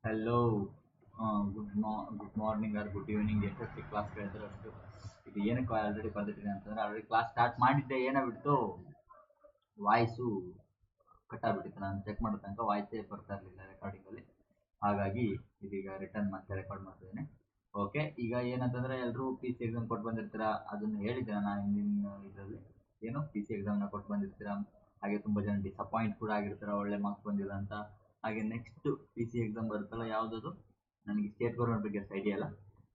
Hello. Good morning are good evening ಎಷ್ಟೊತ್ತಿಗೆ class ಕೇಳಿದ್ರೆ ಅಷ್ಟು. ಇದು ಏನಕ್ಕೆ ಆಲ್ರೆಡಿ ಬಂದಿದ್ದೀನಿ ಅಂತಂದ್ರೆ ಆಲ್ರೆಡಿ ಕ್ಲಾಸ್ ಸ್ಟಾರ್ಟ್ ಮಾಡಿದ್ದೆ, ಏನೋ ಬಿಡ್ತು ವಾಯ್ಸು ಕಟ್ಟಾಗ್ಬಿಟ್ಟಿತ್ತು. ನಾನು ಚೆಕ್ ಮಾಡೋ ತನಕ ವಾಯ್ಸೇ ಬರ್ತಾ ಇರಲಿಲ್ಲ ರೆಕಾರ್ಡಿಂಗಲ್ಲಿ. ಹಾಗಾಗಿ ಇದೀಗ ರಿಟರ್ನ್ ಮತ್ತೆ ರೆಕಾರ್ಡ್ ಮಾಡ್ತಿದ್ದೀನಿ. ಓಕೆ, ಈಗ ಏನಂತಂದರೆ ಎಲ್ಲರೂ ಪಿ ಸಿ ಎಕ್ಸಾಮ್ ಕೊಟ್ಟು ಬಂದಿರ್ತೀರಾ, ಅದನ್ನು ಹೇಳಿದ್ದೆ ನಾನು ಹಿಂದಿನ ಇದರಲ್ಲಿ. ಏನು ಪಿ ಸಿ ಎಕ್ಸಾಮ್ನ ಕೊಟ್ಟು ಬಂದಿರ್ತೀರಾ, ಹಾಗೆ ತುಂಬ ಜನ ಡಿಸಪಾಯಿಂಟ್ ಕೂಡ ಆಗಿರ್ತಾರೆ ಒಳ್ಳೆ ಮಾರ್ಕ್ಸ್ ಬಂದಿಲ್ಲ ಅಂತ. ಹಾಗೆ ನೆಕ್ಸ್ಟ್ ಪಿ ಸಿ ಎಕ್ಸಾಮ್ ಬರುತ್ತಲ್ಲ, ಯಾವುದದು ನನಗೆ ಸ್ಟೇಟ್ ಗೌರ್ಮೆಂಟ್ ಬಗ್ಗೆ ಅಷ್ಟು ಐಡಿಯಾ ಇಲ್ಲ.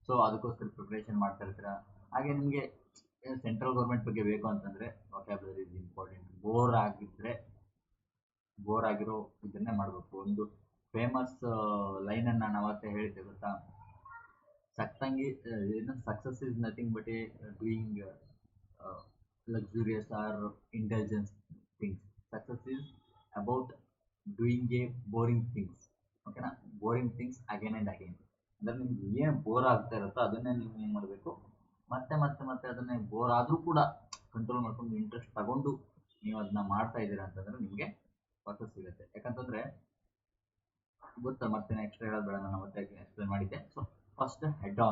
ಸೊ ಅದಕ್ಕೋಸ್ಕರ ಪ್ರಿಪ್ರೇಷನ್ ಮಾಡ್ತಾ ಇರ್ತೀರಾ. ಹಾಗೆ ನಿಮಗೆ ಸೆಂಟ್ರಲ್ ಗೌರ್ಮೆಂಟ್ ಬಗ್ಗೆ ಬೇಕು ಅಂತಂದರೆ ವೊಕ್ಯಾಬ್ಯುಲರಿ ಇಸ್ ಇಂಪಾರ್ಟೆಂಟ್. ಬೋರ್ ಆಗಿರೋ ಇದನ್ನೇ ಮಾಡಬೇಕು. ಒಂದು ಫೇಮಸ್ ಲೈನನ್ನು ನಾನು ಅವತ್ತೇ ಹೇಳಿದ್ದೆ ಗೊತ್ತಾ, ಸಕ್ತಂಗಿ ಏನು success is nothing but A doing luxurious or indulgence things. Success is about doing a boring things. ಓಕೆನಾ, boring things again and again. ಅಂದರೆ ನಿಮ್ಗೆ ಏನು ಬೋರ್ ಆಗ್ತಾ ಇರುತ್ತೋ ಅದನ್ನೇ ನೀವು ಏನು ಮಾಡಬೇಕು, ಮತ್ತೆ ಮತ್ತೆ ಮತ್ತೆ ಅದನ್ನೇ ಬೋರ್ ಆದರೂ ಕೂಡ ಕಂಟ್ರೋಲ್ ಮಾಡ್ಕೊಂಡು ಇಂಟ್ರೆಸ್ಟ್ ತಗೊಂಡು ನೀವು ಅದನ್ನ ಮಾಡ್ತಾ ಇದ್ದೀರಾ ಅಂತಂದರೆ ನಿಮಗೆ ಸಕ್ಸಸ್ ಸಿಗುತ್ತೆ. ಯಾಕಂತಂದರೆ ಗೊತ್ತಾ, ಮತ್ತೆ ಎಕ್ಸ್ಟ್ರಾ ಹೇಳೋದು ಬೇಡ, ನಾನು ಮತ್ತೆ ಎಕ್ಸ್ಪ್ಲೇನ್ ಮಾಡಿದ್ದೆ. ಸೊ ಫಸ್ಟ್ ಹೆಡ್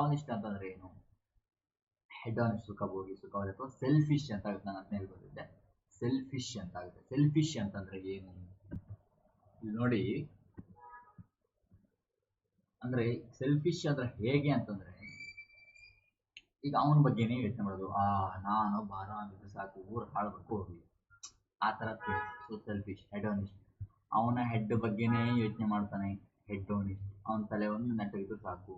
ಆನಿಸ್ಟ್ ಅಂತಂದರೆ ಏನು? ಹೆಡ್ ಆನ್ ಸುಖವಾದ ಅಥವಾ ಸೆಲ್ಫಿಶ್ ಅಂತ ಆಗುತ್ತೆ. ನಾನು ಅದನ್ನೇ ಹೇಳ್ಬೋದಿದ್ದೆ, ಸೆಲ್ಫಿಶ್ ಅಂತ ಆಗುತ್ತೆ. ಸೆಲ್ಫಿಶ್ ಅಂತಂದ್ರೆ ಏನು? ಇಲ್ಲಿ ನೋಡಿ, ಅಂದ್ರೆ ಸೆಲ್ಫಿಶ್ ಅಂದ್ರೆ ಹೇಗೆ ಅಂತಂದ್ರೆ, ಈಗ ಅವನ ಬಗ್ಗೆನೇ ಯೋಚನೆ ಮಾಡೋದು. ನಾನು ಭಾರ ಆಗಿದ್ರೆ ಸಾಕು, ಊರು ಹಾಳ್ಬೇಕು ಹೋಗ್ಲಿ, ಆ ಥರ ಥಿಂಗ್ಸ್. So selfish. ಹೆಡೋನಿಸ್ಟ್ ಅವನ ಹೆಡ್ ಬಗ್ಗೆನೇ ಯೋಚನೆ ಮಾಡ್ತಾನೆ, ಹೆಡೋನಿಸ್ಟ್. ಅವನ ತಲೆ ಒಂದು ನೆಟ್ಟಗಿದ್ರು ಸಾಕು,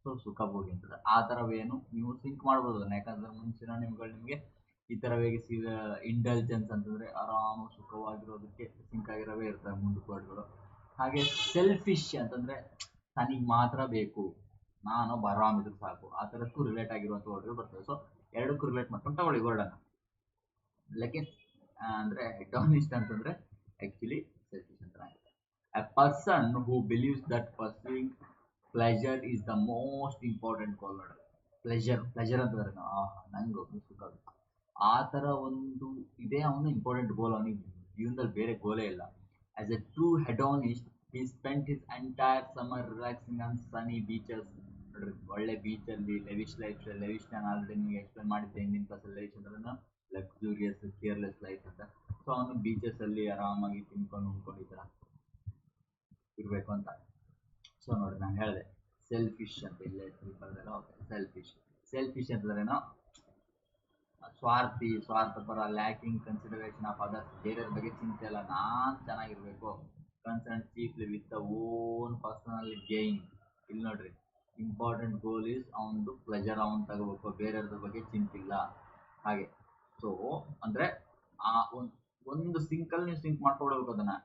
ಸೊ ಸುಖಭೋಗಿ ಅಂತದೆ. ಆ ಥರವೇನು ನೀವು ಥಿಂಕ್ ಮಾಡ್ಬೋದು ಅದನ್ನ. ಯಾಕಂದ್ರೆ ಮುಂಚಿನ ನಿಮಗೆ ಈ ಥರವಾಗಿ ಇಂಟೆಲಿಜೆನ್ಸ್ ಅಂತಂದರೆ ಆರಾಮ ಸುಖವಾಗಿರೋದಕ್ಕೆ ಸಿಂಕ್ ಆಗಿರೋವೇ ಇರ್ತವೆ ಮುಂದಕ್ಕೆ ವರ್ಡ್ಗಳು. ಹಾಗೆ ಸೆಲ್ಫಿಶ್ ಅಂತಂದರೆ ತನಿಗೆ ಮಾತ್ರ ಬೇಕು, ನಾನು ಆರಾಮಿದ್ರು ಸಾಕು, ಆ ಥರಕ್ಕೂ ರಿಲೇಟ್ ಆಗಿರುವಂಥ ವರ್ಡ್ಗಳು ಬರ್ತವೆ. ಸೊ ಎರಡಕ್ಕೂ ರಿಲೇಟ್ ಮಾಡ್ಕೊಂಡು ತಗೊಳ್ಳಿ ವರ್ಡನ್ನು. ಲೆಕಿನ್ ಅಂದರೆ ಹೆಡಾನಿಸ್ಟ್ ಅಂತಂದರೆ ಆ್ಯಕ್ಚುಲಿ ಸೆಲ್ಫಿಶ್ ಅಂತ ಆಗುತ್ತೆ. A person who believes that pursuing pleasure is the most important goal. ನೋಡ, ಪ್ಲೆಜರ್ ಅಂತಂದ್ರೆ ನಂಗೆ ಸುಖ, ಆ ಥರ ಒಂದು ಇದೇ ಅವನು ಇಂಪಾರ್ಟೆಂಟ್ ಗೋಲ್. ಅವನಿಗೆ ಜೀವನದಲ್ಲಿ ಬೇರೆ ಗೋಲೇ ಇಲ್ಲ. As a true hedonist he spent his entire summer relaxing on sunny beaches. ನೋಡ್ರಿ, ಒಳ್ಳೆ ಬೀಚಲ್ಲಿ ಲೆವಿಶ್ ನಾನು ಆಲ್ರೆಡಿ ನಿಮಗೆ ಎಕ್ಸ್ಪ್ಲೇನ್ ಮಾಡಿದ್ದೆ ಹಿಂದಿನ ಕ್ಲಾಸಲ್ಲಿ. ಲೆವಿಶ್ ಅಂದ್ರೆ ಲಕ್ಸುರಿಯಸ್ ಕೇರ್ಲೆಸ್ ಲೈಫ್ ಅಂತ. ಸೊ ಅವನು ಬೀಚಸಲ್ಲಿ ಆರಾಮಾಗಿ ತಿನ್ಕೊಂಡು ಉಣ್ಕೊಂಡು ಈ ಥರ ಇರಬೇಕು ಅಂತ. ಸೊ ನೋಡಿ, ನಾನು ಹೇಳಿದೆ ಸೆಲ್ಫಿಶ್ ಅಂತ, ಇಲ್ಲೇ ಬರೆದಲ್ಲ. ಓಕೆ, ಸೆಲ್ಫಿಶ್ ಅಂತಂದ್ರೇನೋ ಸ್ವಾರ್ಥಪರ, ಲ್ಯಾಕಿಂಗ್ ಕನ್ಸಿಡರೇಷನ್ ಆಫ್ ಅದರ್ಸ್. ಬೇರೆಯವ್ರ ಬಗ್ಗೆ ಚಿಂತೆ ಇಲ್ಲ, ನಾನು ಚೆನ್ನಾಗಿರ್ಬೇಕು. Concern chiefly with the own personal gain. ಇಲ್ಲಿ ನೋಡ್ರಿ, ಇಂಪಾರ್ಟೆಂಟ್ ಗೋಲ್ ಈಸ್ ಅವನದು ಪ್ಲೆಜರ್, ಅವನು ತಗೋಬೇಕು, ಬೇರೆಯವ್ರ ಬಗ್ಗೆ ಚಿಂತಿಲ್ಲ. ಹಾಗೆ ಸೊ ಅಂದರೆ ಆ ಒಂದು ಸಿಂಕಲ್ಲಿ ನೀವು ಸಿಂಕ್ ಮಾಡ್ಕೊಡ್ಬೇಕು ಅದನ್ನು.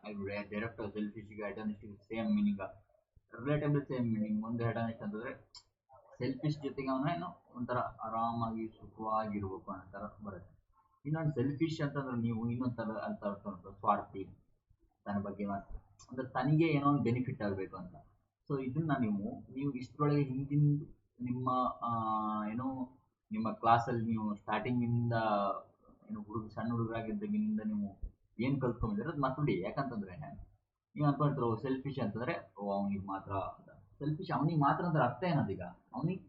ಡೈರೆಕ್ಟ್ ಸೆಲ್ಫಿಶ್ಗೆ ಹೆಡಾನಿಸ್ಟಿಗೆ same meaning, relatable same meaning. ಒಂದು ಹೆಡಾನಿಸ್ಟ್ ಅಂತಂದರೆ ಸೆಲ್ಫಿಶ್ ಜೊತೆಗೆ ಅವನೇನು ಒಂಥರ ಆರಾಮಾಗಿ ಸುಖವಾಗಿರ್ಬೇಕು ಅನ್ನೋ ಥರ ಬರುತ್ತೆ. ಇನ್ನೊಂದು ಸೆಲ್ಫಿಶ್ ಅಂತಂದ್ರೆ ನೀವು ಇನ್ನೊಂದು ಥರ ಅಂತ ಅರ್ಥ ಉಂಟು, ಸ್ವಾರ್ಥಿ, ತನ್ನ ಬಗ್ಗೆ ಮಾತ್ರ, ಅಂದರೆ ತನಗೆ ಏನೋ ಒಂದು ಬೆನಿಫಿಟ್ ಆಗಬೇಕು ಅಂತ. ಸೊ ಇದನ್ನು ನೀವು ಇಷ್ಟರೊಳಗೆ ಹಿಂದಿನ ನಿಮ್ಮ ಏನೋ ನಿಮ್ಮ ಕ್ಲಾಸಲ್ಲಿ ನೀವು ಸ್ಟಾರ್ಟಿಂಗಿಂದ ಏನು ಸಣ್ಣ ಹುಡುಗರಾಗಿದ್ದಾಗಿನಿಂದ ನೀವು ಏನು ಕಲ್ತ್ಕೊಂಡಿದ್ರೆ ಅದು ಮಕ್ಕಳಿಗೆ. ಯಾಕಂತಂದರೆ ನೀವು ಅನ್ಕೊಳ್ತೀರೋ ಸೆಲ್ಫಿಶ್ ಅಂತಂದರೆ ಅವನಿಗೆ ಮಾತ್ರ ಅಂತ. ಸೆಲ್ಫಿಶ್ ಅವನಿಗೆ ಮಾತ್ರ ಅಂದ್ರೆ ಅರ್ಥ ಏನದೀಗ? ಅವನಿಗೆ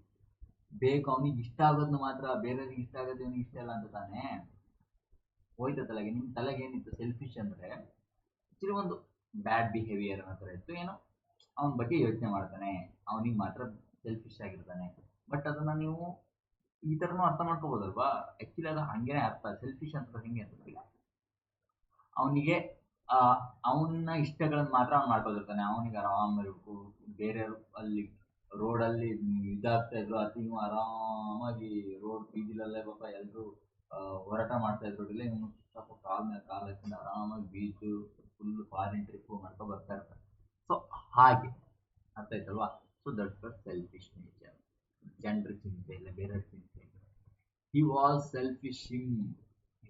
ಬೇಕು, ಅವನಿಗೆ ಇಷ್ಟ ಆಗೋದನ್ನ ಮಾತ್ರ, ಬೇರೆಯವ್ರಿಗೆ ಇಷ್ಟ ಆಗೋದು ಅವನಿಗೆ ಇಷ್ಟ ಇಲ್ಲ ಅಂತ ತಾನೇ ಹೋಯ್ತು ತಲೆಗೆ. ನಿಮ್ಮ ತಲೆಗೆ ಏನಿತ್ತು ಸೆಲ್ಫಿಶ್ ಅಂದರೆ ಆ್ಯಕ್ಚುಲಿ ಒಂದು ಬ್ಯಾಡ್ ಬಿಹೇವಿಯರ್ ಅನ್ನೋ ಥರ ಇತ್ತು. ಏನೋ ಅವನ ಬಗ್ಗೆ ಯೋಚನೆ ಮಾಡ್ತಾನೆ, ಅವನಿಗೆ ಮಾತ್ರ ಸೆಲ್ಫಿಶ್ ಆಗಿರ್ತಾನೆ. ಬಟ್ ಅದನ್ನು ನೀವು ಈ ಥರನೂ ಅರ್ಥ ಮಾಡ್ಕೋಬೋದಲ್ವಾ? ಆ್ಯಕ್ಚುಲಿ ಅದು ಹಾಗೇನೆ ಅರ್ಥ. ಸೆಲ್ಫಿಶ್ ಅಂತ ಹೆಂಗೆ ಅಂತಂದಿಲ್ಲ, ಅವನಿಗೆ ಅವನ ಇಷ್ಟಗಳನ್ನು ಮಾತ್ರ ಅವ್ನು ಮಾಡ್ಕೊತಿರ್ತಾನೆ. ಅವನಿಗೆ ಆರಾಮಿರಬೇಕು. ಬೇರೆಯವರು ಅಲ್ಲಿ ರೋಡಲ್ಲಿ ಇದಾಗ್ತಾ ಇದ್ರು, ಅದು ನೀವು ಆರಾಮಾಗಿ ರೋಡ್ ಬೀದಿಲಲ್ಲೇ ಪಾಪ ಎಲ್ಲರೂ ಹೋರಾಟ ಮಾಡ್ತಾ ಇದ್ರು. ಇಲ್ಲ ಇವನು ಸ್ವಲ್ಪ ಕಾಲ ಮೇಲೆ ಕಾಲು ಹಾಕೊಂಡು ಆರಾಮಾಗಿ ಬೀಚು ಫುಲ್ ಫಾರಿನ್ ಟ್ರಿಪ್ಪು ಮಾಡ್ಕೊ ಬರ್ತಾ ಇರ್ತಾರೆ. ಸೊ ಹಾಗೆ ಅರ್ಥ ಆಯ್ತಲ್ವಾ? So that's the selfish nature. ಜನರ ಚಿಂತೆ ಇಲ್ಲ, ಬೇರೆಯವ್ರ ಚಿಂತೆ ಇಲ್ಲ. He was selfish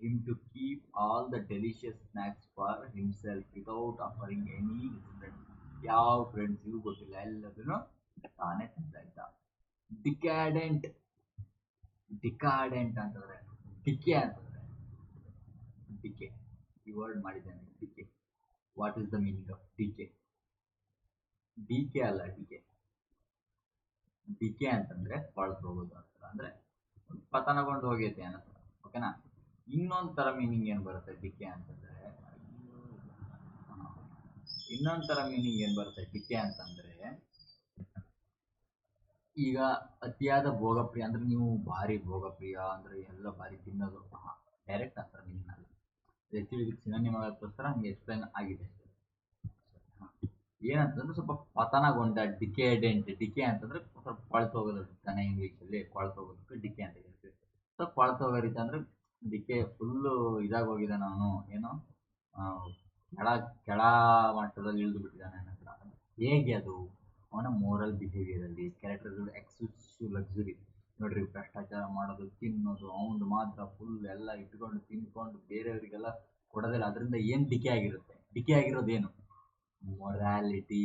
him to keep all the delicious snacks for himself without offering any his friends. ಯಾವ ಫ್ರೆಂಡ್ಸಿಗೂ ಗೊತ್ತಿಲ್ಲ, ಎಲ್ಲದನ್ನು ತಾನೇ ತಿಂತ ಇದ್ದ. ಡಿಕ್ಯಾಡೆಂಟ್ ಅಂತಂದ್ರೆ ಡಿಕೆ ಅಂತಂದ್ರೆ ಡಿಕೆ. ಈ ವರ್ಡ್ ಮಾಡಿದ್ದೇನೆ, decay. What is the meaning of decay? Decay ಅಲ್ಲ, ಡಿಕೆ ಅಂತಂದ್ರೆ ಕೊಳ್ತು ಹೋಗೋದು ಅಂತ, ಅಂದ್ರೆ ಪತನಗೊಂಡು ಹೋಗೈತೆ ಅನ್ನೋ, ಓಕೆನಾ. ಇನ್ನೊಂದ್ ತರ ಮೀನಿಂಗ್ ಏನ್ ಬರುತ್ತೆ ಡಿಕೆ ಅಂತಂದ್ರೆ, ಇನ್ನೊಂದ್ ತರ ಮೀನಿಂಗ್ ಏನ್ ಬರುತ್ತೆ ಡಿಕೆ ಅಂತಂದ್ರೆ, ಈಗ ಅತಿಯಾದ ಭೋಗಪ್ರಿಯ ಅಂದ್ರೆ ನೀವು ಭಾರಿ ಭೋಗಪ್ರಿಯ ಅಂದ್ರೆ ಎಲ್ಲ ಭಾರಿ ತಿನ್ನೋದು, ಡೈರೆಕ್ಟ್ ಆ ಥರ ಮೀನಿಂಗ್ ಅಲ್ಲ. ಆಕ್ಚುಲಿ ಇದಕ್ಕೆ ಸಿನೋನಿಮ್ ಆಗೋಕ್ಕೋಸ್ಕರ ಹಂಗೆ ಎಕ್ಸ್ಪ್ಲೈನ್ ಆಗಿದೆ. ಏನಂತಂದ್ರೆ ಸ್ವಲ್ಪ ಪತನಗೊಂಡ, ಡಿಕೆ ಅಂತಂದ್ರೆ ಸ್ವಲ್ಪ ಕೊಳ್ತೋಗೋದಿರ್ತಾನೆ, ಇಂಗ್ಲೀಷಲ್ಲಿ ಕೊಳ್ತೋಗೋದಕ್ಕೆ ಡಿಕೆ ಅಂತ ಹೇಳ್ತೀವಿ. ಸೊ ಕೊಳ್ತೋಗೋರಿದ್ದ ಅಂದ್ರೆ ಡಿಕೆ ಫುಲ್ಲು ಇದಾಗೋಗಿದ್ದಾನೆ ಅವನು, ಏನೋ ಕೆಳ ಕೆಳ ಮಟ್ಟದಲ್ಲಿ ಇಳಿದು ಬಿಟ್ಟಿದ್ದಾನೆ ಅನ್ನೋ ಥರ. ಹೇಗೆ ಅದು? ಅವನ ಮೋರಲ್ ಬಿಹೇವಿಯರಲ್ಲಿ, ಕ್ಯಾರೆಕ್ಟರ್, ಎಕ್ಸೆಸಿವ್ ಲಕ್ಸುರಿ ನೋಡ್ರಿ, ಭ್ರಷ್ಟಾಚಾರ ಮಾಡೋದು, ತಿನ್ನೋದು, ಅವನು ಮಾತ್ರ ಫುಲ್ ಎಲ್ಲ ಇಟ್ಕೊಂಡು ತಿನ್ಕೊಂಡು ಬೇರೆಯವರಿಗೆಲ್ಲ ಕೊಡೋದಿಲ್ಲ. ಅದರಿಂದ ಏನು ಡಿಕೆ ಆಗಿರುತ್ತೆ? ಡಿಕೆ ಆಗಿರೋದೇನು? ಮೊರಾಲಿಟಿ.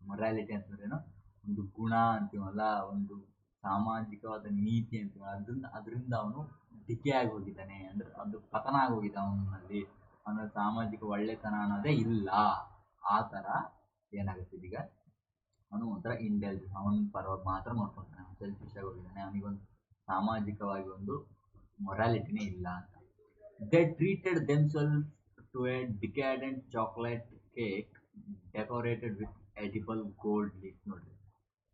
ಮೊರಾಲಿಟಿ ಅಂತಂದ್ರೇನು? ಒಂದು ಗುಣ ಅಂತೀವಲ್ಲ, ಒಂದು ಸಾಮಾಜಿಕವಾದ ನೀತಿ ಅಂತೀವಲ್ಲ, ಅದರಿಂದ ಅವನು ಡಿಕೆ ಆಗಿ ಹೋಗಿದ್ದಾನೆ, ಅಂದ್ರೆ ಅದು ಪತನ ಆಗೋಗಿದೆ ಅವನಲ್ಲಿ. ಅವನ ಸಾಮಾಜಿಕ ಒಳ್ಳೆತನ ಅನ್ನೋದೇ ಇಲ್ಲ. ಆ ಥರ ಏನಾಗುತ್ತೆ ಈಗ, ಅವನು ಒಂಥರ ಇಂಟೆಲಿಜೆನ್ಸ್, ಅವನ ಪರವಾಗಿ ಮಾತ್ರ ನೋಡ್ಕೊತಾನೆ, ಅವನು ಸೆಲ್ಫಿಶ್ ಆಗಿ ಹೋಗಿದ್ದಾನೆ, ಅವನಿಗೊಂದು ಸಾಮಾಜಿಕವಾಗಿ ಒಂದು ಮೊರಾಲಿಟಿನೇ ಇಲ್ಲ ಅಂತ. They treated themselves to a decadent chocolate cake decorated with edible gold leaf. ನೋಡ್ರಿ,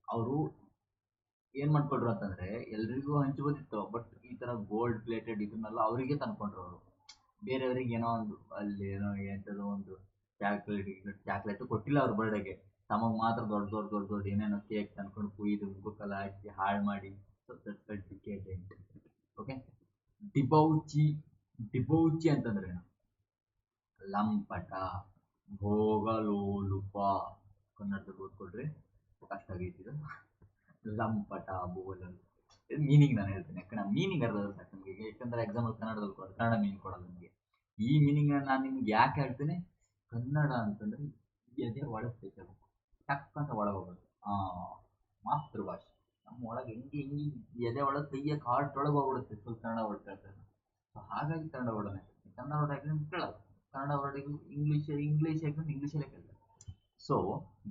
ಅವರು ಏನ್ ಮಾಡ್ಕೊಂಡ್ರು ಅಂತಂದ್ರೆ, ಎಲ್ರಿಗೂ ಹಂಚ್ಬೋದಿತ್ತು, ಬಟ್ ಈ ತರ ಗೋಲ್ಡ್ ಪ್ಲೇಟೆಡ್ ಇದನ್ನೆಲ್ಲ ಅವರಿಗೆ ತಂದ್ಕೊಂಡ್ರು ಅವರು. ಬೇರೆಯವ್ರಿಗೆ ಏನೋ ಒಂದು ಅಲ್ಲಿ ಏನೋ ಎಂಥದೋ ಒಂದು ಚಾಕ್ಲೇಟ್ ಕೊಟ್ಟಿಲ್ಲ ಅವ್ರ ಬರ್ಡೇಗೆ, ತಮಗೆ ಮಾತ್ರ ದೊಡ್ಡ ದೊಡ್ಡ ದೊಡ್ಡ ದೊಡ್ಡ ಏನೇನೋ ಕೇಕ್ ತಂದ್ಕೊಂಡು ಕುಯ್ದು ಮುಖಕ್ಕೆಲ್ಲ ಹಚ್ಚಿ ಹಾಳು ಮಾಡಿ. ಓಕೆ. ಡಿಬೌಚಿ. ಡಿಬೌಚಿ ಅಂತಂದ್ರೆ ಲಂಪಟ, ಭೋಗಲೋಲುಪ. ಕನ್ನಡದಲ್ಲಿ ಓದ್ಕೊಡ್ರಿ, ಕಷ್ಟ ಆಗೈತಿದು. ಲಂಪಟ, ಭೋಗಲೋಲುಪ ಮೀನಿಂಗ್ ನಾನು ಹೇಳ್ತೀನಿ, ಯಾಕಂದ್ರೆ ಮೀನಿಂಗ್ ಅರ್ಧ ಸಾಕು ನಮಗೆ, ಯಾಕಂದ್ರೆ ಎಕ್ಸಾಂಪಲ್ ಕನ್ನಡದಲ್ಲಿ ಕೊಡೋದು, ಕನ್ನಡ ಮೀನಿಂಗ್ ಕೊಡೋದು ನಮಗೆ. ಈ ಮೀನಿಂಗ್ ನಾನು ನಿಮ್ಗೆ ಯಾಕೆ ಹೇಳ್ತೀನಿ, ಕನ್ನಡ ಅಂತಂದ್ರೆ ಎದೆ ಒಳಗೆ ಸೇರ್ಕೋಬೇಕು, ಟಕ್ ಅಂತ ಒಳಗೆ ಹೋಗೋದು. ಮಾತೃಭಾಷೆ ನಮ್ಮ ಒಳಗೆ ಹೆಂಗೆ ಎದೆ ಒಳಗೆ ಕೈಯಕ್ಕೆ ಹಾರ್ಟ್ ಒಳಗೆ ಹೋಗ್ಬಿಡುತ್ತೆ ಫುಲ್ ಕನ್ನಡ ವರ್ಡ್ ಕೇಳ್ತಾರೆ. ಸೊ ಹಾಗಾಗಿ ಕನ್ನಡ ವರ್ಡ್ ಕನ್ನಡ ವರ್ಡ್ ಹಾಕಿ ಕೇಳಲ್ಲ, ಕನ್ನಡ ವರ್ಡಿಗೆ ಇಂಗ್ಲೀಷ್ ಹಾಕೊಂಡು ಇಂಗ್ಲೀಷಲ್ಲೇ ಕೇಳ್ತಾರೆ. ಸೊ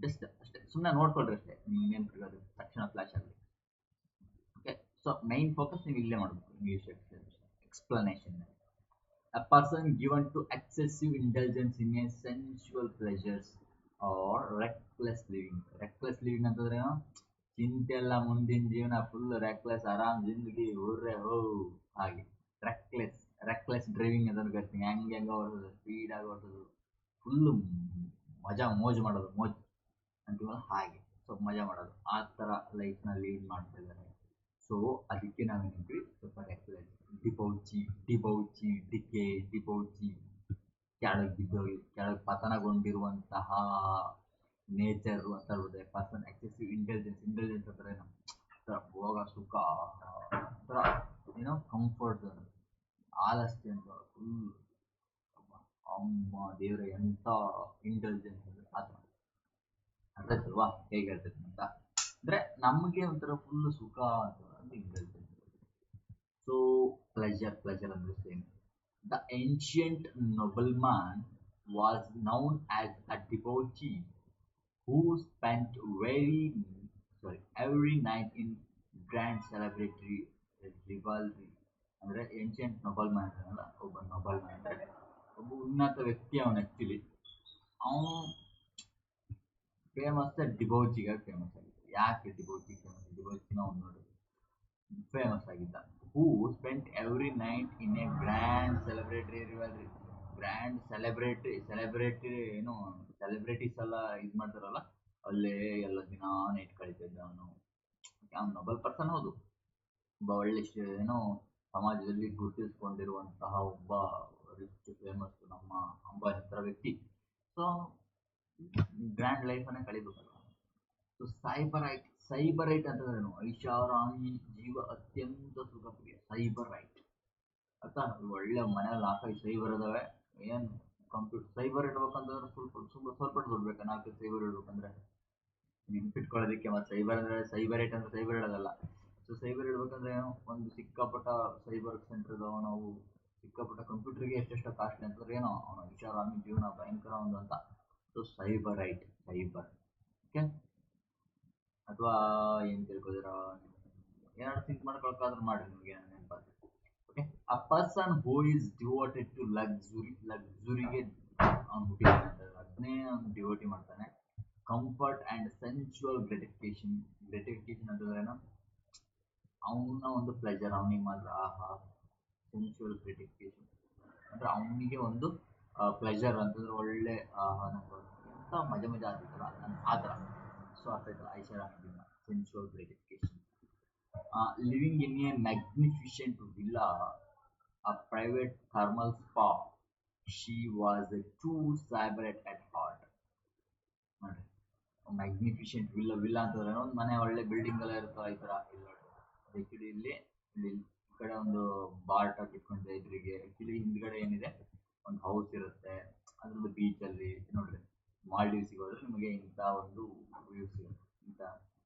ಜಸ್ಟ್ ಅಷ್ಟೇ, ಸುಮ್ಮನೆ ನೋಡ್ಕೊಳ್ರಿ ಅಷ್ಟೇ, ನಿಮ್ಗೆ ನೆನಪಿರೋದು ತಕ್ಷಣ ಫ್ಲಾಶ್ ಆಗಲಿ. ಓಕೆ. ಸೊ ಮೈನ್ ಫೋಕಸ್ ನೀವು ಇಲ್ಲೇ ಮಾಡಬೇಕು, English explanation. A person given to excessive indulgence in a sensual pleasures or reckless living. Reckless living ಅಂತಂದ್ರೆ ಚಿಂತೆ ಎಲ್ಲ ಮುಂದಿನ ಜೀವನ ಫುಲ್ ರೆಕ್ಲೆಸ್, ಆರಾಮ್ ಜಿಂದಗಿ ಹುರ್ರೆ ಹೋ ಹಾಗೆ. ರೆಕ್ಲೆಸ್ ಡ್ರೈವಿಂಗ್ ಅದನ್ನು ಕರಿತೀನಿ. ಹೆಂಗೆ ಹೊರಡೋದು, ಸ್ಪೀಡಾಗಿ ಹೊರಡೋದು, ಫುಲ್ಲು ಮಜಾ ಮೋಜು ಮಾಡೋದು, ಮೋಜ್ ಅಂತೀವಲ್ಲ ಹಾಗೆ. ಸೊ ಮಜಾ ಮಾಡೋದು, ಆ ಥರ ಲೈಫ್ನ ಲೀಡ್ ಮಾಡ್ತಾ ಇದ್ದಾರೆ. ಸೊ ಅದಕ್ಕೆ ನಾವೇನಿದ್ವಿ ಸ್ವಲ್ಪ ರೆಕ್ಲೆಸ್, ಡಿಬೌಚಿ, ಕೆಳಗೆ ಬಿದ್ದೋಗಿ, ಕೆಳಗೆ ಪತನಗೊಂಡಿರುವಂತಹ ನೇಚರ್ ಅಂತ ಹೇಳ್ಬೋದು. ಪರ್ಸನ್ ಎಕ್ಸೆಸಿವ್ ಇಂಟೆಲಿಜೆನ್ಸ್ ಅಂದ್ರೆ ಭೋಗ ಸುಖ ಒಂಥರ ಏನೋ ಕಂಫರ್ಟ್, ಆಲಸ್ಯ ಅಂತ ಫುಲ್, ಅಮ್ಮ ದೇವ್ರ ಎಂಥ ಇಂಟೆಲಿಜೆನ್ಸ್ ಅಂದ್ರೆ ಆ ಥರ. ಅರ್ಥ ಆಯ್ತಲ್ವಾ ಹೇಗೆ ಹೇಳ್ತೈತೆ ಅಂತ? ಅಂದ್ರೆ ನಮಗೆ ಒಂಥರ ಫುಲ್ ಸುಖ ಅಂತ ಇಂಟೆಲಿಜೆನ್ಸ್. ಸೊ ಪ್ಲೆಜರ್ ಅಂದ್ರೆ same. The ancient nobleman was known as a debauchee who spent every night in grand celebratory rivalry. ಅಂದರೆ ಏನ್ಷಿಯಂಟ್ ನೊಬಲ್ಮ್ಯಾನ್ ಅಲ್ಲ, ಒಬ್ಬ ಉನ್ನತ ವ್ಯಕ್ತಿ ಅವನು. ಆ್ಯಕ್ಚುಲಿ ಅವನು ಫೇಮಸ್ ಡಿಬೌಚಿಗಾಗಿ ಫೇಮಸ್ ಆಗಿದ್ದ. ಯಾಕೆ ಡಿಬೌಚಿನ ಅವ್ನು ನೋಡಿ ಫೇಮಸ್ ಆಗಿದ್ದ. Who spent every night in a grand celebratory revelry. Grand celebratory ಏನು ಸೆಲೆಬ್ರಿಟೀಸ್ ಎಲ್ಲ ಇದು ಮಾಡ್ತಾರಲ್ಲ, ಅಲ್ಲೇ ಎಲ್ಲ ದಿನ ನೈಟ್ ಕಳೀತಿದ್ದ ಅವನು. ಅವ್ನು ನೊಬಲ್ ಪರ್ಸನ್, ಹೌದು, ಒಬ್ಬ ಒಳ್ಳೆ ಏನೋ ಸಮಾಜದಲ್ಲಿ ಗುರುತಿಸ್ಕೊಂಡಿರುವಂತಹ ಒಬ್ಬ ರಿಚ್ ಫೇಮಸ್ ನಮ್ಮ ಅಂಬಾನಿ ಥರ ವ್ಯಕ್ತಿ. ಸೊ ಗ್ರ್ಯಾಂಡ್ ಲೈಫನ್ನು ಕಳಿಬೇಕಲ್ಲ. ಸೊ ಸೈಬರೈಟ್ ಅಂತಂದ್ರೇನು? ಐಷಾರಾಮಿ ಜೀವ ಅತ್ಯಂತ ಸುಖಪ್ರಿಯ, ಸೈಬರೈಟ್. ಆಯ್ತಾ? ಒಳ್ಳೆ ಮನೇಲಿ 4-5 ಸೈಬರ್ ಇದಾವೆ. ಏನು ಸೈಬರ್ ಇಡ್ಬೇಕಂತಂದ್ರೆ ಸ್ವಲ್ಪ ದುಡ್ಡು ಬೇಕಾ? 4 ಸೈಬರ್ ಇಡ್ಬೇಕಂದ್ರೆ ನೆನ್ಪಿಟ್ಕೊಳ್ಳೋದಕ್ಕೆ. ಮತ್ತು ಸೈಬರೈಟ್ ಅಂದ್ರೆ ಸೈಬರ್ ಇಡೋದಲ್ಲ. ಸೊ ಸೈಬರ್ ಇಡ್ಬೇಕಂದ್ರೆ ಏನು, ಒಂದು ಸಿಕ್ಕಾಪಟ್ಟ ಸೈಬರ್ ಸೆಂಟರ್ ಇದಾವೆ. ನಾವು ಸಿಕ್ಕಾಪಟ್ಟ ಕಂಪ್ಯೂಟರ್ಗೆ ಎಷ್ಟೆಷ್ಟು ಕಾಸ್ಟ್ಲಿ ಅಂತಂದ್ರೆ ಏನೋ ಅವನು ಐಷಾರಾಮಿ ಜೀವನ ಭಯಂಕರ ಒಂದು ಅಂತ. So cyber. ಓಕೆ. ಅಥವಾ ಏನು ತಿಳ್ಕೊದಿರ ಏನಾದ್ರು ಥಿಂಕ್ ಮಾಡ್ಕೊಳಕ್ಕಾದ್ರೂ ಮಾಡಿ ನಿಮಗೆ ನೆನಪಾಗ್ತದೆ. Okay, a person who is devoted to ಲಕ್ಸುರಿಗೆ ಅವ್ನು ಹುಟ್ಟಿದಾನೆ ಅಂತ ಅದನ್ನೇ ಅವ್ನು ಡಿವೋಟಿ ಮಾಡ್ತಾನೆ. ಕಂಫರ್ಟ್ ಆ್ಯಂಡ್ ಸೆನ್ಸುವಲ್ ಗ್ರೆಟಿಫಿಕೇಶನ್ ಅಂತಂದ್ರೇನು, ಅವನ ಒಂದು ಪ್ಲೆಜರ್ ಅವನಿಗೆ ಮಾತ್ರ. ಆಹಾ, ಸೆನ್ಸುವಲ್ ಗ್ರೆಟಿಫಿಕೇಶನ್ ಅಂದರೆ ಅವನಿಗೆ ಒಂದು ಪ್ಲೆಜರ್ ಅಂತಂದ್ರೆ ಒಳ್ಳೆ ಎಂಥ ಮಜಾ ಆಗ್ತಿತ್ತಲ್ಲ ಆ ಥರ. ಸೊ ಆಗ್ತಾಯಿತ್ತಲ್ಲ ಐಷಾರಾಮಿದಿಂದ sensual gratification. Living in a magnificent villa, a private thermal spa. She was a true cyberette at heart. ನೋಡ್ರಿ, ಮ್ಯಾಗ್ನಿಫಿಷೆಂಟ್ ವಿಲ್ಲಾ ಅಂತಂದ್ರೆ ಒಂದು ಮನೆ ಒಳ್ಳೆ ಬಿಲ್ಡಿಂಗ್ ಎಲ್ಲ ಇರ್ತಲ್ಲ ಈ ಥರ. ಇಲ್ಲಿ ನೋಡಿ, ಆ್ಯಕ್ಚುಲಿ ಇಲ್ಲಿ ಈ ಕಡೆ ಒಂದು ಬಾರ್ ಟಾಕ್ ಇಟ್ಕೊಂಡೆ ಎದುರಿಗೆ. ಆ್ಯಕ್ಚುಲಿ ಹಿಂದ್ಗಡೆ ಏನಿದೆ ಒಂದು ಹೌಸ್ ಇರುತ್ತೆ, ಅದ್ರದ್ದು ಬೀಚಲ್ಲಿ ನೋಡ್ರಿ. ಮಾಲ್ಡೀವ್ಸಿಗೆ ಹೋದ್ರೆ ನಿಮಗೆ ಇಂಥ ಒಂದು ವ್ಯೂ ಸಿಗುತ್ತೆ, ಇಂಥ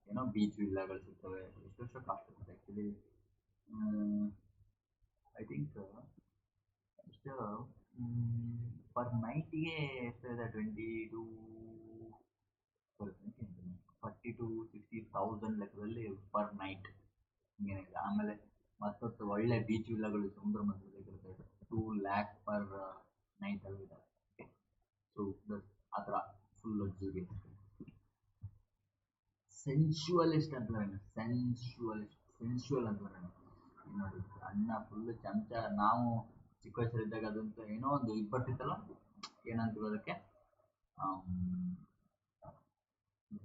ಏನೋ ಬೀಚ್ ವಿಲ್ಲಾಗಳು ಸಿಗ್ತವೆ. ಎಷ್ಟೆಷ್ಟೋ ಕಾಸ್ಟ್ ಇರುತ್ತೆ ಆ್ಯಕ್ಚುಲಿ. ಐ ಥಿಂಕ್ ಎಷ್ಟು ಪರ್ ನೈಟಿಗೆ ಎಷ್ಟಿದೆ, 40,000 ಲೆಕ್ಕದಲ್ಲಿ ಪರ್ ನೈಟ್ ಹಿಂಗೇನಿದೆ. ಆಮೇಲೆ ಮತ್ತೊಂದು ಒಳ್ಳೆ ಬೀಚ್ ವಿಲ್ಲಾಗಳು ಸಮುದ್ರ ಮಧ್ಯದಲ್ಲಿ ಇರುತ್ತೆ, 2 lakh ಪರ್ ನೈಟ್ ಅಲ್ಲಿದೆ. ಸೊ ಆ ಥರ ಫುಲ್ ಲಕ್ಸುರಿ. ಸೆನ್ಶುವಲಿಸ್ಟ್ ಅಂತಂದ್ರೆ ಸೆನ್ಶುವಲ್ ಅಂತಂದ್ರೆ ನೋಡಿ, ಅನ್ನ ಫುಲ್ ಚಮಚ. ನಾವು ಚಿಕ್ಕ ವಯಸ್ಸಲ್ಲಿದ್ದಾಗ ಅದಂತೂ ಏನೋ ಒಂದು ಇದು ಬರ್ತಿತ್ತಲ್ಲ, ಏನಂತೀವಿ ಅದಕ್ಕೆ,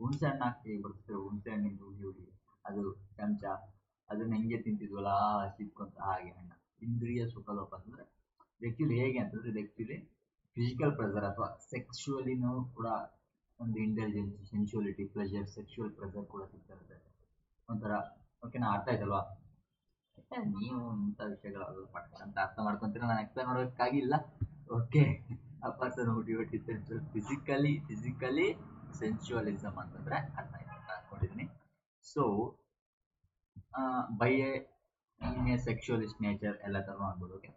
ಹುಣಸೆ ಹಣ್ಣು ಹಾಕಿ ಬರ್ತಿದ್ರು, ಹುಣಸೆ ಹಣ್ಣಿಂದು ಹುಳಿ ಅದು ಚಮಚ, ಅದನ್ನ ಹೆಂಗೆ ತಿಂತಿದ್ವಲ್ಲ ಸಿಕ್ಕೊಂತ ಹಾಗೆ ಹಣ್ಣು. ಇಂದ್ರಿಯ ಸುಖಲೋಪ ಅಂತಂದ್ರೆ ಆ್ಯಕ್ಚುಲಿ ಹೇಗೆ ಅಂತಂದ್ರೆ, ಇದು ಆ್ಯಕ್ಚುಲಿ ಫಿಸಿಕಲ್ ಪ್ರೆಷರ್ ಅಥವಾ ಸೆಕ್ಶುವಲಿನೂ ಕೂಡ ಒಂದು ಇಂಟೆಲಿಜೆನ್ಸ್, ಸೆನ್ಶುವಲಿಟಿ, ಪ್ಲೆಜರ್, ಸೆಕ್ಶುವಲ್ ಪ್ರೆಷರ್ ಕೂಡ ಸಿಗ್ತಾ ಇರುತ್ತೆ ಒಂಥರ. ಓಕೆನಾ, ಅರ್ಥ ಆಯ್ತಲ್ವಾ? ನೀವು ಇಂಥ ವಿಷಯಗಳು ಪಟ್ಟ ಅಂತ ಅರ್ಥ ಮಾಡ್ಕೊಂತೀರ, ನಾನು ಎಕ್ಸ್ಪ್ಲೇನ್ ಮಾಡೋದಕ್ಕಾಗಿಲ್ಲ. ಓಕೆ, ಆ ಪರ್ಸನ್ ಡಿವೋಟೆಡ್ ಫಿಸಿಕಲಿ ಸೆನ್ಶುವಲಿಸಮ್ ಅಂತಂದ್ರೆ ಅರ್ಥ ಆಯ್ತು ಅಂತ ಅನ್ಕೊಂಡಿದ್ದೀನಿ. ಸೊ ಬೈ ಎ ಸೆಕ್ಶುವಲಿಸ್ಟ್ ನೇಚರ್ ಎಲ್ಲ ಥರನೂ ಆಗ್ಬೋದು. ಓಕೆ,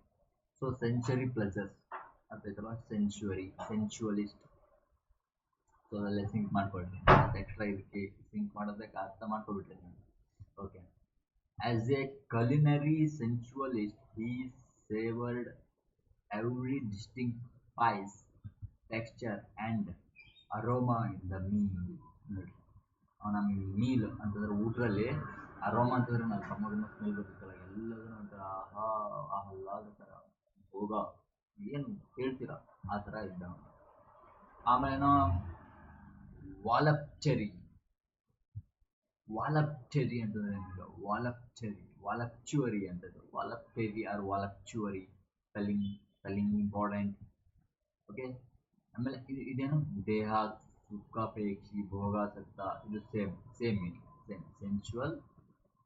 ಸೊ ಸೆನ್ಸುರಿ ಪ್ಲೆಜರ್ಸ್ ಅರ್ಥ ಆಯ್ತಲ್ವಾ, ಸೆನ್ಶುವಲಿಸ್ಟ್. ಸೊ ಅದೆಲ್ಲ ಸಿಂಕ್ ಮಾಡ್ಕೊಳ್ರಿ, ಮತ್ತು ಎಕ್ಸ್ಟ್ರಾ ಇದಕ್ಕೆ ಸಿಂಕ್ ಮಾಡೋದಕ್ಕೆ ಅರ್ಥ ಮಾಡ್ಕೊಬಿಟ್ರಿ ನಾನು. Okay, as a culinary sensualist, he savored every distinct spice, texture and aroma in the meal. ನೋಡಿ, ಅವನ ಮೀಲ್ ಅಂತಂದ್ರೆ ಊಟದಲ್ಲಿ ಅರೋಮಾ ಅಂತಂದ್ರೆ ನಾವು ಸಮೋದನ್ನ ಸ್ಮೆಲ್ ಬರ್ತಿತ್ತಲ್ಲ, ಎಲ್ಲದನ್ನು ಒಂಥರ ಆಹಾ ಆಹ್ಲಾದ ಥರ ಹೋಗ ಏನು ಹೇಳ್ತೀರ ಆ ಥರ ಇದ್ದ. ಆಮೇಲೇನೋ ವಾಲಪ್ಚರಿ ಅಂತಂದ್ರೆ ಏನಿಲ್ಲ, ವಾಲಪ್ಚುವರಿ ಅಂತದ್ದು, ವಾಲಪ್ಚರಿ ಆರ್ ವಾಲಪ್ಚುವರಿ ಸ್ಪೆಲ್ಲಿಂಗ್ ಇಂಪಾರ್ಟೆಂಟ್. ಓಕೆ, ಆಮೇಲೆ ಇದೇನು ದೇಹ ಸುಖಾಪೇಕ್ಷಿ ಭೋಗಾಸಕ್ತ, ಇದು ಸೇಮ್ ಮೀನಿಂಗ್, ಸೆನ್ಶುವಲ್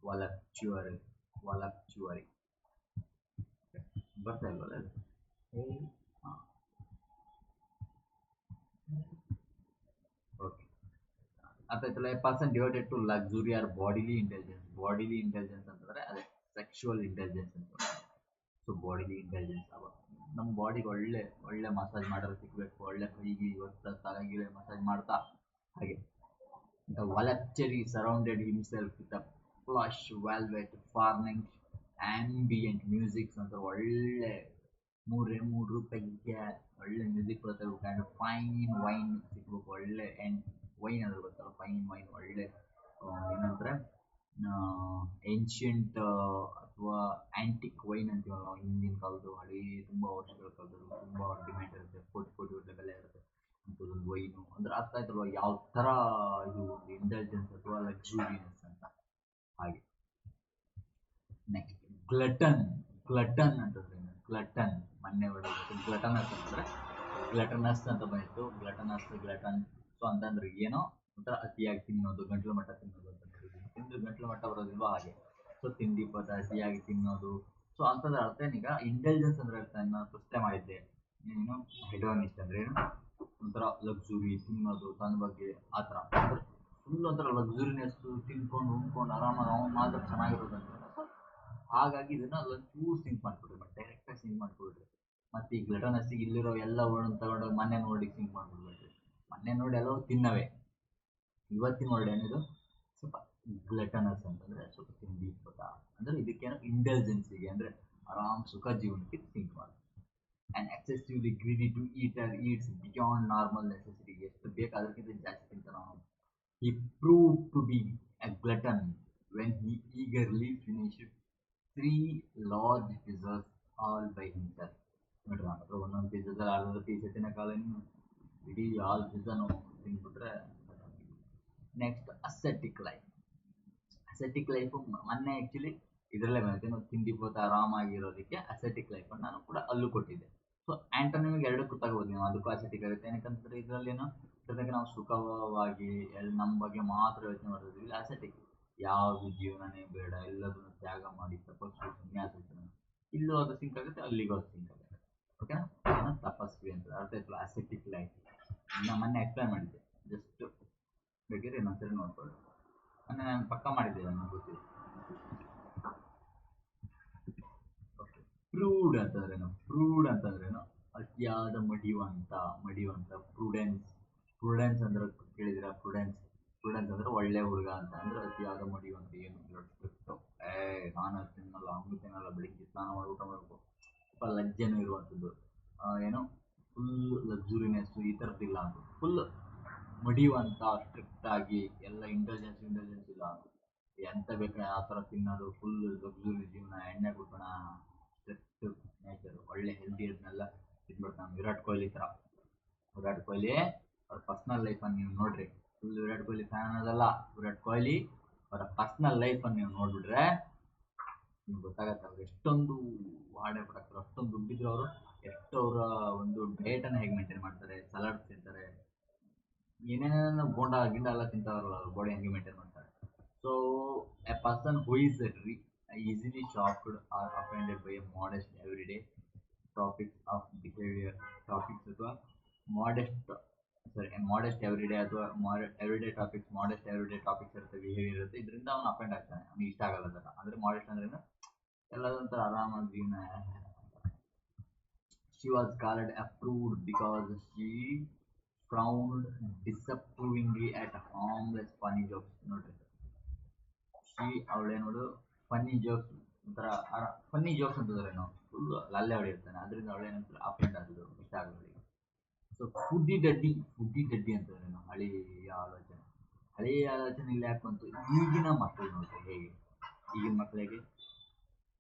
ವಾಲಪ್ಚುವರಿ ಬರ್ತಾ ಇಲ್ವಲ್ಲ ಅದು? ಹಾಂ, ಓಕೆ, ಅರ್ಥಾಯ್ತಲ್ಲ. A person devoted to luxury or bodily intelligence ಅಂತಂದರೆ ಅದೇ ಸೆಕ್ಷುವಲ್ ಇಂಟೆಲಿಜೆನ್ಸ್ ಅಂತ. ಸೊ ಬಾಡಿಲಿ ಇಂಟೆಲಿಜೆನ್ಸ್ ಅವಾಗ ನಮ್ಮ ಬಾಡಿಗೆ ಒಳ್ಳೆ ಮಸಾಜ್ ಮಾಡೋದು ಸಿಗಬೇಕು, ಒಳ್ಳೆ ಕೈಗೆ ಇವತ್ತು ತಲೆಗೆ ಮಸಾಜ್ ಮಾಡ್ತಾ ಹಾಗೆ. The voluptuary surrounded himself with a plush velvet furnishing ambient musics ಅಂತ. ಒಳ್ಳೆ 3 ರೂಪಾಯಿಗೆ ಒಳ್ಳೆ ಮ್ಯೂಸಿಕ್ ಬರುತ್ತೆ, ಆ್ಯಂಡ್ ಫೈನ್ ವೈನ್ ಸಿಗ್ಬೇಕು. ಒಳ್ಳೆ ಆ್ಯಂಡ್ ವೈನ್ ಅಂದ್ರೆ ಗೊತ್ತಲ್ಲ, ಫೈನ್ ವೈನ್, ಒಳ್ಳೆ ಏನಂದ್ರೆ ಏನ್ಷಿಯಂಟ್ ಅಥವಾ ಆ್ಯಂಟಿಕ್ ವೈನ್ ಅಂತೀವಲ್ಲ ನಾವು, ಹಿಂದಿನ ಕಾಲದ್ದು ಹಳೇ ತುಂಬ ವರ್ಷಗಳ ಕಾಲದ್ದು, ತುಂಬ ಡಿಮ್ಯಾಂಡ್ ಇರುತ್ತೆ, ಕೋಟಿ ಬೆಲೆ ಇರುತ್ತೆ ಅಂಥದ್ದೊಂದು ವೈನು ಅಂದ್ರೆ. ಅರ್ಥ ಆಯ್ತಲ್ವ ಯಾವ ಥರ ಇದು ಒಂದು ಇಂಟೆಲಿಜೆನ್ಸ್ ಅಥವಾ ಲಕ್ಸುರಿಯಸ್ ಅಂತ. ಹಾಗೆ ನೆಕ್ಸ್ಟ್ ಗ್ಲಟನ್ ಅಂತಂದ್ರೆ ಮೊನ್ನೆ ಗ್ಲಟನಸ್ ಅಂತಂದ್ರೆ ಗ್ಲಟನಸ್ ಅಂತ ಬಂದಿತ್ತು, ಗ್ಲಟನ್. ಸೊ ಅಂತಂದ್ರೆ ಏನೋ ಒಂಥರ ಅತಿಯಾಗಿ ತಿನ್ನೋದು, ಗಂಟಲು ಮಟ್ಟ ತಿನ್ನೋದು ಅಂತ ತಿಂದ್ರೆ ಗಂಟಲು ಮಟ್ಟ ಬರೋದಿಲ್ವಾ ಹಾಗೆ. ಸೊ ತಿಂಡಿ ಪದಾರ್ಥ ಅತಿಯಾಗಿ ತಿನ್ನೋದು. ಸೊ ಅಂತಂದ್ರೆ ಅರ್ಥ ಏನೀಗ ಇಂಟೆಲಿಜೆನ್ಸ್ ಅಂದ್ರೆ ಅರ್ಥ. ನಾನು ಪ್ರಶ್ನೆ ಮಾಡಿದ್ದೆ, ಏನು ಹೆಡೋನಿಸ್ಟ್ ಅಂದ್ರೆ ಏನು, ಒಂಥರ ಲಕ್ಸುರಿ ತಿನ್ನೋದು ತನ್ನ ಬಗ್ಗೆ ಆ ಥರ, ಅಂದ್ರೆ ಫುಲ್ ಒಂಥರ ಲಕ್ಸುರಿನೆಸ್, ತಿನ್ಕೊಂಡು ಉಣ್ಕೊಂಡು ಆರಾಮಾಗಿ ಅವ್ನು ಮಾತ್ರ ಚೆನ್ನಾಗಿರೋದು ಅಂತ. ಹಾಗಾಗಿ ಇದನ್ನ ಚೂರು ಸಿಂಕ್ ಮಾಡ್ಕೊಡ್ರಿ, ಬಟ್ ಡೈರೆಕ್ಟಾಗಿ ಸಿಂಕ್ ಮಾಡ್ಕೊಬಿಡ್ರಿ. ಮತ್ತು ಈ ಗ್ಲಟನಸ್ಸಿಗೆ ಇಲ್ಲಿರೋ ಎಲ್ಲ ವರ್ಡ್ ತಗೊಂಡೋಗಿ ಮೊನ್ನೆ ನೋಡಿ ಸಿಂಕ್ ಮಾಡ್ಬಿಡ್ಬೇಡ್ರಿ. ಮೊನ್ನೆ ನೋಡಿ ಎಲ್ಲವೂ ತಿನ್ನವೇ, ಇವತ್ತಿನ ವರ್ಡ್ ಏನಿದು ಸ್ವಲ್ಪ ಗ್ಲಟನಸ್ ಅಂತಂದರೆ ಸ್ವಲ್ಪ ತಿಂಡಿ ಪದ ಅಂದರೆ ಇದಕ್ಕೇನೋ ಇಂಟೆಲಿಜೆನ್ಸಿಗೆ ಅಂದರೆ ಆರಾಮ್ ಸುಖ ಜೀವನಕ್ಕೆ ಥಿಂಕ್ ಮಾಡಿ. And excessively greedy to eats beyond normal necessity, ಎಷ್ಟು ಬೇಕು ಅದಕ್ಕಿಂತ ಜಾಸ್ತಿ ತಿಂತಾನೆ ಅವನು. He proved to be a glutton when he eagerly finished 3 large pizzas all by himself. ನೋಡ್ರಿ ನಮ್ಮ ಹತ್ರ ಒಂದೊಂದು ಪಿಜ್ಜಾದಲ್ಲಿ ಅರ್ಧ ಪೀಸ್ ತಿನ್ನೋಕ್ಕಾಗಲ್ಲ, ಇಡೀ ಆಲ್ ಪಿಜ್ಜಾನು ತಿಂದ್ಬಿಟ್ರೆ. Next ascetic life. Ascetic life ಮೊನ್ನೆ ಆ್ಯಕ್ಚುಲಿ ಇದರಲ್ಲೇ ಬಂದಿದ್ದೇನೆ, ತಿಂಡಿ ಪೋತ ಆರಾಮಾಗಿರೋದಕ್ಕೆ ಅಸೆಟಿಕ್ ಲೈಫನ್ನು ನಾನು ಕೂಡ ಅಲ್ಲೂ ಕೊಟ್ಟಿದ್ದೆ. ಸೊ ಆ್ಯಂಟೋನಿಮಿಗೆ ಎರಡಕ್ಕೂ ತಗೋಬೋದು ನೀವು, ಅದಕ್ಕೂ ಅಸೆಟಿಕ್ ಆಗುತ್ತೆ. ಏನಕ್ಕಂತಂದರೆ ಇದರಲ್ಲೇನು ಜೊತೆಗೆ ನಾವು ಸುಖವಾಗಿ ನಮ್ಮ ಬಗ್ಗೆ ಮಾತ್ರ ಯೋಚನೆ ಮಾಡ್ತಿದ್ವಿ. ಇಲ್ಲಿ ಅಸೆಟಿಕ್, ಯಾವುದು ಜೀವನನೇ ಬೇಡ, ಎಲ್ಲದನ್ನು ತ್ಯಾಗ ಮಾಡಿ ತಪಸ್ಸು ಸನ್ಯಾಸ, ಇಲ್ಲೂ ಅದು ಸಿಂಕ್ ಆಗುತ್ತೆ, ಅಲ್ಲಿಗೂ ಅದು ಸಿಂಕ್ ಆಗುತ್ತೆ. ಓಕೆನಾ, ತಪಸ್ವಿ ಅಂತ ಅರ್ಥ ಆಯ್ತಲ್ಲ ಅಸೆಟಿಕ್ ಲೈಫ್. ನಾನು ಮೊನ್ನೆ ಎಕ್ಸ್ಪ್ಲೈನ್ ಮಾಡಿದ್ದೆ, ಜಸ್ಟ್ ಬೇಕಿದ್ರೆ ಇನ್ನೊಂದ್ಸರಿ ನೋಡ್ಕೊಳ್ಳಿ. ಮೊನ್ನೆ ನಾನು ಪಕ್ಕ ಮಾಡಿದ್ದೆ, ನನಗೆ ಗೊತ್ತಿದೆ. ಓಕೆ, ಪ್ರೂಡ್ ಅಂತಂದ್ರೇನು ಅತಿಯಾದ ಮಡಿಯುವಂತ. ಪ್ರೂಡೆನ್ಸ್ ಅಂದ್ರೆ ಕೇಳಿದಿರ, ಪ್ರೂಡೆನ್ಸ್ ಅಂದ್ರೆ ಒಳ್ಳೆ ಹುಡುಗ ಅಂತ. ಅಂದ್ರೆ ಅತಿಯಾದ ಮಡಿಯುವಂತ, ಏನು ನಾನು ತಿನ್ನಲ್ಲ, ಹಂಗೂ ತಿನ್ನಲ್ಲ, ಬೆಳಿಗ್ಗೆ ಸ್ನಾನ ಮಾಡಿ ಊಟ ಮಾಡಬೇಕು, ಸ್ವಲ್ಪ ಲಜ್ಜೆನೂ ಇರುವಂಥದ್ದು, ಏನು ಫುಲ್ ಲಕ್ಸುರಿನೆಸ್ ಈ ಥರದ್ದಿಲ್ಲ ಅಂತ. ಫುಲ್ ಮಡಿಯುವಂಥ, ಸ್ಟ್ರಿಕ್ಟ್ ಆಗಿ ಎಲ್ಲ ಇಂಟೆಲಿಜೆನ್ಸ್ ಇಲ್ಲ, ಎಂತ ಬೇಕು ಆ ಥರ ತಿನ್ನೋದು, ಫುಲ್ ಲಕ್ಸುರಿ ಜೀವನ, ಎಣ್ಣೆ ಕುಡ್ಕೋಣ, ಸ್ಟ್ರಿಕ್ಟ್ ನೇಚರ್, ಒಳ್ಳೆ ಹೆಲ್ದಿ ಅದನ್ನೆಲ್ಲ ತಿನ್ಬಿಡ್ತಾನೆ. ವಿರಾಟ್ ಕೊಹ್ಲಿ ಥರ. ವಿರಾಟ್ ಕೊಹ್ಲಿ ಅವ್ರ ಪರ್ಸ್ನಲ್ ಲೈಫನ್ನು ನೀವು ನೋಡ್ರಿ, ಫುಲ್ ವಿರಾಟ್ ಕೊಹ್ಲಿ ಫ್ಯಾನ್ ಅನ್ನೋದಲ್ಲ, ವಿರಾಟ್ ಕೊಹ್ಲಿ ಅವರ ಪರ್ಸ್ನಲ್ ಲೈಫನ್ನು ನೀವು ನೋಡ್ಬಿಟ್ರೆ ನಿಮ್ಗೆ ಗೊತ್ತಾಗತ್ತೆ ಅವ್ರು ಎಷ್ಟೊಂದು ಹಾಡೇ ಬಿಡಾಕ್ತಾರೆ, ಅಷ್ಟೊಂದು ದುಡ್ಡಿದ್ರು ಅವರು ಎಷ್ಟು ಅವರ ಒಂದು ಡಯಟನ್ನು ಹೇಗೆ ಮೇಂಟೈನ್ ಮಾಡ್ತಾರೆ, ಸಲಾಡ್ ತಿಂತಾರೆ, ಏನೇನೇನೋ ಬೋಂಡ ಗಿಂಡ ಎಲ್ಲ ತಿಂತಾರಲ್ಲ, ಅವ್ರ ಬಾಡಿ ಹಂಗೆ ಮೇಂಟೈನ್ ಮಾಡ್ತಾರೆ. So a person who is easily shocked or offended by a modest everyday topics of behaviour topics, ಅಥವಾ ಮಾಡೆಸ್ಟ್ ಎವ್ರಿಡೇ ಅಥವಾ ಎವ್ರಿಡೇ ಟಾಪಿಕ್ಸ್ ಇರುತ್ತೆ, ಬಿಹೇವಿಯರ್ ಇರುತ್ತೆ, ಇದರಿಂದ ಅವನು ಅಫೆಂಡ್ ಆಗ್ತಾನೆ, ಅವ್ನಿಗೆ ಇಷ್ಟ ಆಗಲ್ಲ ಅದರ. ಅಂದರೆ ಮಾಡೆಸ್ಟ್ ಅಂದ್ರೆ ಎಲ್ಲದಂತರ ಆರಾಮಾಗಿ ಜೀವನ. She was called approved because she frowned disapprovingly at harmless funny jokes. ನೋಡ್ರಿ, ಅವಳೇನೋಡು ಫನ್ನಿ ಜೋಕ್ಸ್ ಒಂಥರ ಫನ್ನಿ ಜೋಕ್ಸ್ ಅಂತಂದ್ರೇನು ಫುಲ್ ಲಲ್ಲೆ ಹೊಡೆಯುತ್ತಾನೆ, ಅದರಿಂದ ಅವಳೇನಂತಾರೆ ಅಫೆಂಡ್ ಆಗೋದು, ಇಷ್ಟ ಆಗೋದು. ಸೊ ಫುಡ್ಡಿ ಡಡ್ಡಿ ಅಂತಂದ್ರೇನು ಹಳೆಯ ಆಲೋಚನೆ ಇಲ್ಲ ಯಾಕೆ ಬಂತು, ಈಗಿನ ಮಕ್ಕಳು ನೋಡ್ರಿ ಹೇಗೆ, ಈಗಿನ ಮಕ್ಕಳಿಗೆ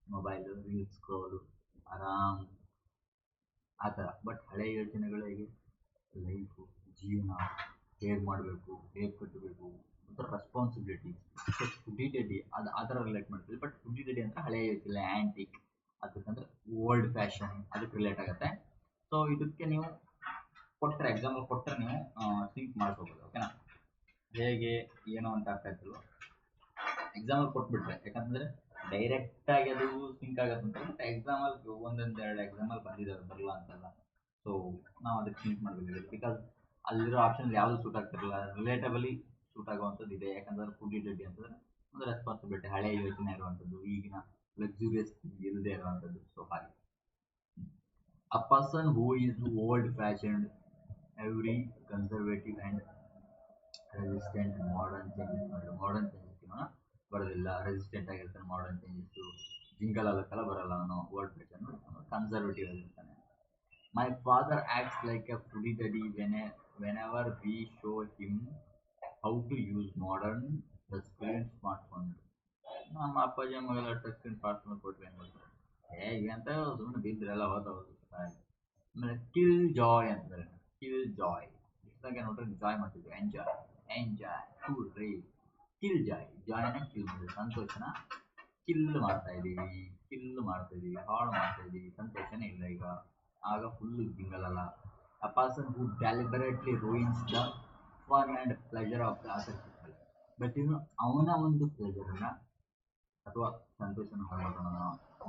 ಮೊಬೈಲು, ರೀಲ್ಸ್ ಸ್ಕ್ರೋಲು, ಆರಾಮ್ ಆ ಥರ. ಬಟ್ ಹಳೆಯ ಯೋಚನೆಗಳು ಹೇಗೆ, ಲೈಫು, ಜೀವನ ಹೇಗೆ ಮಾಡಬೇಕು, ಹೇಗೆ ಕಟ್ಟಬೇಕು, ಒಂಥರ ರೆಸ್ಪಾನ್ಸಿಬಿಲಿಟಿ. ಸೊ ಫುಡ್ಡಿ ಡಡ್ಡಿ ಅದು ಆ ಥರ ರಿಲೇಟ್ ಮಾಡ್ತೀವಿ. ಬಟ್ ಫುಡ್ಡಿ ಡಡ್ಡಿ ಅಂದರೆ ಹಳೆಯ ಯೋಚನೆ, ಆ್ಯಂಟಿಕ್, ಅದಕ್ಕಂದ್ರೆ ಓಲ್ಡ್ ಫ್ಯಾಷನ್, ಅದಕ್ಕೆ ರಿಲೇಟ್ ಆಗುತ್ತೆ. ಸೊ ಇದಕ್ಕೆ ನೀವು ಎಕ್ಸಾಂಪಲ್ ಕೊಟ್ಟರೆ ನೀವು ಥಿಂಕ್ ಮಾಡ್ಕೋಬೋದು. ಓಕೆನಾ, ಹೇಗೆ ಏನು ಅಂತ ಅರ್ಥ ಆಯ್ತಲ್ವ, ಎಕ್ಸಾಂಪಲ್ ಕೊಟ್ಬಿಟ್ರೆ, ಯಾಕಂತಂದರೆ ಡೈರೆಕ್ಟಾಗಿ ಅದು ಥಿಂಕ್ ಆಗುತ್ತೆ ಅಂತ. ಬಟ್ ಒಂದೊಂದೆರಡು ಎಕ್ಸಾಂಪಲ್ ಬಂದಿದ್ದಾವೆ, ಬರಲ್ಲ ಅಂತಲ್ಲ. ಸೊ ನಾವು ಅದಕ್ಕೆ ಥಿಂಕ್ ಮಾಡಬೇಕಾಗುತ್ತೆ, ಬಿಕಾಸ್ ಅಲ್ಲಿರೋ ಆಪ್ಷನ್ ಯಾವುದು ಸೂಟ್ ಆಗ್ತಿರಲ್ಲ, ರಿಲೇಟಬಲಿ ಸೂಟ್ ಆಗುವಂಥದ್ದು ಇದೆ. ಯಾಕಂದ್ರೆ ಫುಡ್ಡಿ ಡಡ್ಡಿ ಅಂತಂದರೆ ಒಂದು ರೆಸ್ಪಾನ್ಸಿಬಿಲಿಟಿ, ಹಳೆಯ ಯೋಚನೆ ಇರುವಂಥದ್ದು, ಈಗಿನ ಲಕ್ಸುರಿಯಸ್ ಇಲ್ಲದೆ ಇರುವಂಥದ್ದು. ಸೊ ಹಾಗೆ a person who is old fashioned, every conservative and resistant modern changes. Modern changes ಬರೋದಿಲ್ಲ, ರೆಸಿಸ್ಟೆಂಟ್ ಆಗಿರ್ತಾನೆ, ಮಾಡರ್ನ್ ಚೇಂಜಸ್ಸು ಜಿಂಗಲ್ ಅಲ್ಲಕ್ಕೆಲ್ಲ ಬರಲ್ಲ, ಅವನು ಓಲ್ಡ್ ಫ್ಯಾಷನ್ ಕನ್ಸರ್ವೇಟಿವ್ ಆಗಿರ್ತಾನೆ. My father acts like a fuddy duddy whenever we show him how to use modern touch screen smartphone. ನಮ್ಮ ಅಪ್ಪಾಜಿ ಅಮ್ಮಗೆಲ್ಲ touch screen smartphone ಕೊಟ್ಟರೆ ಏನು ಮಾಡ್ತಾರೆ, ಹೇಗೆ ಅಂತ ಸುಮ್ಮನೆ ಬಿದ್ದಿರಲ್ಲ, ಹೋದವರು. ಆಮೇಲೆ ಕಿಲ್ ಜಾಯ್ ಅಂತಂದರೆ, ಇಷ್ಟಾಗೆ ನೋಡ್ರೆ ಜಾಯ್ ಮಾಡ್ತಿದ್ವಿ, ಎಂಜಾಯ್ ಕೂಲ್ ರೇ. ಜಾಯ್ನ ಕಿಲ್ ಮಾಡಿದ್ವಿ, ಸಂತೋಷನ ಕಿಲ್ ಮಾಡ್ತಾ ಇದ್ದೀವಿ, ಹಾಳು ಮಾಡ್ತಾ ಇದ್ದೀವಿ, ಸಂತೋಷನೇ ಇಲ್ಲ ಈಗ, ಆಗ ಫುಲ್ಲು ಜಿಂಗಲಲ್ಲ. A person who deliberately ruins the fun and pleasure of the other people. But ಇನ್ನು ಅವನ ಒಂದು ಪ್ಲೆಜರನ್ನು ಅಥವಾ ಸಂತೋಷನ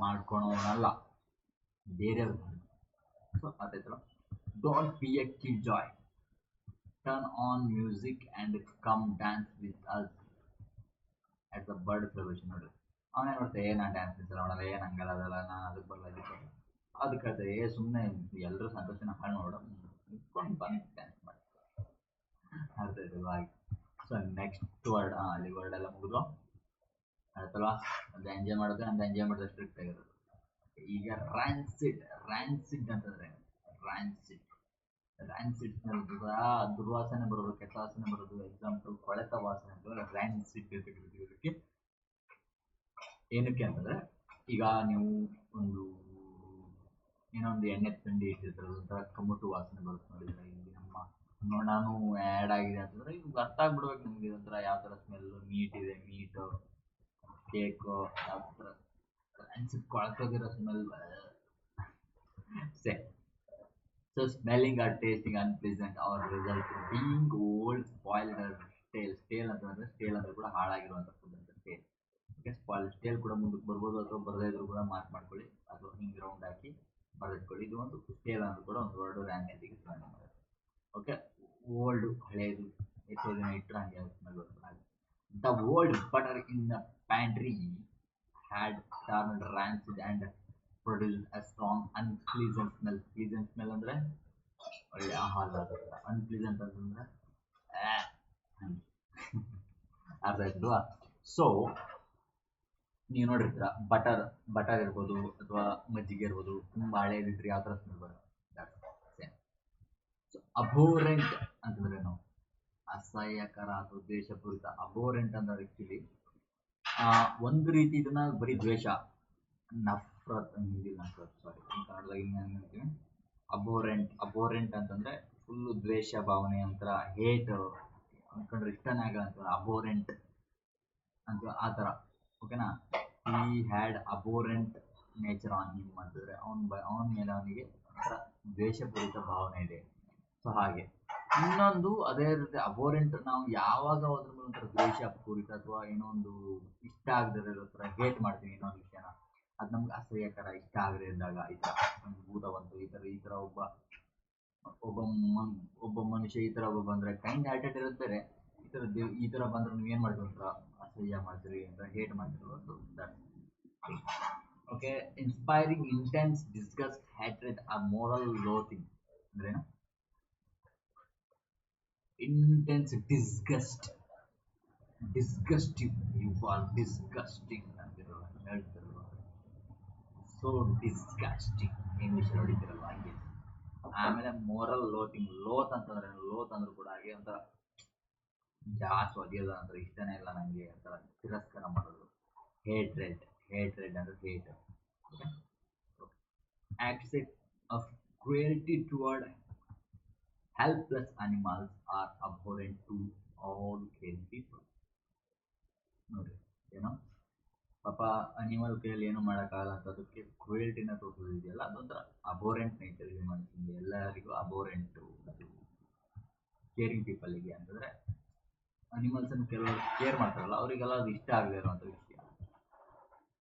ಮಾಡ್ಕೊಳೋನಲ್ಲ, ಬೇರೆಯವ್ರದ್ದು. ಸೊ ಅದಾಯ್ತಲ್ಲ, don't be a killjoy, turn on music and come dance with us at the bird celebration. ನೋಡ್ರಿ, ಅವನೇ ನೋಡ್ತಾರೆ, ನಾನು ಡ್ಯಾನ್ಸ್ ಮಾಡೋಣ, ಹಂಗಲ್ಲ ಅದಲ್ಲ, ನಾನು ಅದಕ್ಕೆ ಬರಲ್ಲ, ಅದಕ್ಕೆ ಹೇಳ್ತಾರೆ, ಸುಮ್ಮನೆ ಎಲ್ಲರೂ ಸಂತೋಷನ ಹಾಳು ಮಾಡೋಣ, ನಿಂತ್ಕೊಂಡು ಬಂದು ಡ್ಯಾನ್ಸ್ ಮಾಡಿ. ಅರ್ಥ ಆಯ್ತಲ್ವ ಹಾಗೆ. ಸೊ ನೆಕ್ಸ್ಟ್ ನೆಕ್ಸ್ಟ್ ವರ್ಡ್ ಅಲ್ಲಿ ವರ್ಡ್ ಎಲ್ಲ ಮುಗಿದು ಆಯ್ತಲ್ವಾ. ಅಂತ ಎಂಜಾಯ್ ಮಾಡೋದು ಅಂತ ಎಂಜಾಯ್ ಮಾಡಿದ್ರೆ ಸ್ಟ್ರಿಕ್ಟ್ ಆಗಿರೋದು. ಈಗ ರ್ಯಾನ್ಸಿಡ್. ರ್ಯಾನ್ಸಿಡ್ ಅಂತಂದ್ರೆ ರ್ಯಾನ್ಸಿಡ್ ರ್ಯಾನ್ಸಿಡ್ ಸ್ಮೆಲ್ ದುರ್ವಾಸನೆ ಬರೋದು, ಕೆಟ್ಟ ವಾಸನೆ ಬರೋದು. ಎಕ್ಸಾಂಪಲ್ ಕೊಳೆತ ವಾಸನೆ ಅಂತಂದ್ರೆ ರ್ಯಾನ್ಸಿಡ್ ಇದಕ್ಕೆ. ಏನಕ್ಕೆ ಅಂತಂದ್ರೆ ಈಗ ನೀವು ಒಂದು ಏನೋ ಒಂದು ಎಣ್ಣೆ ತಿಂಡಿ ಇಟ್ಟಿರ್ತಾರೆ, ಒಂಥರ ಕಮ್ಮಟು ವಾಸನೆ ಬರುತ್ತೆ ನೋಡಿದ್ರೆ. ಇಲ್ಲಿ ನಾನು ಆ್ಯಡ್ ಆಗಿದೆ ಅಂತಂದ್ರೆ ಈಗ ಅರ್ಥ ಆಗ್ಬಿಡ್ಬೇಕು ನಿಮ್ಗೆ ಒಂಥರ ಯಾವ ಥರ ಸ್ಮೆಲ್. ಮೀಟ್ ಇದೆ, ಮೀಟು, ಕೇಕು, ಯಾವ ಥರ ಅನ್ಸಿದ್ ಕೊಳ್ತೋಗಿರೋ smell. So smelling or tasting unpleasant or result being old, spoiled or stale. Stale ಅಂತಂದ್ರೆ ಸ್ಟೇಲ್ ಅಂದ್ರೆ ಕೂಡ ಹಾಳಾಗಿರುವಂಥ ಫುಡ್ ಅಂತ ಸ್ಟೇಲ್. Okay, spoil. ಸ್ಟೇಲ್ ಕೂಡ ಮುಂದಕ್ಕೆ ಬರ್ಬೋದು ಅಥವಾ ಬರದೇ ಇದ್ರು ಕೂಡ ಮಾರ್ಕ್ ಮಾಡ್ಕೊಳ್ಳಿ, ಅಥವಾ ಹಿಂಗೆ ರೌಂಡ್ ಹಾಕಿ ಬರೆದಿಟ್ಕೊಳ್ಳಿ. ಇದು ಒಂದು ಸ್ಟೇಲ್ ಅಂದ್ರೆ ಕೂಡ ಒಂದು ವರ್ಡ್ ರ್ಯಾನ್ಸಿಡ್ಗೆ ಸ್ಮೆಲ್ ಮಾಡೋದು. ಓಕೆ, ಓಲ್ಡ್ ಹಳೇದು, ಎಷ್ಟೋ ದಿನ ಇಟ್ಟರೆ ಹಂಗೆ ಸ್ಮೆಲ್ ಬರ್ತದೆ. The old butter in the pantry had turned rancid and produced a strong unpleasant smell. Pleasant smell ಅಂದ್ರೆ ಒಳ್ಳೆ ಆಹಾರ. ಅನ್ಪ್ಲೀಸೆಂಟ್ ಅಂತಂದ್ರೆ ಅರ್ಥ ಆಯ್ತಲ್ವಾ. ಸೊ ನೀವು ನೋಡಿರ್ತೀರ, ಬಟರ್ ಇರ್ಬೋದು ಅಥವಾ ಮಜ್ಜಿಗೆ ಇರ್ಬೋದು, ತುಂಬಾ ಹಳೇದಿದ್ರೆ ಯಾವ ಥರ ಸ್ಮೆಲ್ ಬರುತ್ತೆ. ಸೊ ಅಬೋರೆಂಟ್ ಅಂತಂದ್ರೇನು? ಅಸಹ್ಯಕರ ಅಥವಾ ದ್ವೇಷಪೂರಿತ. ಅಬೋರೆಂಟ್ ಅಂದ್ರೆ ಆಕ್ಚುಲಿ ಒಂದು ರೀತಿ ಇದನ್ನ ಬರೀ ದ್ವೇಷ, ನಫ್ರತ್ ಹಿಂದಿಲ್ಲ, ಸಾರಿ ಕನ್ನಡದಾಗ ಹಿಂಗೆ ಹೇಳ್ತೀನಿ. ಅಬೋರೆಂಟ್ ಅಂತಂದ್ರೆ ಫುಲ್ಲು ದ್ವೇಷ ಭಾವನೆ, ಒಂಥರ ಹೇಟ್, ಅನ್ಕೊಂಡ್ರೆ ಇಷ್ಟನೇ ಆಗಲ್ಲ, ಅಬೋರೆಂಟ್ ಅಂತ ಆ ಥರ. ಓಕೆನಾ. He had abhorrent nature on him ಅಂತಂದ್ರೆ ಅವನ ಮೇಲೆ ಅವನಿಗೆ ಒಂಥರ ದ್ವೇಷಪೂರಿತ ಭಾವನೆ ಇದೆ. ಸೊ ಹಾಗೆ ಇನ್ನೊಂದು ಅದೇ ರೀತಿ ಅಬೋರೆಂಟ್, ನಾವು ಯಾವಾಗ ಅದ್ರ ಮೇಲೆ ಒಂಥರ ದ್ವೇಷ ಪೂರಿತ ಅಥವಾ ಏನೋ ಒಂದು ಇಷ್ಟ ಆಗದೆ ಇರೋ ಥರ ಹೇಟ್ ಮಾಡ್ತೀವಿ ಇನ್ನೊಂದು ವಿಷಯನ, ಅದು ನಮ್ಗೆ ಅಸಹ್ಯಕರ, ಇಷ್ಟ ಆಗದೆ ಇದ್ದಾಗ ಈ ಥರ ಭೂತ ಬಂತು, ಈ ಥರ ಒಬ್ಬ ಮನುಷ್ಯ ಈ ಥರ ಬಂದರೆ ಕೈಂಡ್ ಹಾರ್ಟೆಡ್ ಇರುತ್ತೆ. ಈ ಥರ ಬಂದ್ರೆ ನೀವು ಏನು ಮಾಡ್ತೀವಿ, ಒಂಥರ ಅಸಹ್ಯ ಮಾಡ್ತೀರಿ ಅಂತ, ಹೇಟ್ ಮಾಡ್ತೀರಿ ಒಂದು. Okay, inspiring intense disgust, hatred, or moral loathing ಅಂದ್ರೇನು? Intense disgusting, you are disgusting ಅಂತಿರಲ್ಲ, ಹೇಳ್ತಿರಲ್ವ. ಸೊ ಡಿಸ್ಗಸ್ಟಿಂಗ್ ಇಂಗ್ಲೀಷ್ ನೋಡಿದ್ದೀರಲ್ವ ಹಂಗೆ. ಆಮೇಲೆ ಮೋರಲ್ ಲೋಥಿಂಗ್. ಲೋತ್ ಅಂತಂದ್ರೆ ಅಂದ್ರೂ ಕೂಡ ಹಾಗೆ ಒಂಥರ ಜಾಸ್ತಿ ಒದೆಯೋದು ಅಂದ್ರೆ ಇಷ್ಟನೇ ಇಲ್ಲ ನನಗೆ ಒಂಥರ ತಿರಸ್ಕಾರ ಮಾಡೋದು. ಹೇಟ್ರೆಡ್ ಅಂದ್ರೆ hate. Accept of cruelty toward helpless animals are abhorrent to all caring people. ನೋಡಿ ಏನೋ ಪಾಪ ಅನಿಮಲ್ ಕೈಯಲ್ಲಿ ಏನು ಮಾಡೋಕ್ಕಾಗಲ್ಲ ಅಂತ ಅದಕ್ಕೆ ಕ್ರುಯಲ್ಟಿನ ತೋರಿಸೋದು ಇದೆಯಲ್ಲ, ಅದೊಂಥರ ಅಬೋರೆಂಟ್ ನೇಚರ್ ಹ್ಯೂಮನ್ಸ್ಗೆ. ಎಲ್ಲರಿಗೂ ಅಬೋರೆಂಟು ಅದು ಕೇರಿಂಗ್ ಪೀಪಲ್ಗೆ. ಅಂತಂದರೆ ಅನಿಮಲ್ಸನ್ನು ಕೆಲವರು ಕೇರ್ ಮಾಡ್ತಾರಲ್ಲ, ಅವರಿಗೆಲ್ಲ ಅದು ಇಷ್ಟ ಆಗದೆ ಇರುವಂಥ ವಿಷಯ.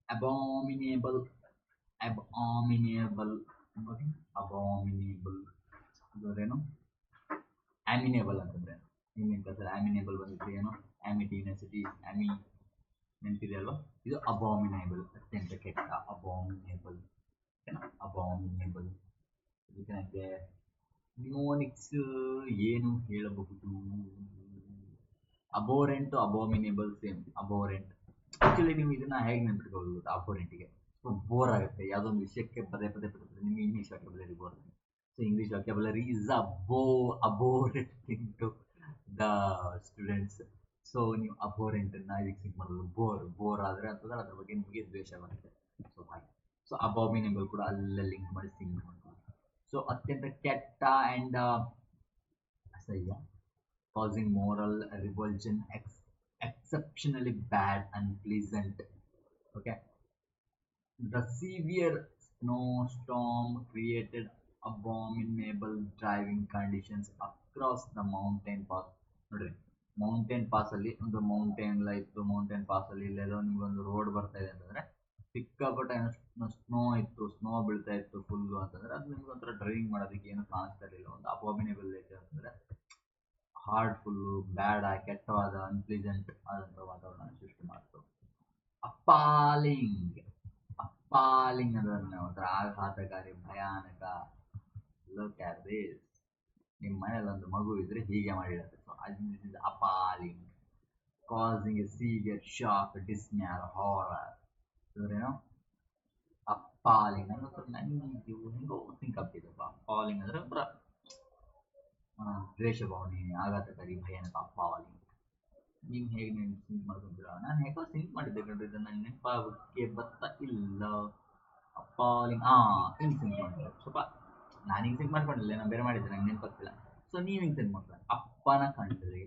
ಅಬಾಮಿನೇಬಲ್ ಅಂದ್ರೇನು? ಆಮಿನೇಬಲ್ ಅಂತಂದ್ರೆ ಹಿಂದಿನ ಕ್ಲಾಸಲ್ಲಿ ಆಮಿನೇಬಲ್ ಬಂದಿದ್ರೆ ಏನು? ಆಮಿಟಿ, ನೆಸಿಟಿ, ನೆನಪಿದೆ ಅಲ್ವಾ? ಇದು ಅಬಾಮಿನೇಬಲ್, ಅತ್ಯಂತ ಕೆಟ್ಟ. ಅಬಾಮಿನೇಬಲ್. ಇದಕ್ಕೆ ನಿಮೋನಿಕ್ಸ್ ಏನು ಹೇಳಬಹುದು? ಅಬೋರೆಂಟು ಅಬಾಮಿನೇಬಲ್ ಸೇಮ್. ಅಬೋರೆಂಟ್ ಆಕ್ಚುಲಿ ನೀವು ಇದನ್ನ ಹೇಗೆ ನೆನ್ಪಿಟ್ಕೋಬಹುದು? ಅಬೋರೆಂಟಿಗೆ ಬೋರ್ ಆಗುತ್ತೆ ಯಾವುದೋ ಒಂದು ವಿಷಯಕ್ಕೆ ಪದೇ ನಿಮಗೆ ಇಂಗ್ಲೀಷ್ ವಾಕ್ಯಾಬುಲರಿ ಬೋರ್ ಆಗುತ್ತೆ. So English vocabulary is abhorrent to the students. So ನೀವು ಅಬೋರೆಂಟ್ ಇದಕ್ಕೆ ಸಿಂಕ್ ಮಾಡೋದು ಬೋರ್ ಆದರೆ ಅಂತಂದ್ರೆ ಅದ್ರ ಬಗ್ಗೆ ನಿಮಗೆ ದ್ವೇಷ ಬರುತ್ತೆ. ಸೊ ಹಾಗೆ. ಸೊ ಅಬಾಮಿನೇಬಲ್ ಕೂಡ ಅಲ್ಲೇ ಲಿಂಕ್ ಮಾಡಿ ಸಿಂಕ್ ಮಾಡ್ಬೋದು. ಸೊ ಅತ್ಯಂತ ಕೆಟ್ಟ ಆ್ಯಂಡ್ ಅಸಹ್ಯ. causing moral revulsion, exceptionally bad, unpleasant. Okay. The severe snowstorm created abominable driving conditions across the mountain pass. ನೋಡ್ರಿ, ಮೌಂಟೇನ್ ಪಾಸಲ್ಲಿ ಒಂದು ಮೌಂಟೇನ್ ಎಲ್ಲ ಇತ್ತು. ಮೌಂಟೇನ್ ಪಾಸಲ್ಲಿ ಇಲ್ಲೆಲ್ಲೋ ನಿಮ್ಗೊಂದು ರೋಡ್ ಬರ್ತಾ ಇದೆ ಅಂತಂದರೆ ಸಿಕ್ಕಾಪಟ್ಟೆ ಸ್ನೋ ಇತ್ತು, ಸ್ನೋ ಬೀಳ್ತಾ ಇತ್ತು ಫುಲ್ಲು ಅಂತಂದರೆ ಅದು ನಿಮ್ಗೆ ಒಂಥರ ಡ್ರೈವಿಂಗ್ ಮಾಡೋದಕ್ಕೆ ಏನು ಕಾಣಿಸ್ತಾ ಇರಲಿಲ್ಲ. ಒಂದು ಅಬಾಮಿನೇಬಲ್ ನೇಚರ್ ಅಂತಂದರೆ ಹಾರ್ಟ್ಫುಲ್ಲು, ಬ್ಯಾಡ, ಕೆಟ್ಟವಾದ, ಅನ್ಪ್ಲೀಸೆಂಟ್ ಆದಂಥ ವಾತಾವರಣ ಸೃಷ್ಟಿ ಮಾಡ್ತು. ಅಪ್ಪಾಲಿಂಗ್ ಅಂದ್ರೆ ಒಂಥರ ಆಘಾತಕಾರಿ, ಭಯಾನಕ. Look at this. ನಿಮ್ಮ ಮನೇಲಿ ಒಂದು ಮಗು ಇದ್ರೆ ಹೀಗೆ ಮಾಡಿರುತ್ತೆ. So this is appalling. causing a severe shock, dismay, or horror. So, appalling. ನನಗೆ ಹೆಂಗೋ ಥಿಂಕ್ ಆಗ್ತಿದ್ದಪ್ಪ ಅಪಾಲಿಂಗ್ ಅಂದರೆ ಒಂಥರ ದ್ವೇಷ ಭಾವನೆ, ಆಘಾತಕಾರಿ, ಭಯಾನಕ, ಅಪಾಲಿಂಗ್. ನೀವು ಹೇಗೆ ನೀವು ಸಿಂಕ್ ಮಾಡ್ಕೊಂತೀರ? ನಾನು ಹೇಗೋ ಸಿಂಕ್ ಮಾಡಿದ್ದೆ ಕಣ್ರಿ, ಇದು ನನ್ನ ನೆನಪಾಗಕ್ಕೆ ಬರ್ತಾ ಇಲ್ಲ. ಅಪಾಲಿಂಗ್ ಹಿಂಗೆ ಸಿಂಕ್ ಮಾಡಿದ್ದೆ ಸ್ವಲ್ಪ. ನಾನು ಹಿಂಗೆ ಸಿಂಕ್ ಮಾಡ್ಕೊಂಡಿಲ್ಲ, ನಾನು ಬೇರೆ ಮಾಡಿದ್ದೆ, ನಂಗೆ ನೆನಪಾಗ್ತಿಲ್ಲ. ಸೊ ನೀವು ಹಿಂಗೆ ಸಿಂಕ್ ಮಾಡ್ತಾರೆ. ಅಪ್ಪನ ಕಂಡ್ರೆ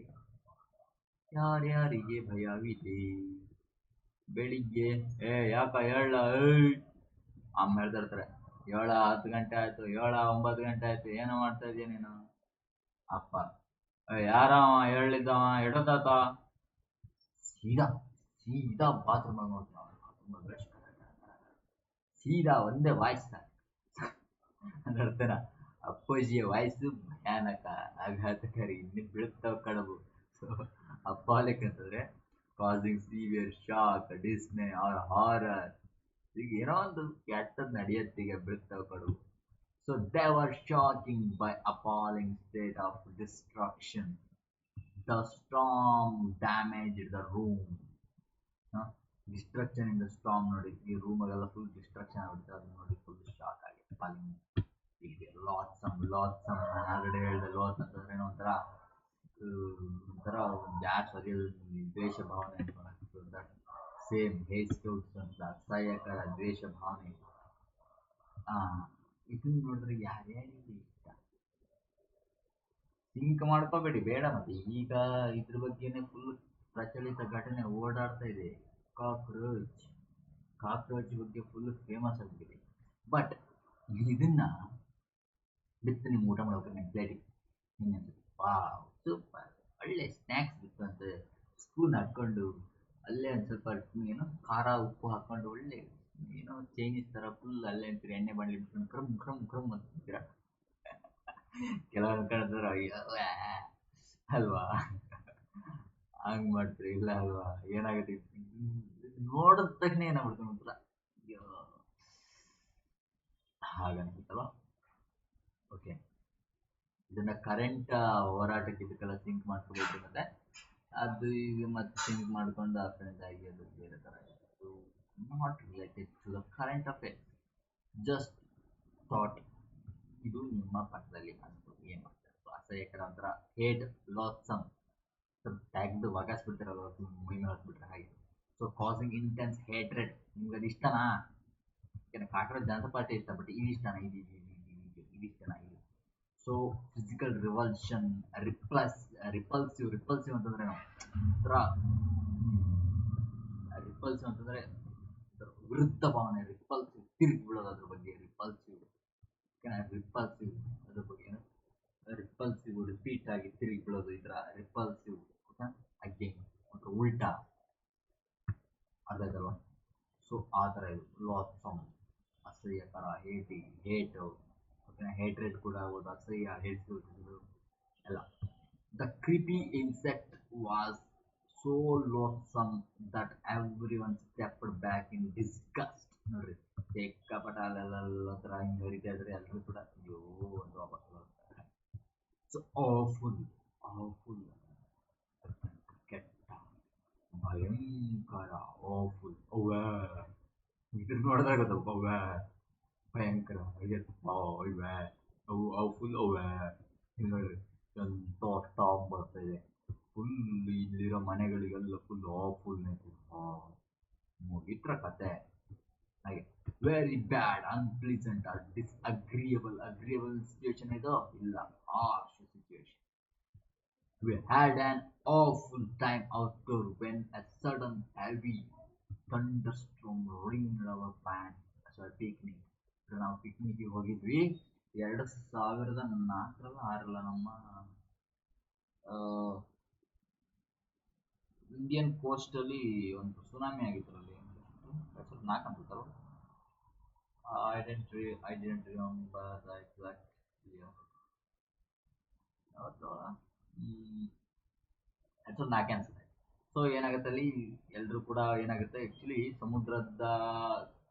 ಯಾರ್ಯಾರಿಗೆ ಭಯವಿದೆ? ಬೆಳಿಗ್ಗೆ ಯಾಕ ಹೇಳ ಅಮ್ಮ ಹೇಳ್ತಾ ಇರ್ತಾರೆ, 7-10 ಗಂಟೆ ಆಯ್ತು, 7-9 ಗಂಟೆ ಆಯ್ತು, ಏನೋ ಮಾಡ್ತಾ ಇದೀಯ ನೀನು? ಅಪ್ಪ, ಯಾರವ ಹೇಳಿದ್ದವ ಎಡತಾತ? ಸೀದಾ ಸೀದಾ ಬಾತ್ರೂಮ್ ನೋಡ್ತಾವ, ಸೀದಾ ಒಂದೇ ವಾಯ್ಸ್ ಅರ್ಥನ. ಅಪ್ಪಾಜಿಯ ವಾಯ್ಸು ಭಯಾನಕ, ಆಘಾತಕಾರಿ, ಇನ್ನು ಬೀಳ್ತಾವ ಕಡಬು. ಸೊ ಅಪ್ಪಾಲಿಕ್ ಅಂತಂದ್ರೆ causing severe shock, dismay or horror. ಈಗ ಏನೋ ಒಂದು ಕೆಟ್ಟದ್ ನಡೆಯತ್ತೀಗ, ಬೀಳ್ತಾವ ಕಡಬು. So they were shocking by appalling state of destruction. The storm damaged the room. Destruction in the storm ನೋಡಿ, ಈ ರೂಮಲ್ಲೆಲ್ಲ ಫುಲ್ ಡಿಸ್ಟ್ರಕ್ಷನ್ ಆಗ್ಬಿಡುತ್ತೆ. ಅದು ನೋಡಿ ಫುಲ್ ಶಾಕ್ ಆಗಿ ಅಪಾಲಿಂಗ್. ಈಗ ಲಾಟ್ಸಮ್ ಆಲ್ರೆಡಿ ಹೇಳಿದೆ. ಲಾಸ್ ಅಂತಂದ್ರೆ ಒಂಥರ ಬ್ಯಾಡ್ ಸರಿಯಲ್ ದ್ವೇಷ ಭಾವನೆ ಅಂತ. ಸೇಮ್ ಹೇಟ್ ಸ್ಟೌಟ್ಸ್ ಅಂತ ಅಸಹ್ಯಕರ ದ್ವೇಷ ಭಾವನೆ. ಇದನ್ನ ನೋಡಿದ್ರೆ ಯಾರ್ಯಾರಿಗೆ ಇಷ್ಟ? ಸಿಂಕ್ ಮಾಡ್ಕೋಬೇಡಿ, ಬೇಡ. ಮತ್ತೆ ಈಗ ಇದ್ರ ಬಗ್ಗೆನೇ ಫುಲ್ ಪ್ರಚಲಿತ ಘಟನೆ ಓಡಾಡ್ತಾ ಇದೆ. ಕಾಕ್ರೋಚ್ ಬಗ್ಗೆ ಫುಲ್ ಫೇಮಸ್ ಆಗಿದೆ. ಬಟ್ ಇದನ್ನ ಬಿತ್ತು ನಿಮ್ಮ ಊಟ ಮಾಡ್ಬೇಕು ನಿಮ್ಮ ಪ್ಲೇಟಿಗೆ, ಹಿಂಗೆ ವಾವ್ ಸೂಪರ್, ಒಳ್ಳೆ ಸ್ನ್ಯಾಕ್ಸ್ ಬಿತ್ತು ಅಂತ ಸ್ಪೂನ್ ಹಾಕ್ಕೊಂಡು ಅಲ್ಲೇ ಒಂದು ಸ್ವಲ್ಪ ಏನೋ ಖಾರ ಉಪ್ಪು ಹಾಕ್ಕೊಂಡು ಒಳ್ಳೆ ಏನೋ ಚೈನೀಸ್ ಥರ ಫುಲ್ ಅಲ್ಲೇ ಅಂತೀರಿ, ಎಣ್ಣೆ ಬಾಣಲಿ ಬಿಟ್ಕೊಂಡು ಕ್ರಮ್ ಕ್ರಮ್ ಕ್ರಮ್ ಅಂತೀರ. ಕೆಲವೊಂದು ಕಡೆ ಅಲ್ವಾ ಹಂಗೆ ಮಾಡ್ತೀರಿ, ಇಲ್ಲ ಅಲ್ವಾ? ಏನಾಗುತ್ತೆ ನೋಡಿದ ತಕ್ಷಣ ಏನಾಗ್ಬಿಡ್ತಾನೆ ಒಂಥರ ಹಾಗನ್ಸುತ್ತಲ್ವ? ಓಕೆ, ಇದನ್ನ ಕರೆಂಟ್ ಹೋರಾಟಕ್ಕೆ ಇದಕ್ಕೆಲ್ಲ ಸಿಂಕ್ ಮಾಡ್ಕೋಬೇಕು. ಮತ್ತೆ ಅದು ಈಗ ಮತ್ತೆ ಸಿಂಕ್ ಮಾಡ್ಕೊಂಡು ಆ ಫ್ರೆಂಡ್ ಆಗಿ ಅದು ಬೇರೆ ಥರ ಇತ್ತು. Not related to the current affairs, just thought. ಇದು ನಿಮ್ಮ ಪಕ್ಕದಲ್ಲಿ ಅಂತು ಏನು ಮಾಡ್ತಾರೆ ಅಸಹ್ಯಕರ ಒಂಥರ ಹೇಟ್ ಲಾಟ್ಸಮ್ ತೆಗೆದು ಒಗಾಸ್ಬಿಡ್ತಾರಲ್ವ, ಮೈ ಮೇಲೆ ಹಾಕ್ಬಿಟ್ರೆ ಹಾಗೆ. So causing intense hatred. ನಿಮ್ಗೆ ಅದು ಇಷ್ಟನಾ? ಕಾಕ್ರೋಚ್ ಜನತಾ ಪಾರ್ಟಿ ಇಷ್ಟ, ಬಟ್ ಇದು ಇಷ್ಟನಾ? ಇದು ಇಷ್ಟನಾ? ಇದು ಸೊ ಫಿಸಿಕಲ್ ರಿವಲ್ಷನ್, ರಿಪಲ್ಸಿವ್ ಅಂತಂದ್ರೆ ಒಂಥರ ರಿಪಲ್ಸಿವ್ ಅಂತಂದ್ರೆ ವಿರುದ್ಧ ಭಾವನೆ. ರಿಪಲ್ಸಿವ್ ತಿರುಗಿ ಬಿಡೋದು, ಅದ್ರ ಬಗ್ಗೆ ರಿಪಲ್ಸಿವ್ ಅದ್ರ ಬಗ್ಗೆ ರಿಪಲ್ಸಿವ್ ರಿಪೀಟ್ ಆಗಿ ತಿರುಗಿ ಬಿಡೋದು, ಈ ಥರ ರಿಪಲ್ಸಿವ್ ಅಗೇನ್ ಮತ್ತು ಉಲ್ಟಾ, ಅರ್ಥ ಆಯ್ತಲ್ವ? ಸೊ ಆ ಥರ ಇದು ಲಾಟ್ಸಮ್, ಅಸಹ್ಯಕರ, ಹೇಟು, ಹೇಟ್ರೇಟ್ ಕೂಡ ಆಗೋದು, ಅಸಹ್ಯ, ಹೇಟ್ಸೋದು ಎಲ್ಲ. The creepy insect was so loathsome that everyone stepped back in disgust. ನೋಡ್ರಿ, ಸಿಕ್ಕಾಪಟ ಅಲ್ಲೆಲ್ಲ ಒಂಥರ ಹಿಂಗೆ ಹರಿತಾ ಇದ್ರೆ ಎಲ್ಲರೂ ಕೂಡ ಅಯ್ಯೋ ಅಂತ ವಾಪಸ್ ಬರ್ತಾರೆ. ಸೊ ಆಫುಲ್ ಕೆಟ್ಟ, ಭಯಂಕರ, ಆಫುಲ್, ಇದ್ರ ನೋಡಿದ್ರೆ ಗೊತ್ತಪ್ಪ, ಭಯಂಕರ, ಫುಲ್ ಇಲ್ಲಿ ನೋಡ್ರಿ ಎಂತ ಸ್ಟಾಪ್ ಬರ್ತಾ ಇದೆ. ಫುಲ್ ಇಲ್ಲಿರೋ ಮನೆಗಳಿಗೆಲ್ಲ ಫುಲ್ ಆಫುಲ್ನೆಸ್. ಮುಗಿಟ್ರ ಕತೆ ಹಾಗೆ. ವೆರಿ ಬ್ಯಾಡ್, ಅನ್ಪ್ಲೀಸೆಂಟ್, ಡಿಸ್ಅಗ್ರಿಯಬಲ್ ಸಿಚುವೇಶನ್ ಇದು ಇಲ್ಲ, harsh situation. We had an awful time outdoor when a sudden heavy thunderstorm ruined our plan. So picnic. ನಾವು ಪಿಕ್ನಿಕ್ಗೆ ಹೋಗಿದ್ವಿ 2004 ನಮ್ಮ ಇಂಡಿಯನ್ ಕೋಸ್ಟಲ್ಲಿ ಒಂದು tsunami ಆಗಿತ್ತರಲ್ಲಿ. 2004 ಅನ್ಸುತ್ತಲ್ವ? I didn't remember the exact year. 2004 ಅನ್ಸುತ್ತೆ. ಸೊ ಏನಾಗುತ್ತೆ ಅಲ್ಲಿ ಎಲ್ಲರೂ ಕೂಡ ಏನಾಗುತ್ತೆ, ಆ್ಯಕ್ಚುಲಿ ಸಮುದ್ರದ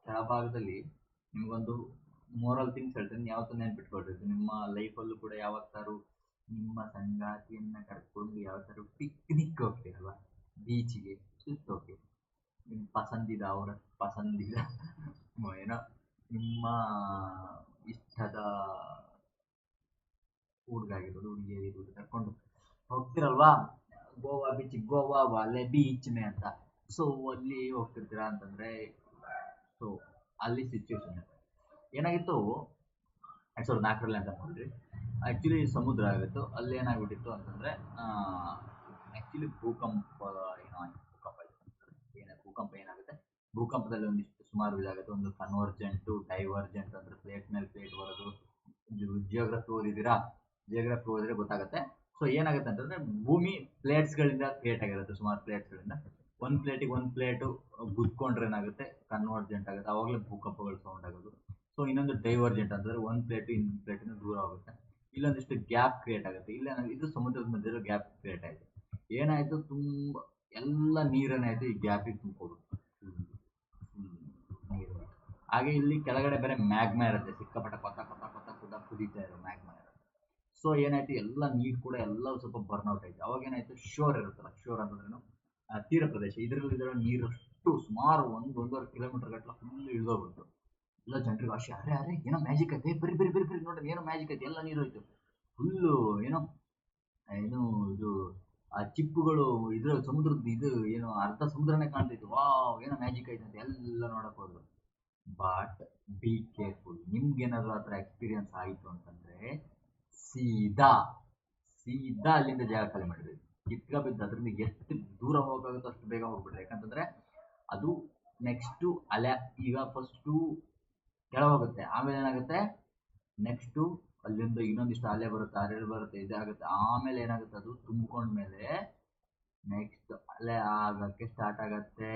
ಕೆಳಭಾಗದಲ್ಲಿ ನಿಮಗೊಂದು ಮೋರಲ್ ಥಿಂಗ್ಸ್ ಹೇಳ್ತೀನಿ, ಯಾವತ್ತೂ ನೆನ್ಪಿಟ್ಕೊಳ್ರಿ. ನಿಮ್ಮ ಲೈಫಲ್ಲೂ ಕೂಡ ಯಾವತ್ತಾರು ನಿಮ್ಮ ಸಂಗಾತಿಯನ್ನು ಕರ್ಕೊಂಡು ಯಾವತ್ತಾರು ಪಿಕ್ನಿಕ್ ಹೋಗ್ತೀರಲ್ವ, ಬೀಚಿಗೆ ಸುತ್ತೋಕೆ ನಿಮ್ಮ ಪಸಂದಿದ ಅವರ ಪಸಂದಿದ ಏನೋ ನಿಮ್ಮ ಇಷ್ಟದ ಹುಡುಗ ಆಗಿರ್ಬೋದು ಹುಡುಗಿ ಆಗಿರ್ಬೋದು ಕರ್ಕೊಂಡು ಹೋಗ್ತಿರಲ್ವಾ ಗೋವಾ ಬೀಚ್ ಗೋವಾ ವಾಲೆ ಬೀಚ್ ಮೇ ಅಂತ. ಸೊ ಅಲ್ಲಿ ಹೋಗ್ತಿರ್ತೀರಾ ಅಂತಂದ್ರೆ ಸೊ ಅಲ್ಲಿ ಸಿಚುವೇಶನ್ ಏನಾಗಿತ್ತು 2004ರಲ್ಲಿ ಅಂತ ಅನ್ಕೊಂಡ್ರಿ. ಆ್ಯಕ್ಚುಲಿ ಸಮುದ್ರ ಆಗಿತ್ತು ಅಲ್ಲಿ ಏನಾಗ್ಬಿಟ್ಟಿತ್ತು ಅಂತಂದರೆ ಆ್ಯಕ್ಚುಲಿ ಭೂಕಂಪ ಏನೋ ಆಯ್ತು ಭೂಕಂಪ ಭೂಕಂಪ ಏನಾಗುತ್ತೆ ಭೂಕಂಪದಲ್ಲಿ ಒಂದಿಷ್ಟು ಸುಮಾರು ಇದಾಗುತ್ತೆ. ಒಂದು ಕನ್ವರ್ಜೆಂಟು ಡೈವರ್ಜೆಂಟ್ ಅಂದರೆ ಪ್ಲೇಟ್ ಮೇಲೆ ಪ್ಲೇಟ್ ಬರೋದು. ಜಿಯೋಗ್ರಫಿ ಓದಿದ್ದೀರಾ? ಜಿಯೋಗ್ರಫಿ ಓದಿದ್ರೆ ಗೊತ್ತಾಗುತ್ತೆ. ಸೊ ಏನಾಗುತ್ತೆ ಅಂತಂದರೆ ಭೂಮಿ ಪ್ಲೇಟ್ಸ್ಗಳಿಂದ ಕ್ರಿಯೇಟ್ ಆಗಿರುತ್ತೆ, ಸುಮಾರು ಪ್ಲೇಟ್ಸ್ಗಳಿಂದ. ಒಂದು ಪ್ಲೇಟಿಗೆ ಒಂದು ಪ್ಲೇಟು ಗುದ್ಕೊಂಡ್ರೆ ಏನಾಗುತ್ತೆ ಕನ್ವರ್ಜೆಂಟ್ ಆಗುತ್ತೆ, ಆವಾಗಲೇ ಭೂಕಂಪಗಳು ಸೌಂಡ್ ಆಗೋದು. ಸೊ ಇನ್ನೊಂದು ಡೈವರ್ಜೆಂಟ್ ಅಂತಂದರೆ ಒಂದು ಪ್ಲೇಟು ಇನ್ನೊಂದು ಪ್ಲೇಟಿಂದ ದೂರ ಆಗುತ್ತೆ, ಇಲ್ಲೊಂದಿಷ್ಟು ಗ್ಯಾಪ್ ಕ್ರಿಯೇಟ್ ಆಗುತ್ತೆ. ಇಲ್ಲ ಇದು ಸಮುದ್ರದ ಮಧ್ಯೆ ಗ್ಯಾಪ್ ಕ್ರಿಯೇಟ್ ಆಯಿತು. ಏನಾಯಿತು ತುಂಬ ಎಲ್ಲ ನೀರೇನಾಯಿತು ಈ ಗ್ಯಾಪಿಗೆ ತುಂಬಿಕೊಬಿಟ್ಟು ನೀರು. ಹಾಗೆ ಇಲ್ಲಿ ಕೆಳಗಡೆ ಬೇರೆ ಮ್ಯಾಗ್ಮಾ ಇರುತ್ತೆ, ಸಿಕ್ಕಾಪಟ್ಟೆ ಕೊತ್ತ ಕೊತ್ತ ಕೊತ್ತ ಕುದ ಕುದೀತಾ ಇರೋ ಮ್ಯಾಗ್ಮಾ ಇರುತ್ತೆ. ಸೊ ಏನಾಯ್ತು ಎಲ್ಲ ನೀರು ಕೂಡ ಎಲ್ಲ ಸ್ವಲ್ಪ ಬರ್ನ್ಔಟ್ ಆಯಿತು. ಅವಾಗ ಏನಾಯಿತು ಶೋರ್ ಇರುತ್ತಲ್ಲ, ಶೋರ್ ಅಂತಂದ್ರೇನು ತೀರ ಪ್ರದೇಶ, ಇದರಲ್ಲಿ ನೀರಷ್ಟು ಸುಮಾರು 1-1.5 ಕಿಲೋಮೀಟರ್ ಗಟ್ಟಲೆ ಫುಲ್ ಇಳಿದೋಗ್ಬಿಟ್ಟು ಎಲ್ಲ ಜನರಿಗೆ ಆಶೆ, ಅರೆ ಅರೆ ಏನೋ ಮ್ಯಾಜಿಕ್ ಐತೆ, ಬರಿ ಬರಿ ಬರಿ ಬರಿ ನೋಡ್ರಿ ಏನೋ ಮ್ಯಾಜಿಕ್ ಐತೆ, ಎಲ್ಲ ನೀರು ಹೋಯ್ತು ಫುಲ್ಲು. ಏನೋ ಏನು ಇದು ಆ ಚಿಪ್ಪುಗಳು ಇದ್ರ ಸಮುದ್ರದ್ದು ಇದು ಏನು ಅರ್ಧ ಸಮುದ್ರನೇ ಕಾಣ್ತೈತು, ವಾವ್ ಏನೋ ಮ್ಯಾಜಿಕ್ ಐತೆ ಅಂತ ಎಲ್ಲ ನೋಡಕ್ ಹೋದ್ರು. ಬಟ್ ಬಿ ಕೇರ್ಫುಲ್, ನಿಮ್ಗೇನಾದ್ರು ಆ ಥರ ಎಕ್ಸ್ಪೀರಿಯನ್ಸ್ ಆಯಿತು ಅಂತಂದರೆ ಸೀದಾ ಸೀದಾ ಅಲ್ಲಿಂದ ಜಾಗ ಖಾಲಿ ಮಾಡಿದ್ವಿ. ಕಿತ್ಕಬಿದ್ದು ಅದರಿಂದ ಎಷ್ಟು ದೂರ ಹೋಗೋಕ್ಕಾಗುತ್ತೋ ಅಷ್ಟು ಬೇಗ ಹೋಗ್ಬಿಡ್ರಿ. ಯಾಕಂತಂದರೆ ಅದು ನೆಕ್ಸ್ಟು ಅಲೆ ಈಗ ಫಸ್ಟು ಕೆಳಗೋಗುತ್ತೆ, ಆಮೇಲೆ ಏನಾಗುತ್ತೆ ನೆಕ್ಸ್ಟು ಅಲ್ಲಿಂದ ಇನ್ನೊಂದಿಷ್ಟು ಅಲೆ ಬರುತ್ತೆ, ಅರೆ ಬರುತ್ತೆ, ಇದಾಗುತ್ತೆ. ಆಮೇಲೆ ಏನಾಗುತ್ತೆ ಅದು ತುಂಬಿಕೊಂಡ್ಮೇಲೆ ನೆಕ್ಸ್ಟ್ ಅಲೆ ಆಗಕ್ಕೆ ಸ್ಟಾರ್ಟ್ ಆಗುತ್ತೆ.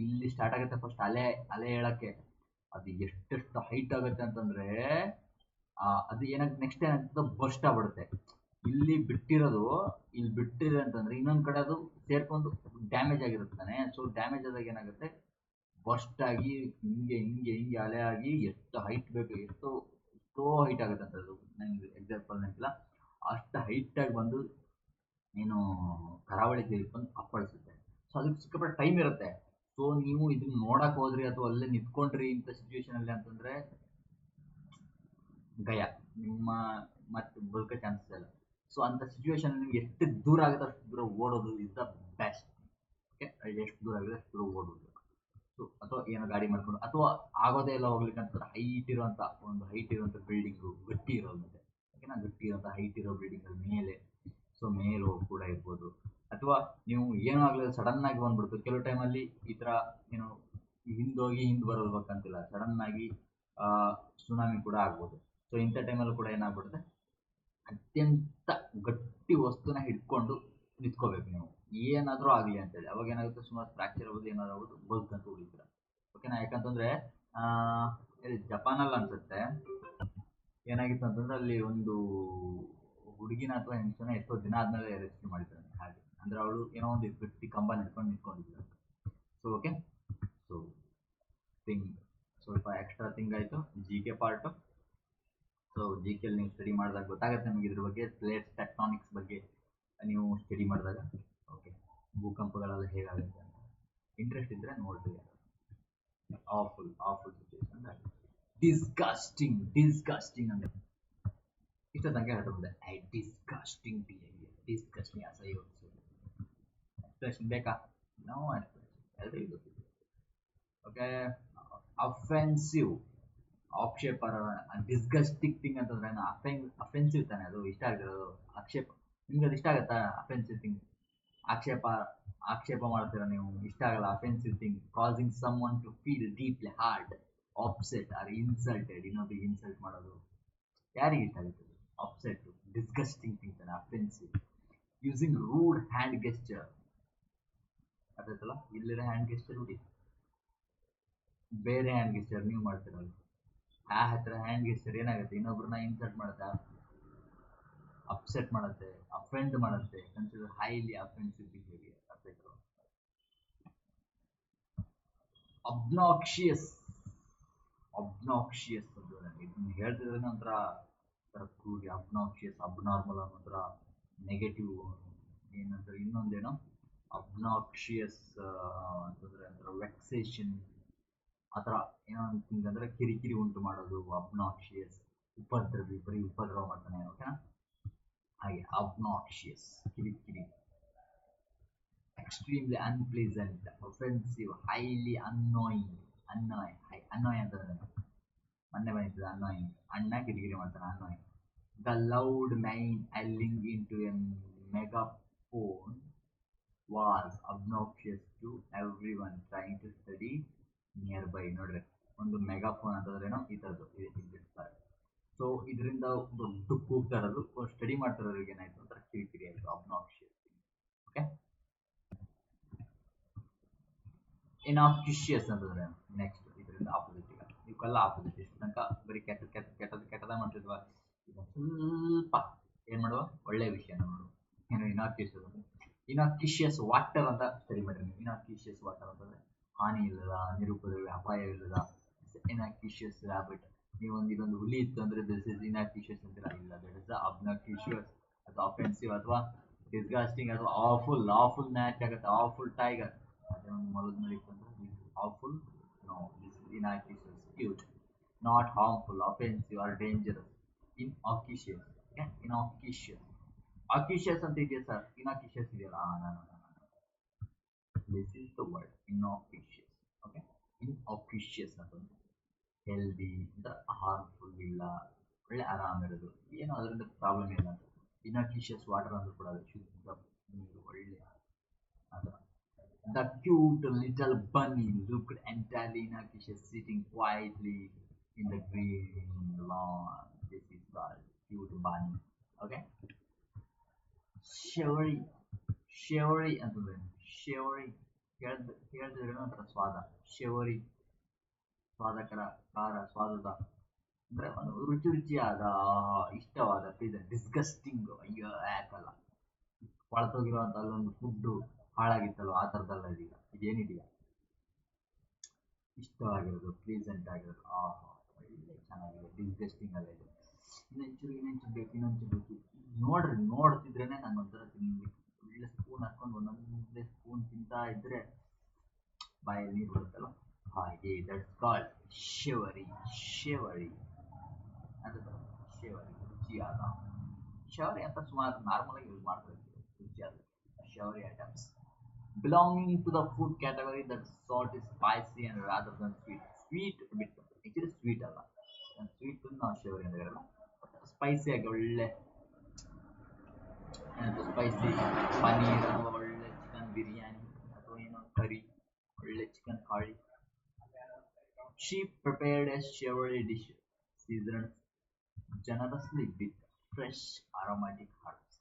ಇಲ್ಲಿ ಸ್ಟಾರ್ಟ್ ಆಗುತ್ತೆ ಫಸ್ಟ್ ಅಲೆ ಅಲೆ ಹೇಳಕ್ಕೆ. ಅದು ಎಷ್ಟೆಷ್ಟು ಹೈಟ್ ಆಗುತ್ತೆ ಅಂತಂದರೆ ಅದು ಏನಾಗುತ್ತೆ ನೆಕ್ಸ್ಟ್ ಏನಾಗ್ತದೆ ಬರ್ಸ್ಟ್ ಆಗ್ಬಿಡುತ್ತೆ. ಇಲ್ಲಿ ಬಿಟ್ಟಿದೆ ಅಂತಂದರೆ ಇನ್ನೊಂದು ಕಡೆ ಅದು ಸೇರ್ಕೊಂಡು ಡ್ಯಾಮೇಜ್ ಆಗಿರುತ್ತಾನೆ. ಸೊ ಡ್ಯಾಮೇಜ್ ಆದಾಗ ಏನಾಗುತ್ತೆ ಬರ್ಸ್ಟ್ ಆಗಿ ಹಿಂಗೆ ಹಿಂಗೆ ಹಿಂಗೆ ಅಲೆ ಆಗಿ ಎಷ್ಟು ಹೈಟ್ ಬೇಕು, ಎಷ್ಟೋ ಹೈಟ್ ಆಗುತ್ತೆ ಅಂತ. ಅದು ನಂಗೆ ಎಕ್ಸಾಂಪಲ್ ನೆನಪಿಲ್ಲ, ಅಷ್ಟು ಹೈಟಾಗಿ ಬಂದು ನೀನು ಕರಾವಳಿ ತೀರಕ್ಕೆ ಬಂದು ಅಪ್ಪಳಿಸುತ್ತೆ. ಸೊ ಅದಕ್ಕೆ ಸಿಕ್ಕಾಪಟ್ಟೆ ಟೈಮ್ ಇರುತ್ತೆ. ಸೊ ನೀವು ಇದನ್ನ ನೋಡಕ್ಕೆ ಹೋದ್ರಿ ಅಥವಾ ಅಲ್ಲೇ ನಿಂತ್ಕೊಂಡ್ರಿ ಇಂಥ ಸಿಚುವೇಶನಲ್ಲಿ ಅಂತಂದರೆ ಗಯ ನಿಮ್ಮ ಮತ್ತೆ ಬದುಕೋ ಚಾನ್ಸಸ್ ಇಲ್ಲ. ಸೊ ಅಂಥ ಸಿಚುವೇಶನ್ ನಿಮ್ಗೆ ಎಷ್ಟು ದೂರ ಆಗುತ್ತೆ ಅಷ್ಟು ದೂರ ಓಡೋದು ಇಸ್ ದ ಬೆಸ್ಟ್. ಓಕೆ, ಎಷ್ಟು ದೂರ ಆಗಿದೆ ಅಷ್ಟು ದೂರ ಓಡೋದು. ಸೊ ಅಥವಾ ಏನೋ ಗಾಡಿ ಮಾಡ್ಕೊಂಡು ಅಥವಾ ಆಗೋದೇ ಎಲ್ಲ ಹೋಗ್ಲಿಕ್ಕೆ ಅಂತಂದ್ರೆ ಹೈಟ್ ಇರುವಂಥ ಬಿಲ್ಡಿಂಗು ಗಟ್ಟಿ ಇರೋದು, ಮತ್ತೆ ಓಕೆನಾ, ಗಟ್ಟಿ ಇರೋಂಥ ಹೈಟ್ ಇರೋ ಬಿಲ್ಡಿಂಗ್ ಮೇಲೆ, ಸೊ ಮೇಲೆ ಹೋಗಿ ಕೂಡ ಇರ್ಬೋದು. ಅಥವಾ ನೀವು ಏನೂ ಆಗಲಿಲ್ಲ ಸಡನ್ನಾಗಿ ಬಂದ್ಬಿಡ್ತು. ಕೆಲವು ಟೈಮಲ್ಲಿ ಈ ಥರ ಏನು ಹಿಂದೋಗಿ ಹಿಂದೆ ಬರೋಲ್ಬೇಕಂತಿಲ್ಲ, ಸಡನ್ನಾಗಿ ಸುನಾಮಿ ಕೂಡ ಆಗ್ಬೋದು. ಸೊ ಇಂಥ ಟೈಮಲ್ಲೂ ಕೂಡ ಏನಾಗ್ಬಿಡುತ್ತೆ ಅತ್ಯಂತ ಗಟ್ಟಿ ವಸ್ತುನ ಹಿಡ್ಕೊಂಡು ನಿಂತ್ಕೋಬೇಕು ನೀವು, ಏನಾದರೂ ಆಗಲಿ ಅಂತೇಳಿ. ಅವಾಗ ಏನಾಗುತ್ತೆ ಸುಮಾರು ಫ್ರ್ಯಾಕ್ಚರ್ ಆಗೋದು ಏನಾದ್ರು ಆಗೋದು ಬದುಕಂತ ಉಳಿತೀರ. ಓಕೆನಾ, ಯಾಕಂತಂದರೆ ಜಪಾನಲ್ಲಿ ಅನ್ಸುತ್ತೆ ಏನಾಗಿತ್ತು ಅಂತಂದರೆ ಅಲ್ಲಿ ಒಂದು ಹುಡುಗಿನ ಅಥವಾ ಹೆಂಗಸನ ಎಷ್ಟೋ ದಿನ ಆದಮೇಲೆ ರೆಸ್ಕ್ಯೂ ಮಾಡಿದ್ದಾರೆ. ಹಾಗೆ ಅಂದರೆ ಅವಳು ಏನೋ ಒಂದು ಗಟ್ಟಿ ಕಂಬ ನಿಂತ್ಕೊಂಡಿದ್ದರು. ಸೊ ಓಕೆ, ಸೊ ಸ್ವಲ್ಪ ಎಕ್ಸ್ಟ್ರಾ ಥಿಂಗ್ ಆಯಿತು G K part. So G ಕೆಲ್ಲಿ ನೀವು ಸ್ಟಡಿ ಮಾಡಿದಾಗ ಗೊತ್ತಾಗುತ್ತೆ ನಿಮಗೆ ಇದ್ರ ಬಗ್ಗೆ, ಪ್ಲೇಟ್ಸ್ ಟೆಕ್ಟಾನಿಕ್ಸ್ ಬಗ್ಗೆ ನೀವು ಸ್ಟಡಿ ಮಾಡಿದಾಗ. ಓಕೆ, ಭೂಕಂಪಗಳೆಲ್ಲ ಹೇಗಾಗುತ್ತೆ ಅಂತ ಇಂಟ್ರೆಸ್ಟ್ ಇದ್ದರೆ ನೋಡ್ತೀವಿ. ಆಫುಲ್ ಸಿಚುವೇಶನ್, ಡಿಸ್ಗಸ್ಟಿಂಗ್ ಅಂದರೆ ಇಷ್ಟ ಸಂಖ್ಯೆ ಹೇಳ್ತದೆ ಡಿಸ್ಗಸ್ಟಿಂಗ್ ಬಿಹೇವಿಯರ್, ಡಿಸ್ಗಸ್ಟಿಂಗ್ ಅಸಹ್ಯ. ಎಕ್ಸ್ಪ್ರೆಷನ್ ಬೇಕಾ? ನೋ ಎಕ್ಸ್ಪ್ರೆಷನ್, ಎಲ್ಲರಿಗೂ ಗೊತ್ತಿದೆ. ಓಕೆ, ಅಫೆನ್ಸಿವ್ ಆಕ್ಷೇಪ, ಡಿಸ್ಗಸ್ಟಿಂಗ್ ಥಿಂಗ್ ಅಂತಂದ್ರೆ ಅಫೆನ್ಸಿವ್ ತಾನೆ, ಅದು ಇಷ್ಟ ಆಗಿರೋದು ಆಕ್ಷೇಪ. ನಿಮ್ಗೆ ಅದು ಇಷ್ಟ ಆಗುತ್ತಾ ಅಫೆನ್ಸಿವ್ ಥಿಂಗ್? ಆಕ್ಷೇಪ ಮಾಡ್ತೀರಾ ನೀವು, ಇಷ್ಟ ಆಗಲ್ಲ offensive thing. Causing someone to feel deeply hurt, upset or insulted. ಇನ್ನೊಬ್ರಿಗೆ ಇನ್ಸಲ್ಟ್ ಮಾಡೋದು ಯಾರಿಗೆ ಇಷ್ಟ ಆಗುತ್ತೆ? ಅಪ್ಸೆಟ್, ಡಿಸ್ಗಸ್ಟಿಂಗ್ ಥಿಂಗ್ ತಾನೆ offensive. Using rude hand gesture, ಅದಾಯ್ತಲ್ಲ, ಇಲ್ಲಿರೋ ಹ್ಯಾಂಡ್ ಗೆಸ್ಚರ್ ಹುಡಿ, ಬೇರೆ ಹ್ಯಾಂಡ್ ಗೆಸ್ಚರ್ ನೀವು ಮಾಡ್ತೀರಲ್ಲ, ಆ ಹತ್ರ ಹ್ಯಾಂಡ್ ಗೆಸ್ಚರ್ ಏನಾಗುತ್ತೆ ಇನ್ನೊಬ್ರನ್ನ ಇನ್ಸಲ್ಟ್ ಮಾಡುತ್ತೆ, ಅಪ್ಸೆಟ್ ಮಾಡುತ್ತೆ, ಅಫೆಂಡ್ ಮಾಡುತ್ತೆ. Consider highly offensive behaviour. Obnoxious ಅದು ಇದನ್ನ ಹೇಳ್ತಿದ್ರೆ ಒಂಥರ ಕೂಡಿ ಅಬ್ನಾಕ್ಷಿಯಸ್, ಅಬ್ನಾರ್ಮಲ್ ಅನ್ನೋಂಥರ ನೆಗೆಟಿವ್ ಏನಂತಾರೆ. ಇನ್ನೊಂದೇನೋ ಅಬ್ನಾಕ್ಷಿಯಸ್ ಅಂತಂದ್ರೆ ವೆಕ್ಸೇಷನ್ ಆ ಥರ ಏನೋ ಅಂತಂದ್ರೆ ಕಿರಿಕಿರಿ ಉಂಟು ಮಾಡೋದು ಅಬ್ನಾಕ್ಷಿಯಸ್. ಉಪದ್ರವಿ, ಬರೀ ಉಪದ್ರವ ಮಾಡ್ತಾನೆ, ಓಕೆನಾ? ಹಾಗೆ ಅಬ್ನಾಕ್ಷಿಯಸ್ ಕಿರಿಕಿರಿ. Extremely unpleasant, offensive, highly annoying. Annoy ಅಂತಂದ್ರೆ ಮೊನ್ನೆ ಬಂದಿದ್ದು ಅನ್ನಾಯಿಂಗ್, ಅಣ್ಣ ಕಿರಿಕಿರಿ ಮಾಡ್ತಾನೆ, annoying. The loud man yelling into a megaphone was obnoxious to everyone trying to study nearby. ನೋಡ್ರಿ, ಒಂದು ಮೆಗಾಫೋನ್ ಅಂತಂದ್ರೇನೋ ಈ ಥರದ್ದು ಇದಿರ್ತಾರೆ. ಸೊ ಇದರಿಂದ ದೊಡ್ಡ ಕೂಗ್ತಾ ಇರೋದು, ಸ್ಟಡಿ ಮಾಡ್ತಾ ಇರೋರಿಗೆ ಏನಾಯ್ತು ಅಂತ ಕಿರಿಕಿರಿ ಆಯಿತು, ಅಬ್ನಾಕ್ಷಿಯಸ್. ಓಕೆ, ಇನಾಕ್ಯುಷಿಯಸ್ ಅಂತಂದ್ರೆ ನೆಕ್ಸ್ಟ್ ಇದರಿಂದ ಆಪೋಸಿಟ್. ಈಗ ಇವಕ್ಕೆಲ್ಲ ಆಪೋಸಿಟ್. ಇಷ್ಟು ತನಕ ಬರೀ ಕೆಟ್ಟದ ಮಾಡ್ತಿದ್ವ, ಈಗ ಸ್ವಲ್ಪ ಏನ್ ಮಾಡುವ, ಒಳ್ಳೆ ವಿಷಯ ನೋಡು. ಏನು ಇನಾಕ್ಯುಷಿಯಸ್ ವಾಟರ್ ಅಂತ ಸ್ಟಡಿ ಮಾಡಿರಿ ನೀವು. ಇನಾಕ್ಯುಷಿಯಸ್ ವಾಟರ್ ಅಂತಂದ್ರೆ ಹಾನಿ ಇಲ್ಲದ, ನಿರುಪದ್ರವಿ, ಅಪಾಯ ಇಲ್ಲದ. ಇನಾಕ್ಯುಷಿಯಸ್ ಹ್ಯಾಬಿಟ್. ಇದೊಂದು ಹುಲಿ ಇತ್ತು ಅಂದ್ರೆ ದಿಸ್ ಇಸ್ ಇನಾಕ್ಯುಷಿಯಸ್ ಅಂತೀರಾ? ಇಲ್ಲ, ದಟ್ ಇಸ್ ಅಬ್ನಾಕ್ಯುಷಿಯಸ್ ಅಥವಾ ಅಫೆನ್ಸಿವ್ ಅಥವಾ ಡಿಸ್ಗಾಸ್ಟಿಂಗ್ ಅಥವಾ ಆಫುಲ್ ಮ್ಯಾಚ್ ಆಗುತ್ತೆ, ಆಫುಲ್ ಟೈಗರ್. ಅದೇ ಒಂದು ಮೊಲದ ನಡೀತು ಅಂದ್ರೆ awful. No, this is innocuous. Cute, not harmful, offensive or dangerous. Innocuous. Innocuous. ಆಕ್ಯುಷಿಯಸ್ ಅಂತ ಇದೆಯಾ ಸರ್? ಇನಾಕ್ಯುಷಿಯಸ್ ಇದೆಯಲ್ಲ? This is the word innocuous. Okay, innocuous ಅಂತಂದ್ರೆ ಹೆಲ್ದಿ ಅಂತ, ಹಾರ್ಮ್ಫುಲ್ ಇಲ್ಲ, ಒಳ್ಳೆ ಆರಾಮಿರೋದು, ಏನು ಅದರಿಂದ ಪ್ರಾಬ್ಲಮ್ ಇಲ್ಲ ಅಂತ. ಇನಾಕ್ಯುಷಿಯಸ್ ವಾಟರ್ ಅಂದ್ರೂ ಕೂಡ ಅದು ಶುದ್ಧ ನೀರು, ಒಳ್ಳೆ ಅದು. The cute little bunny looked entirely innocuous, sitting quietly in the green lawn. This is called cute bunny. Okay. Shivery. Shivery ಅಂತಂದ್ರೆ shivery ಕೇಳಿದ್ರೆ ಒಂಥರ ಸ್ವಾದ. ಶಿವರಿ, ಸ್ವಾದಕರ, ಖಾರ, ಸ್ವಾದದ ಅಂದ್ರೆ ಒಂದು ರುಚಿಯಾದ, ಇಷ್ಟವಾದ, ಪ್ಲೀಸೆಂಟ್. ಡಿಸ್ಗಸ್ಟಿಂಗ್, ಅಯ್ಯೋ ಯಾಕಲ್ಲ, ಕೊಳತೋಗಿರುವಂತ ಅಲ್ಲೊಂದು ಫುಡ್ಡು ಹಾಳಾಗಿತ್ತಲ್ವ, ಆ ಥರದ್ದಲ್ಲ ಇದೀಗ. ಇದೇನಿದೆಯಾ, ಇಷ್ಟವಾಗಿರೋದು, ಪ್ಲೀಸೆಂಟ್ ಆಗಿರೋದು, ಒಳ್ಳೆ ಚೆನ್ನಾಗಿದೆ. ಡಿಸ್ಗಸ್ಟಿಂಗ್ ಅಲ್ಲ ಇದು. ಇನ್ನೊಂಚೂರು ಬೇಕು. ನೋಡ್ರಿ, ನೋಡ್ತಿದ್ರೇನೆ ನಂಗೊಂಥರ ತಿನ್ಬೇಕು. ಒಳ್ಳೆ ಸ್ಪೂನ್ ಹಾಕೊಂಡು ಒಂದೊಂದೇ ಸ್ಪೂನ್ ತಿಂತಾ ಇದ್ರೆ ಬಾಯಲ್ಲಿ ನೀರು ಬರುತ್ತಲ್ಲ, ಹಾಗೆ. That's called ಶಿವರಿ. ಶಿವರಿ ಅದು ಶಿವರಿ, ರುಚಿಯಾದ. ಶಿವರಿ ಅಂತ ಸುಮಾರು ನಾರ್ಮಲ್ ಆಗಿ ಯೂಸ್ ಮಾಡ್ತಾ ಇರ್ತೀವಿ, ರುಚಿಯಾದ ಶಿವರಿ items. Belonging to the food category that salt is spicy and rather than sweet. Sweet ಬಿಟ್ಟು ಆಕ್ಚುಲಿ ಸ್ವೀಟ್ ಅಲ್ಲ, ಸ್ವೀಟ್ ನಾವು ಶಿವರಿ ಅಂತ ಹೇಳಲ್ಲ. ಸ್ಪೈಸಿ ಆಗಿ ಒಳ್ಳೆ ಸ್ಪೈಸಿ ಪನೀರ್ ಅಥವಾ ಒಳ್ಳೆ ಚಿಕನ್ ಬಿರಿಯಾನಿ ಅಥವಾ ಏನೋ ಕರಿ, ಒಳ್ಳೆ chicken Kali. She prepared a savory dish seasoned generously with fresh aromatic herbs.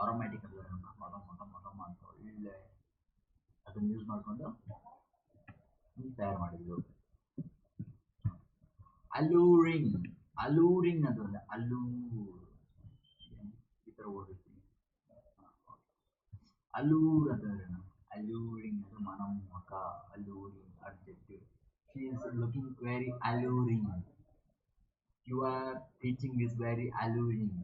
Aromatic ಅಂದ್ರೆ ಮಗ ಅಂತ ಒಳ್ಳೆ ಅದನ್ನು ಯೂಸ್ ಮಾಡಿಕೊಂಡು ತಯಾರು ಮಾಡಿದ್ರು. ಅಲೂರಿಂಗ್. ಅಲೂರಿಂಗ್ ಅಂತಂದ್ರೆ ಈ ಥರ ಓದಿರ್ತೀನಿ. ಅಲೂರ್ ಅಂತಂದ್ರೆ ಅಲೂರಿಂಗ್ ಅಂದ್ರೆ ಮನಮೋಹಕ. ಅಲೂರಿಂಗ್ adjective. She is looking very alluring. Your teaching is very alluring.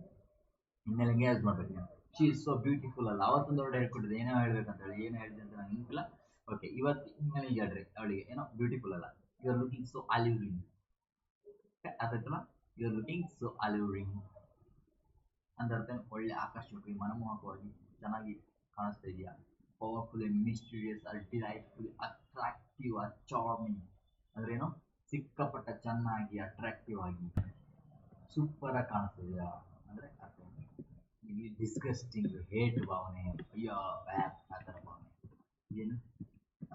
ಇನ್ನೆಲ್ಲ ಹೆಂಗೆ ಯೂಸ್ ಮಾಡ್ಬೇಕು ನೀವು? ಶಿ ಇಸ್ ಸೋ ಬ್ಯೂಟಿಫುಲ್ ಅಲ್ಲ, ಅವತ್ತೊಂದು ಅವಳು ಹೇಳ್ಕೊಟ್ಟಿದ್ದೆ, ಏನೋ ಹೇಳ್ಬೇಕಂತ ಹೇಳಿ, ಏನು ಹೇಳಿದೆ ಅಂತ ನಂಗೆ ನೆನಪಿಲ್ಲ. ಓಕೆ, ಇವತ್ತು ಇನ್ಮೇಲೆ ಈಗ ಹೇಳ್ರಿ ಅವಳಿಗೆ ಏನೋ ಬ್ಯೂಟಿಫುಲ್ ಅಲ್ಲ, you are looking so alluring. ಅರ್ಥಾಯ್ತಲ್ಲ? You are looking so alluring ಅಂತ ಅರ್ಥ. ಒಳ್ಳೆ ಆಕರ್ಷಕ, ಮನಮೋಹಕವಾಗಿ, ಚೆನ್ನಾಗಿ ಕಾಣಿಸ್ತಾ ಇದೆಯಾ. Powerfully mysterious or delightfully attractive or charming ಅಂದ್ರೇನು? ಸಿಕ್ಕಾಪಟ್ಟ ಚೆನ್ನಾಗಿ, ಅಟ್ರಾಕ್ಟಿವ್ ಆಗಿ, ಸೂಪರ್ ಆಗಿ ಕಾಣಿಸ್ತಾ ಇದೆಯಾ ಅಂದ್ರೆ ಅರ್ಥ. ಇಲ್ಲಿ ಡಿಸ್ಗಸ್ಟಿಂಗ್, ಹೇಟ್ ಭಾವನೆ, ಅಯ್ಯೋ ಆ ಥರ ಭಾವನೆ. ಏನು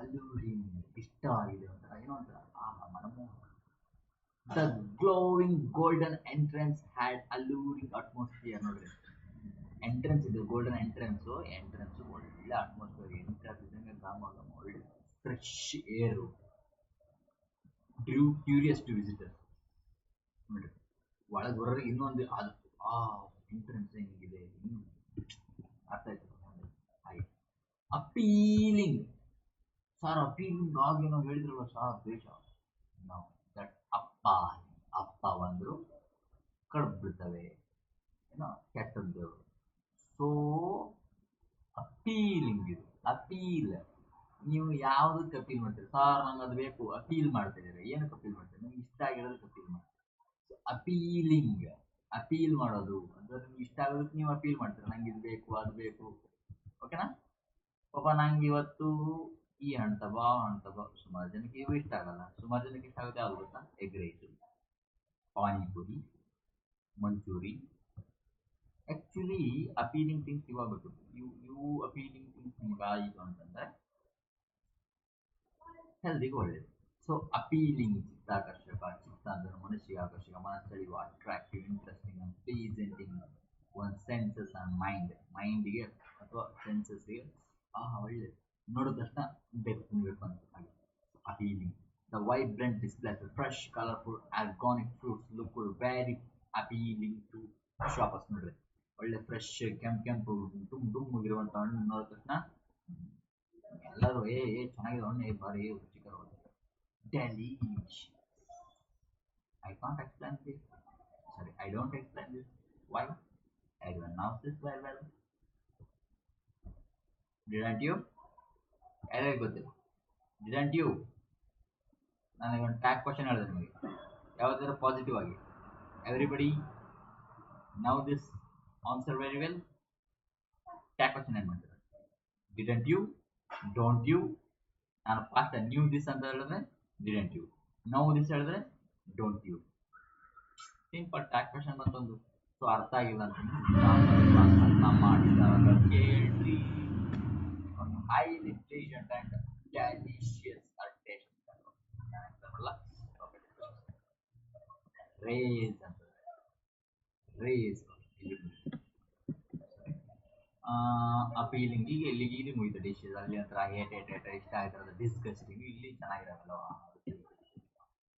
ಅಲ್ಲೂರಿಂಗ್, ಇಷ್ಟವಾಗಿದೆ ಒಂಥರ, ಏನೋ ಒಂಥರ ಮನಮೋಹಕ. The glowing golden entrance had alluring atmosphere. ನೋಡ್ರಿ, ಎಂಟ್ರೆನ್ಸ್ ಇದು ಗೋಲ್ಡನ್ ಎಂಟ್ರೆನ್ಸ್ ಒಳ್ಳೆ ಅಟ್ಮಾಸ್ಫಿಯರ್. ಎಂಟ್ರೆನ್ಸ್ ಇದ್ದಂಗೆ ಒಳ್ಳೆ fresh air. Drew curious to visitor. ನೋಡ್ರಿ, ಒಳಗೆ ಬರೋರಿಗೆ ಇನ್ನೊಂದು ಅದು ಎಂಟ್ರೆನ್ಸ್ ಹೆಂಗಿದೆ, ಇನ್ನು ಅರ್ಥ ಆಯ್ತು ಹಾಗೆ. ಅಪೀಲಿಂಗ್. ಸರ್ ಅಪೀಲಿಂಗ್ ಆಗೇನೋ ಹೇಳಿದ್ರಲ್ಲ ಸರ್, ದೇಶ ನಾವು ದಟ್ ಅಪ್ಪ ಬಂದರು ಕಡ್ದು ಬಿಡ್ತವೆ, ಏನೋ ಕೆಟ್ಟದ್ದು. ಸೊ ಅಪೀಲಿಂಗ್ ಇದು ಅಪೀಲ್. ನೀವು ಯಾವುದಕ್ಕೆ ಅಪೀಲ್ ಮಾಡ್ತೀರಿ? ಸರ್ ನಂಗೆ ಅದು ಬೇಕು, ಅಪೀಲ್ ಮಾಡ್ತಿದ್ದೀರಿ. ಏನಕ್ಕೆ ಅಪೀಲ್ ಮಾಡ್ತೀರಿ? ನಿಮ್ಗೆ ಇಷ್ಟ ಆಗಿರೋದಕ್ಕೆ ಅಪೀಲ್ ಮಾಡ್ತೀರಿ. ಅಪೀಲಿಂಗ್, ಅಪೀಲ್ ಮಾಡೋದು ಅಂದ್ರೆ ನಿಮ್ಗೆ ಇಷ್ಟ ಆಗೋದಕ್ಕೆ ನೀವು ಅಪೀಲ್ ಮಾಡ್ತೀರಿ. ನಂಗೆ ಇದು ಬೇಕು, ಅದು ಬೇಕು. ಓಕೆನಾ? ಪಾಪ ನಂಗೆ ಇವತ್ತು ಈ ಹಣ್ಣು ತಗೋ, ಆ ಹಣ್ಣು ತಗೋ. ಸುಮಾರು ಜನಕ್ಕೆ ಇವು ಇಷ್ಟ ಆಗಲ್ಲ. ಸುಮಾರು ಜನಕ್ಕೆ ಇಷ್ಟ ಆಗುತ್ತೆ ಯಾವ್ದು ಗೊತ್ತಾ? Egg rice, panipuri, manchuri. Actually appealing things ಇವಾಗಬೇಕು. ಇವು ಅಪೀಲಿಂಗ್ ಥಿಂಗ್ಸ್ ನಿಮ್ಗೆ ಆಯಿತು ಅಂತಂದ್ರೆ ಹೆಲ್ದಿಗೆ ಒಳ್ಳೇದು. ಸೊ ಅಪೀಲಿಂಗ್, ಚಿತ್ತಾಕರ್ಷಕ. ಚಿತ್ತ ಅಂದ್ರೆ ಮನಸ್ಸಿಗೆ ಆಕರ್ಷಕ, ಮನಸ್ಸೆಳೆಯುವ, attractive, interesting and pleasanting on senses and ಮೈಂಡ್ಗೆ ಅಥವಾ ಸೆನ್ಸಸ್ಗೆ ಒಳ್ಳೇದು. ನೋಡಿದ ತಕ್ಷಣ ಬೇಕು ತಿನ್ಬೇಕು ಅಂತ ಹಾಗೆ. Appealing. The vibrant displays fresh colourful organic fruits look very appealing to shoppers. ನೋಡ್ರಿ, ಒಳ್ಳೆ ಫ್ರೆಶ್ ಕೆಂಪು ಡುಮ್ ಇರುವಂತ ಹಣ್ಣು ನೋಡಿದ ತಕ್ಷಣ ಎಲ್ಲರೂ ಚೆನ್ನಾಗಿದೆ ಹಣ್ಣು, ಬಾರಿ ರುಚಿಕರ. Delicious. I can't explain this. Sorry, I don't explain this. Why? Everyone knows this very well. Didn't you? ಯಾರ್ಯಾರಿಗೆ ಗೊತ್ತಿಲ್ಲ? Didn't you? ನನಗೆ ಒಂದು ಟ್ಯಾಗ್ ಕ್ವಶನ್ ಹೇಳಿದೆ ನಿಮಗೆ, ಯಾವುದಾದ್ರು ಪಾಸಿಟಿವ್ ಆಗಿ. Everybody know this answer very well. Tag question ಏನು ಮಾಡ್ತಾರೆ? Didn't you, don't you. ನಾನು ಫಾಸ್ಟ್ ನ್ಯೂ ದಿಸ್ ಅಂತ ಹೇಳಿದ್ರೆ ಡಿಡಂಟ್ ಯು, ನೌ ದಿಸ್ ಹೇಳಿದ್ರೆ don't you. Simple tag question ಬಂತೊಂದು. ಸೊ ಅರ್ಥ ಆಗಿಲ್ಲ ಅಂತ ಮಾಡಿದಾಗ ಕೇಳ್ರಿ. Highly pleasant and delicious taste ಅಂತಾರಲ್ಲ, ರೇಸ್ ಅಂತ. Raze appealing. ಈಗ ಇಲ್ಲಿ ಮುಗಿತು ಡಿಶಸ್. ಅಲ್ಲಿ ಒಂಥರ ಇಷ್ಟ ಆಗಿರೋದು ಡಿಸ್ಗಸ್ಟಿಂಗ್. ಇಲ್ಲಿ ಚೆನ್ನಾಗಿರೋದಲ್ಲ.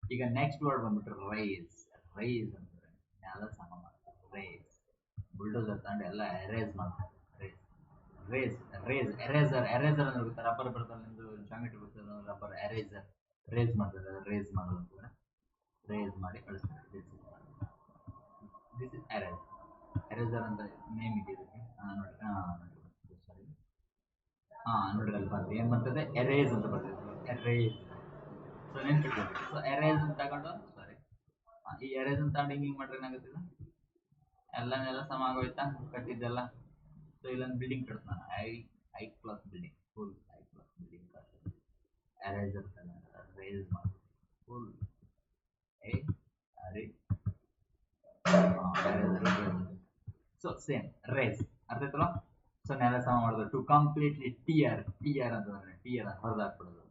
ಈಗ ನೆಕ್ಸ್ಟ್ ವರ್ಡ್ ಬಂದ್ಬಿಟ್ರೆ ರೈಸ್. ರೈಸ್ ಅಂತಾರೆ ಎಲ್ಲ ಸಮ ಮಾಡ್ತಾರೆ. ರೈಸ್ ಬುಲ್ಡೋಸರ್ ತಗೊಂಡು ಎಲ್ಲ ಎರೇಸ್ ಮಾಡ್ತಾರೆ. Race race eraser. ಎರೇಸರ್ ಅಂದ್ರೆ ಗೊತ್ತಾ? ರಬ್ಬರ್ ಬರ್ತದೆ, ನಿಮ್ದು ಜಾಮಿಟ್ರಿ ಬರ್ತದೆ, ರಬ್ಬರ್ ಎರೇಸರ್. ರೇಸ್ ಮಾಡ್ತಾರೆ, ರೇಸ್ ಮಾಡೋದು ಅಂತಂದ್ರೆ ರೇಸ್ ಮಾಡಿ ಕಳಿಸ್ತಾರೆ. This is erase. ಎರೇಸರ್ ಅಂತ ನೇಮ್ ಇದೆ ಇದಕ್ಕೆ. ನೋಡಿ, ಸಾರಿ, ನೋಡ್ರಿ ಅಲ್ಲಿ ಬರ್ತದೆ, ಏನು ಬರ್ತದೆ? ಎರೇಸ್ ಅಂತ ಬರ್ತದೆ. ಎರೇಸ್. ಸೊ ನೆನ್ಪಿಟ್ಕೊಬೇಕು. ಸೊ ಎರೇಸ್ ಅಂತ ತಗೊಂಡು, ಸಾರಿ, ಈ ಎರೇಸ್ ಅಂತ ತಗೊಂಡು ಹಿಂಗೆ ಮಾಡ್ರೆ ಏನಾಗುತ್ತಿಲ್ಲ, ಎಲ್ಲ ಸಮ ಆಗೋಯ್ತಾ ಕಟ್ಟಿದ್ದೆಲ್ಲ. ಸೊ ಇಲ್ಲೊಂದು ಬಿಲ್ಡಿಂಗ್ ಕಟ್ತಾನೆ, high class building, full high class building ಕಟ್ತಾನೆ. ಎರೇಸರ್ ರೇಸ್ ಮಾಡಿ ಫುಲ್ ಅರೆ. So same raze. ಅರ್ಥ ಆಯ್ತಲ್ಲ? ಸೊ ನೆಲ ಸಮ ಮಾಡೋದು. To completely tear. ಟಿಯರ್ ಅಂತಂದ್ರೆ ಟಿಯರ್ ಹೊರದಾಕ್ಬಿಡೋದು.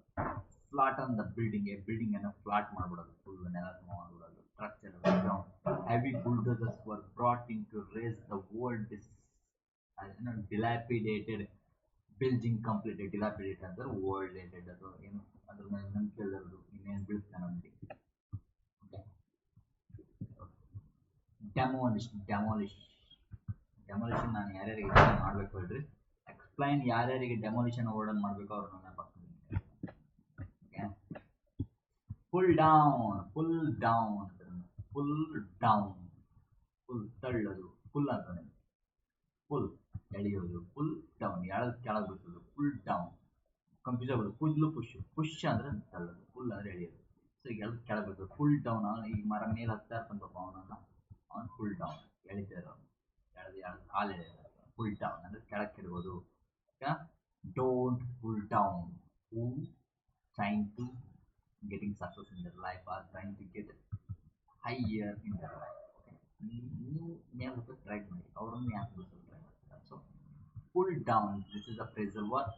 Flat on the building. Building ಅನ್ನು ಫ್ಲಾಟ್ ಮಾಡ್ಬಿಡೋದು, ಫುಲ್ ನೆಲ ಸಮ ಮಾಡ್ಬಿಡೋದು. Structure down. Heavy bulldozers were brought in to raise the old dilapidated building completely. Dilapidated ಅಂದ್ರೆ ಓಲ್ಡ್ ಡೇಟೆಡ್, ಅದು ಏನು ಅದ್ರ ಮೇಲೆ ನಂಬಿಕೆ ಇಲ್ಲದು ಇನ್ನೇನು ಬೀಳ್ತಾನೆ ನಮಗೆ. ಡೆಮಾಲಿಷನ್ ನಾನು ಯಾರ್ಯಾರಿಗೆ ಎಕ್ಸ್ಪ್ಲೈನ್ ಮಾಡಬೇಕು ಹೇಳ್ರಿ. ಯಾರ್ಯಾರಿಗೆ ಡೆಮಾಲಿಷನ್ ವರ್ಡ್ ಮಾಡಬೇಕು ಅವ್ರನ್ನ ನೆನಪಾಗ್ತೀನಿ. Pull down. Pull down pull down. Pull ತಳ್ಳೋದು. ಫುಲ್ ಅಂತಾನೆ ಫುಲ್ ಎಳೆಯೋದು. ಫುಲ್ ಡೌನ್ ಎಳೆದು ಕೆಳಗೆ ಬಿಡ್ಸೋದು. Pull down. ಕನ್ಫ್ಯೂಸ್ ಆಗೋದು. ಫುಲ್ಲು ಪುಷ್ ಅಂದ್ರೆ ತಳ್ಳೋದು, ಫುಲ್ ಅಂದ್ರೆ ಎಳೆಯೋದು. ಸೊ ಈಗ ಎಳೆದು ಕೆಳಗೆ ಬಿಡ್ಸೋದು. Pull down. ಈಗ ಮರ ಮೇಲೆ ಹತ್ತಾ ಇರ್ತಾನೆ ಪಾಪ ಅವನು ಫುಲ್ ಡೌನ್ ಎಳಿತಾ ಇರೋನು. ಎಳೆದು ಕಾಲು ಎಳೆಯೋದು. ಫುಲ್ ಡೌನ್ ಅಂದ್ರೆ ಕೆಳಗೆ ಕೆಡಗೋದು. Don't pull down. Who trying to getting success in their life or trying to get higher in their life. ನೀವು ನೇಮಕ್ಕೆ ಟ್ರೈ ಮಾಡಿ, ಅವರನ್ನು ಯಾಕೆ ಟ್ರೈ ಮಾಡ್ತಾರೆ. So full down, this is a phrasal word.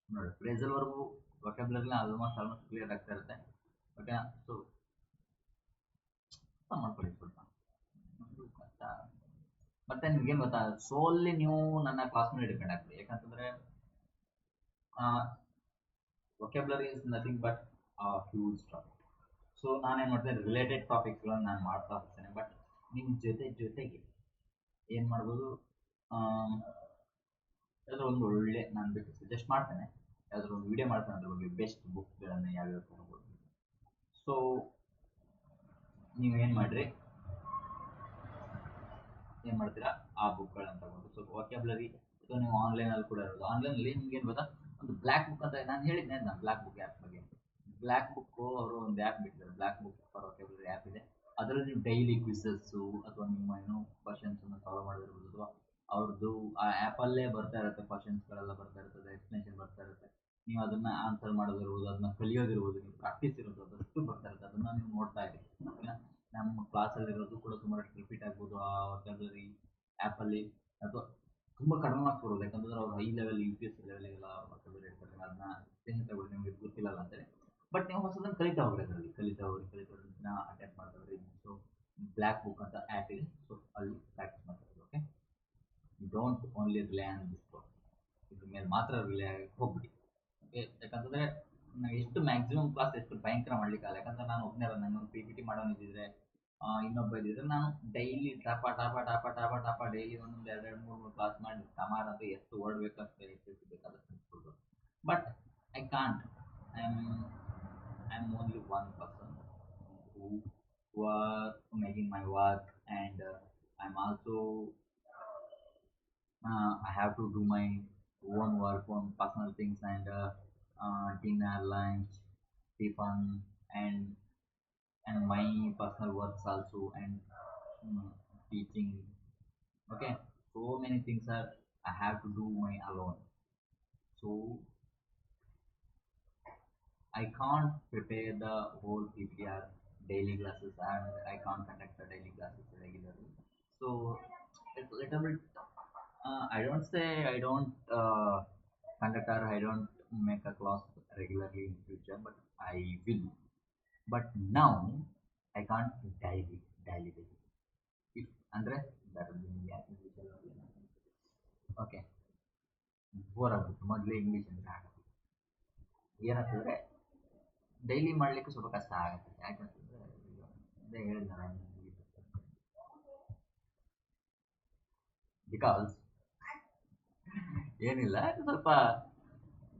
ನೋಡಿ, phrasal ವರ್ಗು ವೊಕ್ಯಾಬ್ಯುಲರಿ ಆಲ್ಮೋಸ್ಟ್ ಕ್ಲಿಯರ್ ಆಗ್ತಾ ಇರುತ್ತೆ. Okay, so ಮಾಡ್ಕೊಳ್ಳಿ ಸ್ವಲ್ಪ. ಮತ್ತೆ ನಿಮ್ಗೇನು ಗೊತ್ತಾ, ಸೋಲ್ಲಿ ನೀವು ನನ್ನ ಕ್ಲಾಸ್ ಮೇಲೆ ಡಿಪೆಂಡ್ ಆಗ್ತದೆ. ಯಾಕಂತಂದ್ರೆ vocabulary is nothing but huge topic. So ನಾನೇನು ಮಾಡ್ತೇನೆ, ರಿಲೇಟೆಡ್ ಟಾಪಿಕ್ಸ್ಗಳನ್ನು ನಾನು ಮಾಡ್ತಾ ಹೋಗ್ತೇನೆ. ಬಟ್ ನಿಮ್ಮ ಜೊತೆಗೆ ಏನು ಮಾಡ್ಬೋದು, ಯಾವ್ದಾದ್ರು ಒಂದು ಒಳ್ಳೆ, ನಾನು ಬೇಕು ಸಜೆಸ್ಟ್ ಮಾಡ್ತೇನೆ, ಯಾವ್ದಾದ್ರು ಒಂದು ವಿಡಿಯೋ ಮಾಡ್ತೇನೆ ಅದ್ರ ಬಗ್ಗೆ, ಬೆಸ್ಟ್ ಬುಕ್ಗಳನ್ನು ಯಾವ್ಯಾವ ತಗೋಬೋದು. ಸೊ ನೀವು ಏನು ಮಾಡ್ತೀರಾ, ಆ ಬುಕ್ಗಳನ್ನು ತಗೊಂಡು. ಸೊ ವೊಕ್ಯಾಬ್ಯುಲರಿ ಸೊ ನೀವು ಆನ್ಲೈನಲ್ಲಿ ಕೂಡ ಇರೋದು. ಆನ್ಲೈನಲ್ಲಿ ನಿಮ್ಗೆ ಏನು ಗೊತ್ತಾ, ಒಂದು ಬ್ಲ್ಯಾಕ್ ಬುಕ್ ಅಂತ ನಾನು ಹೇಳಿದ್ದೆ, ನಾನು ಬ್ಲ್ಯಾಕ್ ಬುಕ್ ಆ್ಯಪ್ ಬಗ್ಗೆ. ಬ್ಲ್ಯಾಕ್ ಬುಕ್ಕು ಅವರು ಒಂದು ಆ್ಯಪ್ ಬಿಟ್ಟಿದ್ದಾರೆ, black book for vocabulary app ಇದೆ. ಅದರಲ್ಲಿ ನೀವು ಡೈಲಿ ಕ್ವಿಝಸ್ಸು ಅಥವಾ ನಿಮ್ಮ ಏನೋ ಕ್ವಶನ್ಸನ್ನು ಸಾಲ್ವ್ ಮಾಡಿರ್ಬೋದು, ಅಥವಾ ಅವ್ರದ್ದು ಆ ಆ್ಯಪಲ್ಲೇ ಬರ್ತಾ ಇರುತ್ತೆ, ಕ್ವಶನ್ಸ್ಗಳೆಲ್ಲ ಬರ್ತಾ ಇರ್ತದೆ, ಎಕ್ಸ್ಪ್ಲನೇಷನ್ ಬರ್ತಾ ಇರುತ್ತೆ. ನೀವು ಅದನ್ನು ಆನ್ಸರ್ ಮಾಡೋದಿರ್ಬೋದು, ಅದನ್ನ ಕಲಿಯೋದಿರ್ಬೋದು, ನೀವು ಪ್ರಾಕ್ಟೀಸ್ ಇರೋದು ಅದಷ್ಟು ಬರ್ತಾ ಇರುತ್ತೆ, ಅದನ್ನು ನೀವು ನೋಡ್ತಾ ಇರಿ. ಓಕೆನಾ? ನಮ್ಮ ಕ್ಲಾಸಲ್ಲಿರೋದು ಕೂಡ ಸುಮಾರಷ್ಟು ರಿಪೀಟ್ ಆಗ್ಬೋದು ಆ ವೊಕ್ಯಾಬ್ಯುಲರಿ ಆ್ಯಪಲ್ಲಿ, ಅಥವಾ ತುಂಬ ಕಡಿಮೆ ಮಾರ್ಕ್ಸ್ ಬರೋದು, ಯಾಕಂತಂದ್ರೆ ಅವ್ರು ಹೈ ಲೆವೆಲ್ UPSC ಲೆವೆಲಿಗೆಲ್ಲ ವೊಕ್ಯಾಬ್ಯುಲರಿ ಇರ್ತಾರೆ, ಅದನ್ನ ತಗೊಳ್ಳಿ, ನಿಮಗೆ ಗೊತ್ತಿಲ್ಲಲ್ಲ ಅಂತೇಳಿ. ಬಟ್ ನೀವು ಹೊಸದನ್ನು ಕಲಿತಾ ಹೋಗ್ರಿ, ಅದರಲ್ಲಿ ಕಲಿತಾ ಹೋಗಿ ಅಟೆಂಪ್ಟ್ ಮಾಡ್ತಾ ಹೋಗ್ರಿ. ಸೊ ಬ್ಲ್ಯಾಕ್ ಬುಕ್ ಅಂತ ಆ್ಯಪ್ ಇದೆ, ಸೊ ಅಲ್ಲಿ ಪ್ರಾಕ್ಟೀಸ್ ಮಾಡ್ತಾ ಹೋಗಿ. Okay, don't only rely on this course, ಇದ್ರ ಮೇಲೆ ಮಾತ್ರ ರಿಲೈ ಆಗಿ ಹೋಗ್ಬಿಡಿ. ಓಕೆ, ಯಾಕಂತಂದರೆ ಎಷ್ಟು ಮ್ಯಾಕ್ಸಿಮಮ್ ಕ್ಲಾಸ್ ಎಷ್ಟು ಭಯಂಕರ ಮಾಡಲಿಕ್ಕಾಗಲ್ಲ, ಯಾಕಂದರೆ ನಾನು ಒಬ್ಬನೇ ನನಗೊಂದು PPT ಮಾಡೋನಿದ್ದಿದ್ರೆ ಇನ್ನೊಬ್ಬ ಇದ್ದಿದ್ರೆ ನಾನು ಡೈಲಿ ಟಾಪ ಡೈಲಿ ಒಂದೊಂದು 2-3 ಕ್ಲಾಸ್ ಮಾಡಿ ಟಮಾರ್ ಅಂತ ಎಷ್ಟು ಓಡಬೇಕಂತ ಎಷ್ಟು ಬೇಕಾದಷ್ಟು. But I can't, I'm only one person who are making my work, and I'm also I have to do my own work on personal things, and dinner, lunch, tiffin, and my personal works also, and teaching. Okay, so many things are I have to do my alone. So I can't prepare the whole PPR daily classes, and I can't conduct the daily classes regularly. So it's a little bit. I don't say I don't conduct or I don't make a class regularly in future, but I will. But now I can't daily basis. If andre that will be okay. Bore ಆಗುತ್ತೆ, ಮೊದಲೇ English ಅಂದರೆ ಆಗುತ್ತೆ. ಏನಾಗ್ತದೆ, daily ಮಾಡಲಿಕ್ಕೆ ಸ್ವಲ್ಪ ಕಷ್ಟ ಆಗುತ್ತೆ. ಯಾಕಂತಂದರೆ ಅದೇ ಹೇಳಿದ್ನಲ್ಲ, ಬಿಕಾಸ್ ಏನಿಲ್ಲ, ಸ್ವಲ್ಪ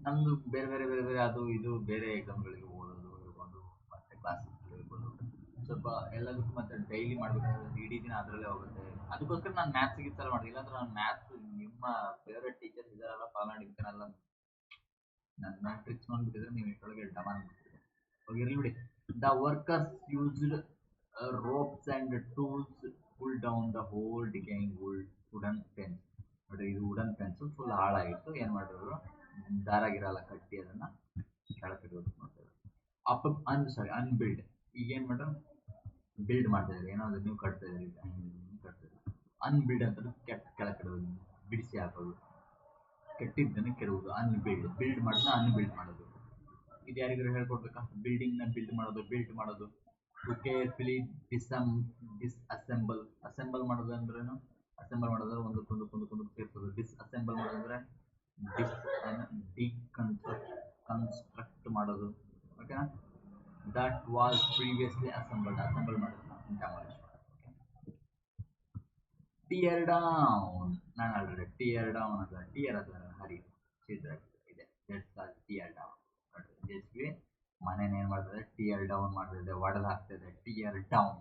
ನಮ್ಮದು ಬೇರೆ ಬೇರೆ ಬೇರೆ ಬೇರೆ ಅದು ಇದು ಬೇರೆ ಎಕ್ಸಾಮ್ಗಳಿಗೆ ಓದೋದು ಇರ್ಬೋದು, ಮತ್ತು ಕ್ಲಾಸಸ್ ಇರ್ಬೋದು, ಸ್ವಲ್ಪ ಎಲ್ಲದಕ್ಕೂ ಮತ್ತು ಡೈಲಿ ಮಾಡಬೇಕಾದ್ರೆ ಇಡೀ ದಿನ ಅದರಲ್ಲೇ ಹೋಗುತ್ತೆ. ಅದಕ್ಕೋಸ್ಕರ ನಾನು ಮ್ಯಾಥ್ಸಿಗೆ ಸಲ ಮಾಡಿಲ್ಲ, ಅಂದ್ರೆ ನಾನು ಮ್ಯಾಥ್ಸ್ ನಿಮ್ಮ ಫೇವ್ರೆಟ್ ಟೀಚರ್ಸ್ ಇದ್ದಾರಲ್ಲ ಪಾಲನಾಡಿ ಇರ್ತಾರಲ್ಲ, ನನ್ನ ಟ್ರಿಕ್ಸ್ ನೋಡ್ಬಿಟ್ಟಿದ್ರೆ ನೀವು ಇಷ್ಟೊಳಗೆ ಡಮಾನ್ ಮಾಡ್ತೀರಿ. ಹೋಗಿರ್ಲಿ ಬಿಡಿ. The workers used ropes and tools pull down the whole decaying wooden fence. ನೋಡ್ರಿ, ಇದು ವುಡನ್ ಫೆನ್ಸು ಫುಲ್ ಹಾಳಾಗಿತ್ತು. ಏನು ಮಾಡಿದ್ರು, ದಾರಾಗಿರಲ್ಲ ಕಟ್ಟಿ ಅದನ್ನು ಕೆಳಕಿರೋದು ಮಾಡ್ತಾರೆ. ಅನ್ಬಿಲ್ಡ್. ಈಗ ಏನು ಮಾಡ್ರು, ಬಿಲ್ಡ್ ಮಾಡ್ತಾ ಇದ್ದಾರೆ, ಏನೋ ಅದು ನೀವು ಕಟ್ತಾ ಇದ್ದೀರಿ, ಅನ್ಬಿಲ್ಡ್ ಅಂತ ಕೆಳಕಿಡೋದು, ಬಿಡಿಸಿ ಹಾಕೋದು, ಕೆಟ್ಟಿದ್ದನ್ನು ಕೆಡುವುದು. ಬಿಲ್ಡ್ ಮಾಡೋದು, ಅನ್ಬಿಲ್ಡ್ ಮಾಡೋದು. ಇದು ಯಾರಿಗಾರು ಹೇಳ್ಕೊಡ್ಬೇಕಾ? ಬಿಲ್ಡಿಂಗ್ನ ಬಿಲ್ಡ್ ಮಾಡೋದು. ಟು ಕೇರ್ಫುಲಿ ಅಸೆಂಬಲ್ ಮಾಡೋದು ಅಂದ್ರೇನು? ಅಸೆಂಬಲ್ ಮಾಡೋದ್ರೆ ಒಂದಕ್ಕೊಂದು ಸೇರಿಸೋದು. ಡಿಸ್ಅಸೆಂಬಲ್ ಮಾಡೋದಂದ್ರೆ ಕನ್ಸ್ಟ್ರಕ್ಟ್ ಮಾಡೋದು. ಓಕೆನಾ? ದಟ್ ವಾಸ್ ಪ್ರೀವಿಯಸ್ಲಿ ಅಸೆಂಬಲ್ ಮಾಡೋದನ್ನ ಡೆಮಾಲಿಷ್ ಮಾಡೋದು. Tear down. ನಾನು ಆಲ್ರೆಡಿ ಟಿಯರ್ ಡೌನ್ ಅಂತ ಟಿಯರ್ ಅಥವಾ ಹರಿ ಚಿತ್ರ ಇದೆ. Tear down. ಜೆಸ್ವಿ ಮನೇನ ಏನು ಮಾಡ್ತದೆ, ಟಿಯರ್ ಡೌನ್ ಮಾಡ್ತಿದೆ, ಒಡೆದು ಹಾಕ್ತಿದೆ. ಟಿಯರ್ ಡೌನ್,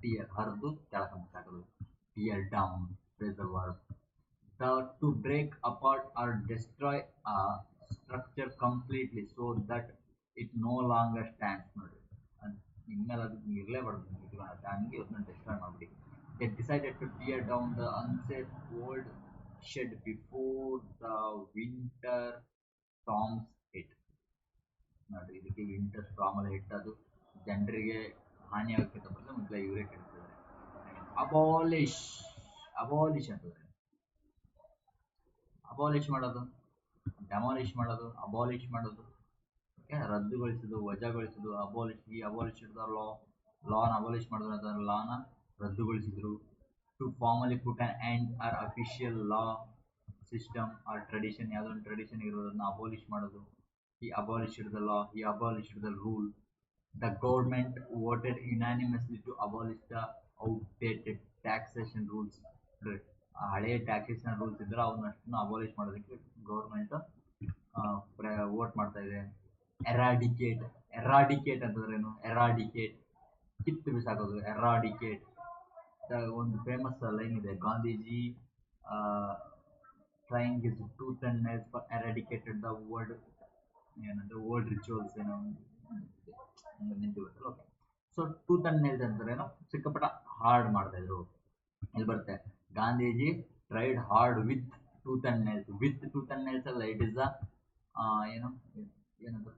ಟಿಯರ್ ಹರಿದು ಕೆಳಕಂತ ಹಾಕೋದು. Tear down is the verb. To break apart or destroy a structure completely so that it no longer stands. ನೋಡ್ರಿ, ಇನ್ಮೇಲೆ ಅದು ಇರಲೇಬಾರ್ದು, ಹಂಗೆ ಅದನ್ನ ಡಿಸ್ಟ್ರಾಯ್ ಮಾಡಿಬಿಡಿ. They decided to tear down the unsafe old shed before the winter storms hit. ನೋಡ್ರಿ, ಇದಕ್ಕೆ winter storm ಅಲ್ಲಿ hit, ಅದು ಜನರಿಗೆ ಹಾನಿ ಆಗೋಕ್ಕಿಂತ ಮೊದಲು ಮೊದಲೇ ಇವರೇ ಕೆಡ್ತಿದ್ದಾರೆ. ಅಬಾಲಿಷ್ ಅಂತಂದ್ರೆ ಅಬಾಲಿಷ್ ಮಾಡೋದು, ಡೆಮಾಲಿಷ್ ಮಾಡೋದು, ಅಬಾಲಿಷ್ ಮಾಡೋದು. ಓಕೆ, ರದ್ದುಗೊಳಿಸೋದು, ವಜಾಗೊಳಿಸೋದು. ಅಬಾಲಿಷ್ ಲಾನ ಅಬಾಲಿಷ್ ಮಾಡಿದ್ರು ಅಂತಂದ್ರೆ ಲಾನ ರದ್ದುಗೊಳಿಸಿದ್ರು. To formally put on end or official law system or tradition, ಯಾವುದೋ ಒಂದು ಟ್ರೆಡಿಷನ್ ಇರೋದನ್ನ ಅಬಾಲಿಷ್ ಮಾಡೋದು. He abolished the law, he abolished the rule. The government voted unanimously to abolish the outdated taxation rules. ಹಳೆಯ taxation rules ಇದ್ರೆ ಅವನ್ನಷ್ಟನ್ನು abolish ಮಾಡೋದಕ್ಕೆ government vote ಮಾಡ್ತಾ ಇದೆ. Eradicate ಅಂತಂದ್ರೇನು? ಕಿತ್ತು ಬಿಸಾಕೋದು, ಎರಾಡಿಕೇಟ್. ಒಂದು ಫೇಮಸ್ ಲೈನ್ ಇದೆ, Gandhiji trying his tooth and nails for eradicated the world ಏನಂದ್ರೆ ಓಲ್ಡ್ ರಿಚುವಲ್ಸ್ ಏನೋ ನಿಂತು ಗೊತ್ತಲ್ಲ. Okay, so tooth and nails ಅಂದ್ರೆ ಏನೋ ಸಿಕ್ಕಾಪಟ್ಟ ಹಾರ್ಡ್ ಮಾಡ್ತಾ ಇದ್ರು. ಇಲ್ಲಿ ಬರುತ್ತೆ Gandhiji tried hard with tooth and nails. With tooth and nails ಅಲ್ಲ, ಇಟ್ ಇಸ್ ಅ ಏನು ಏನಂತ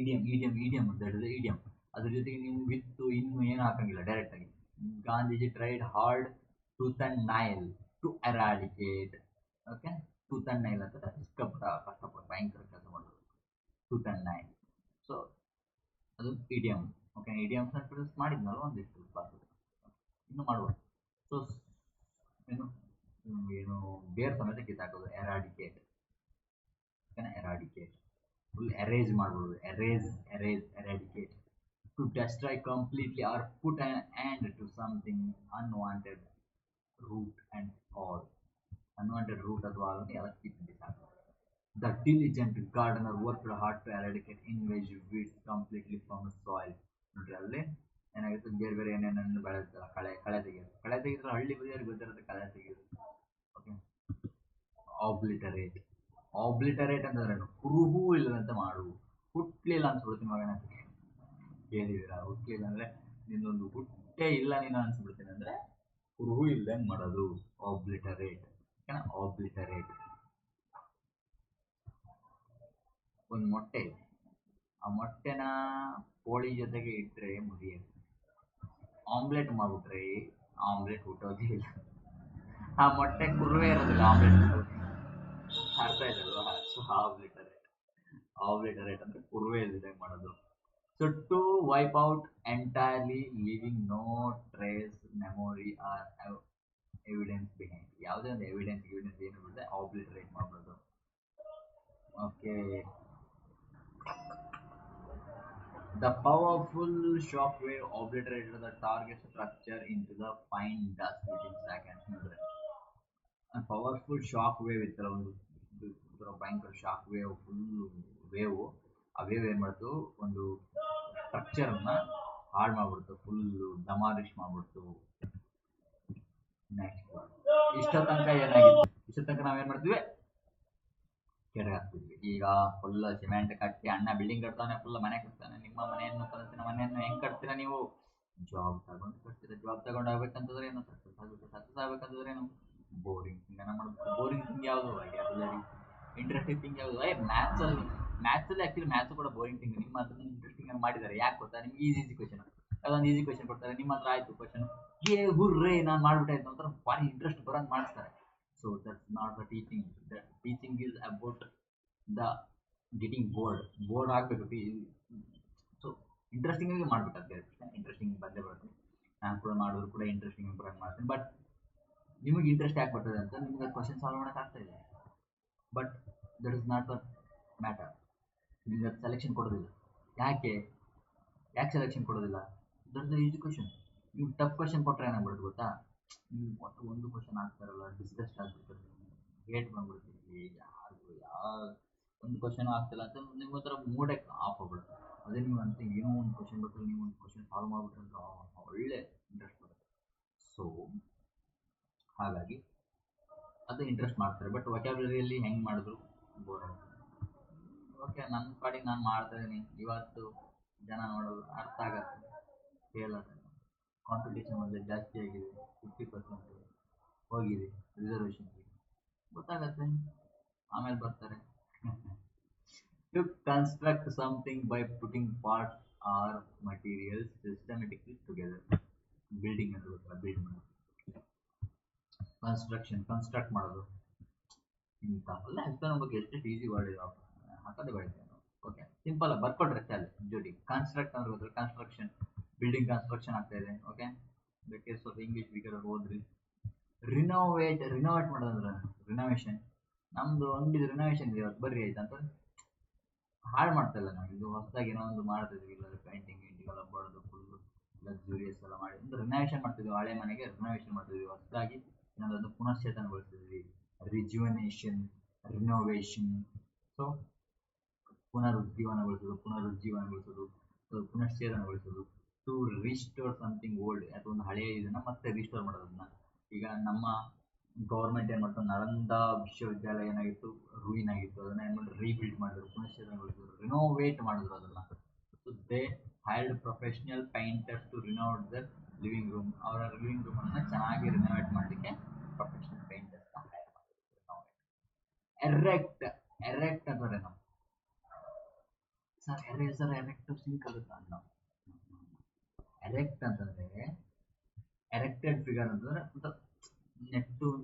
ಇಡಿಯಂ ಇಡಿಯಂ ಇಡಿಯಂ ಅಂತ ಹೇಳಿದ್ರೆ ಇಡಿಯಂ. ಅದ್ರ ಜೊತೆಗೆ ನೀವು ವಿತ್ ಇನ್ನು ಏನು ಹಾಕಂಗಿಲ್ಲ, ಡೈರೆಕ್ಟ್ ಆಗಿ Gandhiji tried hard tooth and nail to eradicate. Okay, tooth and nail ಅಂತ ಸಿಕ್ಕಾಪಟ್ಟ ಕಷ್ಟಪಟ್ಟು ಭಯಂಕರ ಕೆಲಸ ಮಾಡೋದು ಟೂತ್ ಅಂಡ್ ನೈಲ್. ಸೊ ಅದು ಇಡಿಯಂ. ಓಕೆ, ಇಡಿಯಮ್ಸ್ ಪ್ರೊಡ್ಯೂಸ್ ಮಾಡಿದ್ನಲ್ಲ ಒಂದಿಷ್ಟು ಕ್ಲಾಸಸ್, ಇನ್ನು ಮಾಡುವ. ಸೊ ಏನು ಏನು ಬೇರ್ ಸಮೇತ ಕಿತ್ತಾಕೋದು, ಎರಾಡಿಕೇಟ್. ಓಕೆನಾ, ಎರಾಡಿಕೇಟ್ ಫುಲ್ ಎರೇಸ್ ಮಾಡ್ಬೋದು. Erase erase eradicate to destroy completely or put an end to something unwanted root and all. Unwanted root ಅಥವಾ ಆಲ್ ಎಲ್ಲ ಕಿತ್ತು ಬಿಸಾಕೋದು. The diligent gardener worked hard to eradicate invasive weeds completely from the soil. ನೋಡ್ರಿ ಅಲ್ಲಿ ಏನಾಗುತ್ತೆ, ಬೇರೆ ಬೇರೆ ಏನೇನನ್ನು ಬೆಳೆಯುತ್ತಲ್ಲ, ಕಳೆ ತೆಗೆಯೋದು. ಕಳೆ ತೆಗೆದ್ರೆ ಹಳ್ಳಿ ಬದಿಯವ್ರಿಗೆ ಗೊತ್ತಿರುತ್ತೆ ಕಳೆ ತೆಗೆಯೋದು. ಓಕೆ, ಆಬ್ಲಿಟರೇಟ್. ಆಬ್ಲಿಟರೇಟ್ ಅಂತಂದ್ರೆ ಕುರುಹೂ ಇಲ್ಲದಂತೆ ಮಾಡು. ಹುಟ್ಲಿಲ್ಲ ಅನ್ಸ್ಬಿಡ್ತೀನಿ ಮಗನ, ಕೇಳಿದಿರಾ? ಹುಟ್ಲಿಲ್ಲ ಅಂದ್ರೆ ನಿನ್ನೊಂದು ಹುಟ್ಟೆ ಇಲ್ಲ ನೀನು ಅನ್ಸ್ಬಿಡ್ತೀನಿ ಅಂದ್ರೆ ಕುರುಹು ಇಲ್ದಂಗೆ ಮಾಡೋದು ಆಬ್ಲಿಟರೇಟ್. ಓಕೆನಾ, ಆಬ್ಲಿಟರೇಟ್. ಒಂದು ಮೊಟ್ಟೆ ಇದೆ, ಆ ಮೊಟ್ಟೆನ ಕೋಳಿ ಜೊತೆಗೆ ಇಟ್ಟರೆ ಮುರಿಯುತ್ತೆ. ಆಮ್ಲೆಟ್ ಮಾಡ್ಬಿಟ್ರೆ ಆಮ್ಲೆಟ್ ಹುಟ್ಟೋದೇ ಇಲ್ಲ. ಆ ಮೊಟ್ಟೆ ಕುರುವೇ ಇರೋದಿಲ್ಲ, ಆಮ್ಲೆಟ್ ಹುಟ್ಟೋದು. ಅರ್ಥ ಆಯ್ತಲ್ವಾ? ಸೊ ಆಬ್ಲಿಟರೇಟ್. ಆಬ್ಲಿಟರೇಟ್ ಅಂದ್ರೆ ಕುರುವೇ ಇಲ್ದಂಗೆ ಮಾಡೋದು. So to wipe out entirely leaving no trace memory or evidence behind. ಯಾವುದೇ ಒಂದು ಎವಿಡೆನ್ಸ್ ಏನು ಬಿಡದೆ ಆಬ್ಲಿಟರೇಟ್ ಮಾಡ್ಬೋದು. Okay, the powerful shock wave obliterated the target structure into the fine dust within seconds. ನೋಡ್ರಿ, ಪವರ್ಫುಲ್ ಶಾಕ್ ವೇವ್ ಇತ್ತಲ್ಲ, ಒಂದು ಭಯಂಕರ shock wave, full wave. ಆ ವೇವ್ ಏನು ಮಾಡ್ತು, ಒಂದು ಸ್ಟ್ರಕ್ಚರ್ನ ಹಾಳು ಮಾಡ್ಬಿಡ್ತು, ಫುಲ್ ಡಮಾಲಿಶ್ ಮಾಡ್ಬಿಡ್ತು. ನೆಕ್ಸ್ಟ್, ಇಷ್ಟ ತನಕ ಏನಾಗಿತ್ತು, ಇಷ್ಟ ತನಕ ನಾವೇನು ಮಾಡ್ತೀವಿ, ಕೆಡಗಾಕ್ತಿದ್ವಿ. ಈಗ ಫುಲ್ ಸಿಮೆಂಟ್ ಕಟ್ಟಿ ಅಣ್ಣ ಬಿಲ್ಡಿಂಗ್ ಕಟ್ತಾನೆ, ಫುಲ್ ಮನೆ ಕಟ್ತಾನೆ. ನಿಮ್ಮ ಮನೆಯನ್ನು ಕನಸಿನ ಮನೆಯನ್ನು ಹೆಂಗ್ ಕಟ್ತೀರಾ ನೀವು? ಜಾಬ್ ತಗೊಂಡು ಕಟ್ತೀರಾ. ಜಾಬ್ ತಗೊಂಡು ಆಗ್ಬೇಕಂತಂದ್ರೆ ಏನು, ಸಕ್ಸಸ್ ಆಗುತ್ತೆ. ಸಕ್ಸಸ್ ಆಗ್ಬೇಕಂತಂದ್ರೆ ಏನು, ಬೋರಿಂಗ್ ಥಿಂಗನ್ನ ಮಾಡ್ಬೇಕು. ಬೋರಿಂಗ್ ಥಿಂಗ್ ಯಾವುದು? ಇಂಟ್ರೆಸ್ಟಿಂಗ್ ಥಿಂಗ್ ಯಾವುದು? ಮ್ಯಾಥ್ಸಲ್ಲಿ ಆ್ಯಕ್ಚುಲಿ ಮ್ಯಾಥ್ಸ್ ಕೂಡ ಬೋರಿಂಗ್ ಥಿಂಗ್. ನಿಮ್ಮ ಹತ್ರ ಇಂಟ್ರೆಸ್ಟಿಂಗ್ ಆಗಿ ಮಾಡಿದ್ದಾರೆ. ಯಾಕೆ ಗೊತ್ತಾ? ನಿಮ್ಗೆ ಈಸಿ ಕ್ವಶನ್, ಅದೊಂದು ಈಸಿ ಕ್ವಶನ್ ಕೊಡ್ತಾರೆ, ನಿಮ್ಮ ಹತ್ರ ಆಯ್ತು ಕ್ವಶನ್, ಹುರ್ರೇ ನಾನು ಮಾಡ್ಬಿಟ್ಟಾಯ್ತು ಅಂತ ಭಾರಿ ಇಂಟ್ರೆಸ್ಟ್ ಬರೋಂಗೆ ಮಾಡಿಸ್ತಾರೆ. So that's not the teaching. The teaching is about the getting bored. Bored ಆಗಬೇಕು. ಸೊ ಇಂಟ್ರೆಸ್ಟಿಂಗ್ ಆಗಿ ಮಾಡ್ಬೇಕಾಗ್ತದೆ. ಇಂಟ್ರೆಸ್ಟಿಂಗ್ ಬಂದೇ ಬರುತ್ತೆ. ನಾನು ಕೂಡ ಮಾಡಿದ್ರು ಕೂಡ ಇಂಟ್ರೆಸ್ಟಿಂಗ್ ಇಂಪ್ರೂವ್ ಮಾಡ್ತೀನಿ. ಬಟ್ ನಿಮಗೆ ಇಂಟ್ರೆಸ್ಟ್ ಯಾಕೆ ಬರ್ತದೆ ಅಂತ ನಿಮಗೆ ಕ್ವಶನ್ ಸಾಲ್ವ್ ಮಾಡೋಕ್ಕಾಗ್ತಾ ಇದೆ. But that is not the matter. ನಿಮಗೆ ಅದು ಸೆಲೆಕ್ಷನ್ ಕೊಡೋದಿಲ್ಲ. ಯಾಕೆ ಸೆಲೆಕ್ಷನ್ ಕೊಡೋದಿಲ್ಲ? That is easy question. ನೀವು ಟಫ್ ಕ್ವಶನ್ ಕೊಟ್ಟರೆ ಏನಾಗ್ಬಿಡುತ್ತೆ ಗೊತ್ತಾ, ನೀವು ಒಟ್ಟು ಒಂದು ಕ್ವಶನ್ ಆಗ್ತಾರಲ್ಲ, ಡಿಸ್ಕಸ್ಟ್ ಆಗ್ಬಿಡ್ತಾರೆ, ಹೇಟ್ ಬಂದ್ಬಿಡ್ತೀವಿ. ಯಾರಿಗೂ ಒಂದು ಕ್ವಶನ್ ಆಗ್ತಿಲ್ಲ ಅಂತ ನಿಮ್ಗೆ ಒಂಥರ ಮೂಡೇ ಆಫ್ ಆಗ್ಬಿಡುತ್ತೆ. ಅದೇ ನೀವು ಅಂತ ಏನೋ ಒಂದು ಕ್ವಶನ್ ಗೊತ್ತಿಲ್ಲ, ನೀವು ಒಂದು ಕ್ವಶನ್ ಸಾಲ್ವ್ ಮಾಡ್ಬಿಟ್ರೆ ಅಂತ ಒಳ್ಳೆ ಇಂಟ್ರೆಸ್ಟ್ ಬರುತ್ತೆ. ಸೊ ಹಾಗಾಗಿ ಅದು ಇಂಟ್ರೆಸ್ಟ್ ಮಾಡ್ತಾರೆ. ಬಟ್ ವೊಕ್ಯಾಬ್ಯುಲರಿಯಲ್ಲಿ ಹೆಂಗೆ ಮಾಡಿದ್ರು ಬೋರ್ ಆಗುತ್ತೆ. ಓಕೆ, ನನ್ನ ಪಾಡಿಗೆ ನಾನು ಮಾಡ್ತಾ ಇದ್ದೀನಿ. ಇವತ್ತು ಜನ ನೋಡೋದು, ಅರ್ಥ ಆಗತ್ತೆ, ಫೇಲ್ ಆಗುತ್ತೆ. ಕಾಂಪಿಟೇಷನ್ ಮೊದಲೇ ಜಾಸ್ತಿ ಆಗಿದೆ, 50% ಹೋಗಿದೆ ರಿಸರ್ವೇಷನ್ಗೆ, ಗೊತ್ತಾಗತ್ತೆ, ಆಮೇಲೆ ಬರ್ತಾರೆ. To construct something by putting parts or materials systematically together. Building ಅಂತ ಗೊತ್ತಲ್ಲ, ಬಿಲ್ಡ್ ಮಾಡೋದು, ಕನ್ಸ್ಟ್ರಕ್ಟ್ ಮಾಡೋದು. ಇಂಥಲ್ಲ ಎಕ್ಸ್ಪ್ಲೇನ್ ಬಗ್ಗೆ ಎಷ್ಟು ಈಸಿ ವರ್ಡ್ ಇದೆ, ಹಾಕೋದೇ ಬೆಳಿತೇನೆ. ಓಕೆ, ಸಿಂಪಲ್ ಆಗಿ ಬರ್ಕೊಟ್ರೆ ಅಲ್ಲಿ ಜೋಡಿ. ಕನ್ಸ್ಟ್ರಕ್ಟ್ ಅಂದ್ರೆ ಗೊತ್ತಿಲ್ಲ, ಕನ್ಸ್ಟ್ರಕ್ಷನ್, ಬಿಲ್ಡಿಂಗ್ ಕನ್ಸ್ಟ್ರಕ್ಷನ್ ಆಗ್ತಾ ಇದೆ. ಓಕೆ, ಬೇಕೆ ಸ್ವಲ್ಪ ಇಂಗ್ಲೀಷ್ ಬೇಕಾದ್ರೆ ಓದ್ರಿ. ರಿನೋವೇಟ್ ಮಾಡೋದಂದ್ರೆ ರಿನೋವೇಷನ್. ನಮ್ದು ಅಂಗಡಿ ರಿನೋವೇಷನ್ ಇದೆ, ಇವತ್ತು ಬರ್ರಿ ಆಯ್ತು ಅಂತ ಹಾಳು ಮಾಡ್ತಾ ಇಲ್ಲ ನಾವು. ಇದು ಹೊಸದಾಗಿ ಏನೋ ಒಂದು ಮಾಡ್ತಿದ್ವಿ, ಇಲ್ಲ ಪೇಂಟಿಂಗ್ ಎಲ್ಲ ಬರೋದು ಫುಲ್ ಲಕ್ಸುರಿಯಸ್ ಎಲ್ಲ ಮಾಡಿ ಒಂದು ರಿನೋವೇಷನ್ ಮಾಡ್ತಿದ್ವಿ. ಹಳೆ ಮನೆಗೆ ರಿನೋವೇಷನ್ ಮಾಡ್ತಿದ್ವಿ, ಹೊಸದಾಗಿ ಏನಾದ್ರು ಪುನಶ್ಚೇತನಗೊಳಿಸ್ತಿದ್ವಿ. Rejuvenation, renovation. ಸೊ ಪುನರುಜ್ಜೀವನಗೊಳಿಸೋದು, ಪುನಶ್ಚೇತನಗೊಳಿಸೋದು. ಟು ರಿಸ್ಟೋರ್ ಸಮಥಿಂಗ್ ಓಲ್ಡ್, ಅಥವಾ ಒಂದು ಹಳೆಯ ಇದನ್ನ ಮತ್ತೆ ರಿಸ್ಟೋರ್ ಮಾಡೋದನ್ನ. ಈಗ ನಮ್ಮ ಗೌರ್ಮೆಂಟ್ ಏನು ಮಾಡ್ತಾರೆ, ನಳಂದ ವಿಶ್ವವಿದ್ಯಾಲಯ ಏನಾಗಿತ್ತು, ರೂಯಿನ್ ಆಗಿತ್ತು, ಅದನ್ನ ಏನು ಮಾಡಿದ್ರು, ರೀಬಿಲ್ಡ್ ಮಾಡಿದ್ರು, ಪುನಶ್ಚೇತನಗೊಳಿಸಿದ್ರು, ರಿನೋವೇಟ್ ಮಾಡಿದ್ರು ಅದನ್ನ. So they hired professional painters to renovate their living room. ಅವರ ಲಿವಿಂಗ್ ರೂಮ್ ಅನ್ನ ಚೆನ್ನಾಗಿ ರಿನೋವೇಟ್ ಮಾಡಲಿಕ್ಕೆ ಪ್ರೊಫೆಷನಲ್ ಪೇಂಟರ್ಸ್ ಹೈರ್ ಮಾಡಿದ್ರು. ಎರೆಕ್ಟ್ ಎರೆಕ್ಟ್ ಅಂದ್ರೆ ನಾವು ಸರ್ ಎರೇಸರ್ ಎರೆಕ್ಟ್ ಸಿಂಕ್ ಆಗುತ್ತಾ ನಾವು. ಎರೆಕ್ಟ್ ಅಂತಂದ್ರೆ ಎರೆಕ್ಟೆಡ್ ಫಿಗರ್ ಅಂತಂದ್ರೆ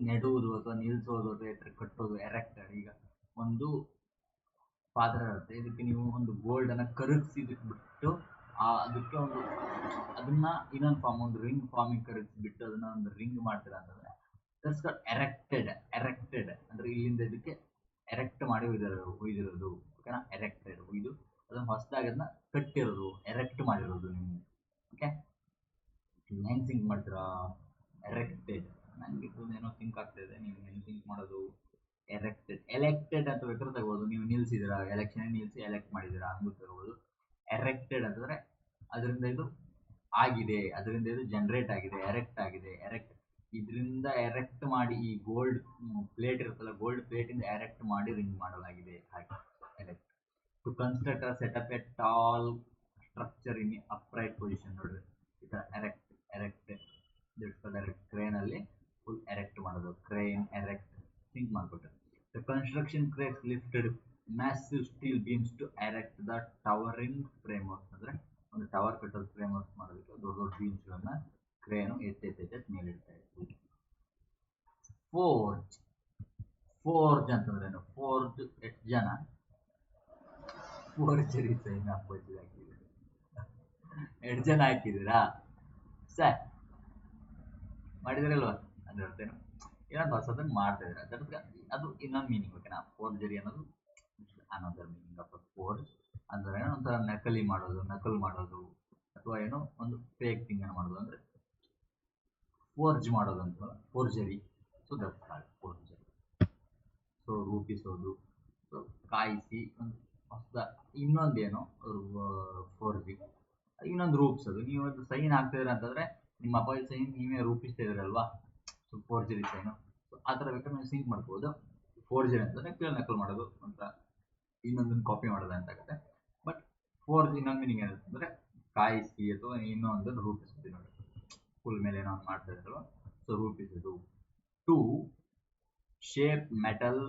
ನೆಡುವುದು ಅಥವಾ ನಿಲ್ಲಿಸೋದು ಅಥವಾ ಎತ್ತರ ಕಟ್ಟೋದು ಎರೆಕ್ಟೆಡ್. ಈಗ ಒಂದು ಪಾತ್ರ ಇರುತ್ತೆ, ಇದಕ್ಕೆ ನೀವು ಒಂದು ಗೋಲ್ಡ್ ಅನ್ನ ಕರಗಿಸಿಬಿಟ್ಟು ಅದಕ್ಕೆ ಒಂದು ಅದನ್ನ ಇನ್ನೊಂದು ಫಾರ್ಮ್, ಒಂದು ರಿಂಗ್ ಫಾರ್ಮಿಂಗ್ ಕರಗಿಸ್ಬಿಟ್ಟು ಅದನ್ನ ಒಂದು ರಿಂಗ್ ಮಾಡ್ತೀರಾ ಅಂತಂದ್ರೆ ದಟ್ಸ್ ಕಾಲ್ಡ್ ಎರೆಕ್ಟೆಡ್. ಎರೆಕ್ಟೆಡ್ ಅಂದ್ರೆ ಇಲ್ಲಿಂದ ಇದಕ್ಕೆ ಎರೆಕ್ಟ್ ಮಾಡಿ ಒಯ್ದಿರೋದು, ಓಕೆನಾ. ಎರೆಕ್ಟೆಡ್ ಇದು ಅದನ್ನ ಹೊಸದಾಗಿ ಅದನ್ನ ಕಟ್ಟಿರೋದು, ಎರೆಕ್ಟ್ ಮಾಡಿರೋದು ನೀವು. ಓಕೆ, ಹೆಂಗ್ ಥಿಂಕ್ ಮಾಡ್ತೀರಾ? ಎರೆಕ್ಟೆಡ್. ನನಗೆ ಏನೋ ಥಿಂಕ್ ಆಗ್ತಾ ಇದೆ, ನೀವು ಹೆಂಗ್ ಥಿಂಕ್ ಮಾಡೋದು? ಎರೆಕ್ಟೆಡ್. ಎಲೆಕ್ಟೆಡ್ ಅಂತ ಬೇಕಾದ್ರೆ ತಗೋಬೋದು, ನೀವು ನಿಲ್ಸಿದ್ದೀರಾ, ಎಲೆಕ್ಷನ್ ನಿಲ್ಸಿ ಎಲೆಕ್ಟ್ ಮಾಡಿದ್ದೀರಾ ಹಂಗೂ ತಗೋಬೋದು. ಎರೆಕ್ಟೆಡ್ ಅಂತಂದ್ರೆ ಅದರಿಂದ ಇದು ಆಗಿದೆ, ಅದರಿಂದ ಇದು ಜನರೇಟ್ ಆಗಿದೆ, ಎರೆಕ್ಟ್ ಆಗಿದೆ. ಎರೆಕ್ಟ್ ಇದರಿಂದ ಎರೆಕ್ಟ್ ಮಾಡಿ, ಈ ಗೋಲ್ಡ್ ಪ್ಲೇಟ್ ಇರುತ್ತಲ್ಲ, ಗೋಲ್ಡ್ ಪ್ಲೇಟ್ ಇಂದ ಎರೆಕ್ಟ್ ಮಾಡಿ ರಿಂಗ್ ಮಾಡಲಾಗಿದೆ, ಹಾಗೆ erect. To construct or set up a tall structure in upright position. ನೋಡ್ರಿ ಈ ಥರ ಎರೆಕ್ಟ್ ಎರೆಕ್ಟ್ ಕ್ರೇನ್ ಅಲ್ಲಿ ಫುಲ್ ಎರೆಕ್ಟ್ ಮಾಡೋದು, ಕ್ರೇನ್ ಎರೆಕ್ಟ್ ಥಿಂಕ್ ಮಾಡ್ಕೊಟ್ರೆ. The construction cranes lifted massive steel beams to erect the towering framework. ಅಂದ್ರೆ ಒಂದು tower ಕಟ್ಟೋದು framework ಮಾಡೋದಕ್ಕೆ ದೊಡ್ಡ ದೊಡ್ಡ ಬೀಮ್ಸ್ಗಳನ್ನ ಕ್ರೇನು ಎತ್ತೆತ್ತೆತ್ತೆತ್ ಮೇಲಿಡ್ತಾ ಇತ್ತು. ಫೋರ್ಜ್. ಫೋರ್ಜ್ ಅಂತಂದ್ರೆ ಏನು? ಫೋರ್ಜ್ ಎಷ್ಟು ಜನ ಫೋರ್ಜರಿ ಸೈನ್ ಅಪೋಸಿಟ್ ಹಾಕಿದ್ದೀರಾ? 2 ಜನ ಹಾಕಿದ್ದೀರಾ ಸರ್? ಮಾಡಿದ್ರಲ್ವಾ? ಅಂದ್ರೆ ಅರ್ಥೇನು, ಏನಂತ ಹೊಸದನ್ನು ಮಾಡ್ತಾ ಇದ್ದೀರಾ, ಅದು ಇನ್ನೊಂದು ಮೀನಿಂಗ್, ಓಕೆನಾ. ಫೋರ್ಜರಿ ಅನ್ನೋದು ಅನದರ್ ಮೀನಿಂಗ್ ಆಫ್ ಫೋರ್ಜ್ ಅಂದ್ರೆ ಏನೋ ಒಂಥರ ನಕಲಿ ಮಾಡೋದು, ನಕಲ್ ಮಾಡೋದು, ಅಥವಾ ಏನೋ ಒಂದು ಫೇಕ್ ಥಿಂಗ್ ಅನ್ನು ಮಾಡೋದು, ಅಂದ್ರೆ ಫೋರ್ಜ್ ಮಾಡೋದು ಅಂತ, forgery. So that's called forgery. So ರೂಪಿಸೋದು, ಸೊ ಕಾಯಿಸಿ ಒಂದು ಹೊಸದ ಇನ್ನೊಂದೇನೋ ಫೋರ್ಜಿ, ಇನ್ನೊಂದು ರೂಪಿಸೋದು. ನೀವು ಒಂದು ಸೈನ್ ಹಾಕ್ತಿದ್ದೀರ ಅಂತಂದ್ರೆ ನಿಮ್ಮ ಅಪ್ಪಾಜಿ ಸೈನ್ ನೀವೇ ರೂಪಿಸ್ತಾ ಇದ್ದೀರಲ್ವಾ, ಸೊ ಫೋರ್ಜರಿ ಸೈನು. ಸೊ ಆ ಥರ ಬೇಕಾದ್ರೆ ನೀವು ಸಿಂಕ್ ಮಾಡ್ಬೋದು. ಫೋರ್ಜರಿ ಅಂತಂದ್ರೆ ಕೇಳಿ ನಕಲ್ ಮಾಡೋದು ಅಂತ, ಇನ್ನೊಂದನ್ನು ಕಾಪಿ ಮಾಡೋದು ಅಂತ ಆಗುತ್ತೆ. ಬಟ್ ಫೋರ್ಜ್ ಇನ್ನೊಂದು ಮೀನಿಂಗ್ ಏನಿರುತ್ತೆ ಅಂದರೆ ಕಾಯಿಸಿ ಅಥವಾ ಇನ್ನೊಂದನ್ನು ರೂಪಿಸ್ತೀವಿ ನೋಡಿ, ಫುಲ್ ಮೇಲೆ ಏನೋ ಒಂದು ಮಾಡ್ತಾ ಇದ್ದಾರಲ್ವ, ಸೊ ರೂಪಿಸೋದು. To shape metal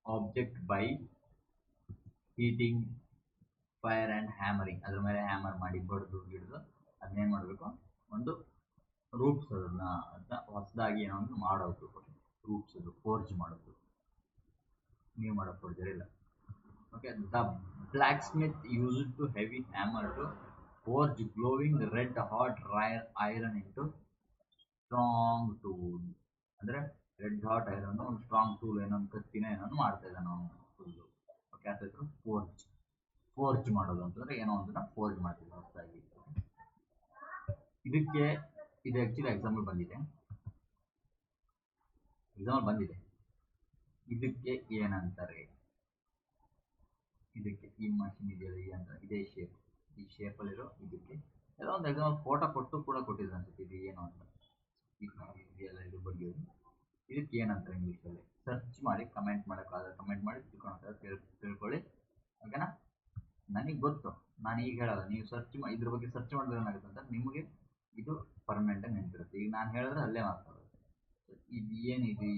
object by heating, fire and hammering. ಅದ್ರ ಮೇಲೆ ಹ್ಯಾಮರ್ ಮಾಡಿ ಬಡ್ದು ಗಿಡ್ದು ಅದನ್ನೇನು ಮಾಡಬೇಕು, ಒಂದು ರೂಪಿಸೋದನ್ನ, ಅದನ್ನ ಹೊಸದಾಗಿ ಏನೋ ಒಂದು ಮಾಡೋದು, ರೂಪಿಸೋದು, ಫೋರ್ಜ್ ಮಾಡೋದು. ನೀವು ಮಾಡೋ ಫೋರ್ಜರಿ ಇಲ್ಲ. Okay, the blacksmith use to heavy hammer to forge glowing red hot iron into strong tool. ಅಂದರೆ ರೆಡ್ ಹಾಟ್ ಐರನ್ ಒಂದು ಸ್ಟ್ರಾಂಗ್ ಟೂಲ್, ಏನೊಂದು ಕತ್ತಿನ ಏನೋ ಮಾಡ್ತಾ ಇದ್ದಾನೆ ಅವನು ಫುಲ್ಲು. ಓಕೆ, ಅದ್ರ ಫೋರ್ಜ್. ಫೋರ್ಜ್ ಮಾಡೋದು ಅಂತಂದ್ರೆ ಏನೋ ಒಂದನ್ನ ಫೋರ್ಜ್ ಮಾಡ್ತೀವಿ ಹೊಸದಾಗಿ. ಇದಕ್ಕೆ ಇದು ಆ್ಯಕ್ಚುಲಿ ಎಕ್ಸಾಂಪಲ್ ಬಂದಿದೆ, ಇದಕ್ಕೆ ಏನಂತಾರೆ? ಇದಕ್ಕೆ ಈ ಮಷಿನ್ ಇದೆಯಲ್ಲ, ಈ ಅಂತ ಇದೇ ಶೇಪ್, ಈ ಶೇಪಲ್ಲಿರೋ ಇದಕ್ಕೆ ಎಲ್ಲ ಒಂದು ಎಕ್ಸಾಂಪಲ್ ಫೋಟೋ ಕೊಟ್ಟು ಕೂಡ ಕೊಟ್ಟಿದ್ದು ಅನ್ಸುತ್ತೆ. ಇದು ಏನು ಅಂತ ಇದೆಯಲ್ಲ, ಇದ್ರ ಬಗ್ಗೆ ಇದಕ್ಕೆ ಏನಂತಾರೆ ಇಂಗ್ಲೀಷಲ್ಲಿ ಸರ್ಚ್ ಮಾಡಿ ಕಮೆಂಟ್ ಮಾಡೋಕ್ಕಾದ್ರೆ ಕಮೆಂಟ್ ಮಾಡಿ ತಿಳ್ಕೊಳ್ಳಿ, ಓಕೆನಾ. ನನಗೆ ಗೊತ್ತು, ನಾನು ಈಗ ಹೇಳೋದು, ನೀವು ಇದ್ರ ಬಗ್ಗೆ ಸರ್ಚ್ ಮಾಡಿದ್ರೆ ಏನಾಗುತ್ತೆ ಅಂತ ನಿಮಗೆ ಇದು ಪರ್ಮನೆಂಟಾಗಿ ನೆನಪಿರುತ್ತೆ. ಈಗ ನಾನು ಹೇಳಿದ್ರೆ ಅಲ್ಲೇ ಮಾತಾಡೋದು, ಇದು ಏನಿದು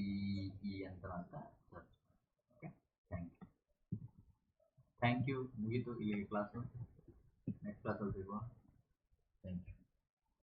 ಈ ಯಂತ್ರ ಅಂತ ಸರ್ಚ್. Okay, thank you. ಮುಗೀತು ಇಲ್ಲಿ ಕ್ಲಾಸು.